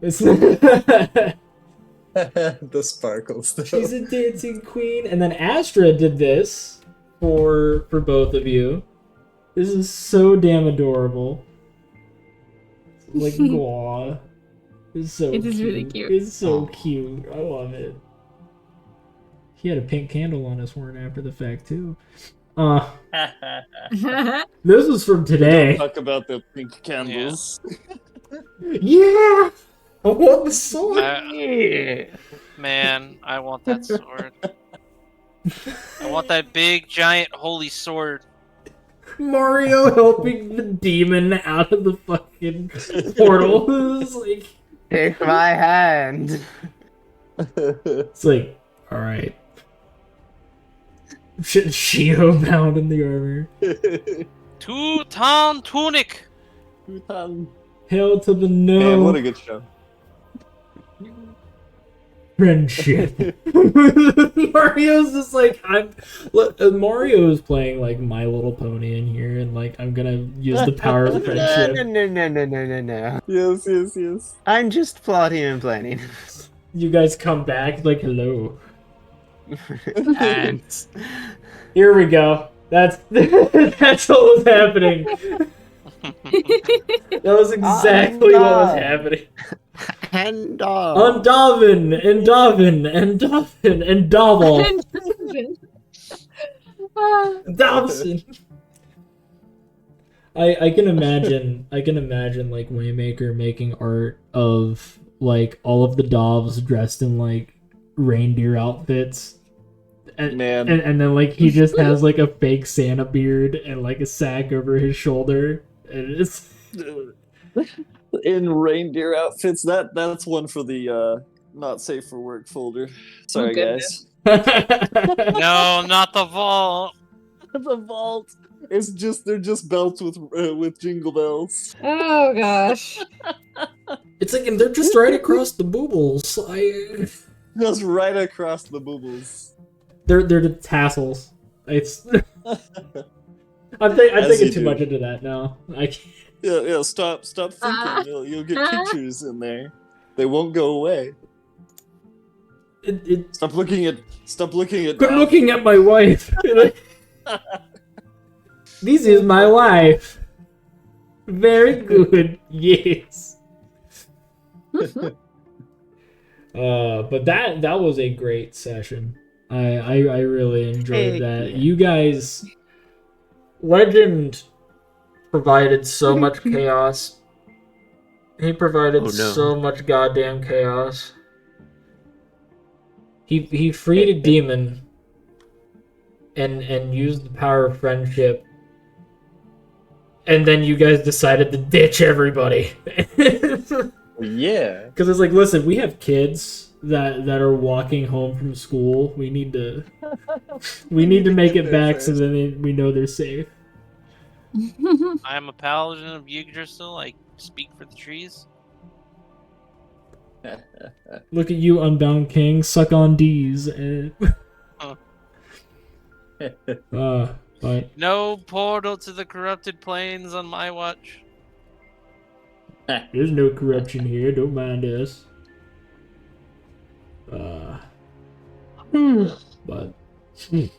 It's The sparkles. Though. she's a dancing queen. And then Astra did this for both of you. This is so damn adorable. Like, aw. It's so It cute. is really cute. It's so cute. I love it. He had a pink candle on his horn after the fact, too. This was from today. Talk about the pink candles. Yeah! I want the sword! Yeah. Man, I want that sword. I want that big, giant, holy sword. Mario helping the demon out of the fucking portal. It's like, Take my hand. it's like, alright. Shio bound in the armor. Two-town tunic. Hail to the no. Man, what a good show. Friendship. Mario's just like, Mario is playing like My Little Pony in here, and like I'm gonna use the power of friendship. No. Yes. I'm just plotting and planning. You guys come back like, hello. And Here we go. That's that's what was happening. That was exactly what was happening. and Undavin and Dobble. Dobson. I can imagine like Waymaker making art of like all of the Dovs dressed in like reindeer outfits. And then like he just has like a fake Santa beard and like a sack over his shoulder. And it's in reindeer outfits. That's one for the not safe for work folder. Sorry, guys. No, not the vault. The vault. It's just they're just belts with jingle bells. Oh gosh. It's like, and they're just right across the boobles. Just right across the boobles. They're the tassels. It's. I'm thinking too much into that now. I can't. Yeah. Stop thinking. You'll get pictures in there. They won't go away. Stop looking at. Quit looking at my wife. This is my wife. Very good. Yes. But that was a great session. I really enjoyed that. You guys, Legend provided so much chaos. He provided so much goddamn chaos. He freed a demon and used the power of friendship. And then you guys decided to ditch everybody. Yeah. Because it's like, listen, we have kids that are walking home from school. We need to make it back so that we know they're safe. I am a paladin of Yggdrasil. I speak for the trees. Look at you, Unbound King. Suck on D's. But No portal to the corrupted plains on my watch. There's no corruption here. Don't mind us. But I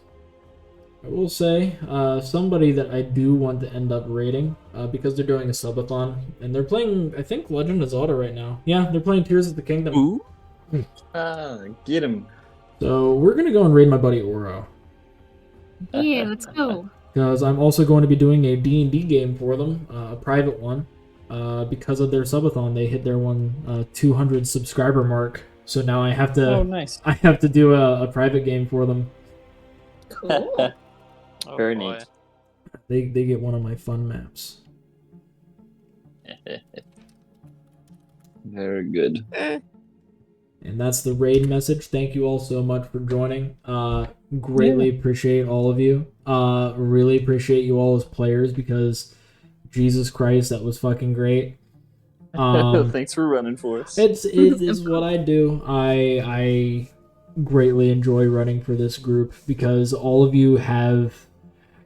will say, somebody that I do want to end up raiding, because they're doing a subathon, and they're playing, I think, Legend of Zelda right now. Yeah, they're playing Tears of the Kingdom. Ooh. Get him. So we're gonna go and raid my buddy Oro. Yeah, let's go. Because I'm also going to be doing a D&D game for them, a private one. Because of their subathon, they hit their 200 subscriber mark. So now I have to Nice. I have to do a private game for them. Cool. Oh, Very boy. neat. They get one of my fun maps. Very good. And that's the raid message. Thank you all so much for joining. Greatly appreciate all of you. Really appreciate you all as players because Jesus Christ, that was fucking great. Thanks for running for us. It's what I do. I greatly enjoy running for this group because all of you have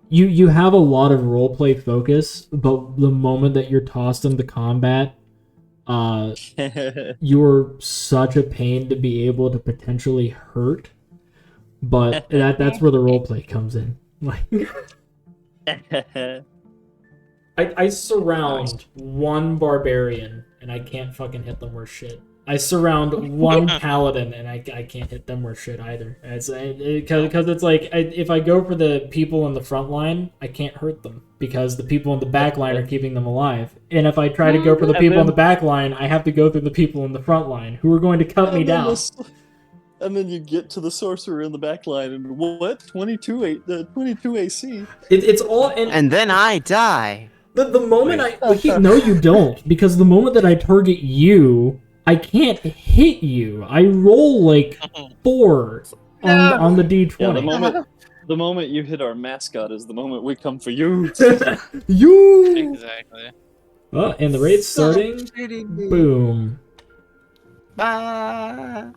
you have a lot of roleplay focus, but the moment that you're tossed into combat, you're such a pain to be able to potentially hurt. But that's where the roleplay comes in. Like I surround one barbarian and I can't fucking hit them worth shit. I surround one paladin and I can't hit them worth shit either. Because it's like if I go for the people in the front line, I can't hurt them because the people in the back line are keeping them alive. And if I try to go for the people in the back line, I have to go through the people in the front line who are going to cut me down. And then you get to the sorcerer in the back line and what? 22 AC. It's all And then I die. The moment no, you don't, because the moment that I target you, I can't hit you. I roll like 4 on the D20. Yeah, the moment you hit our mascot is the moment we come for you. You. Exactly. Oh, and the raid's starting. Stop shooting me. Boom. Bye.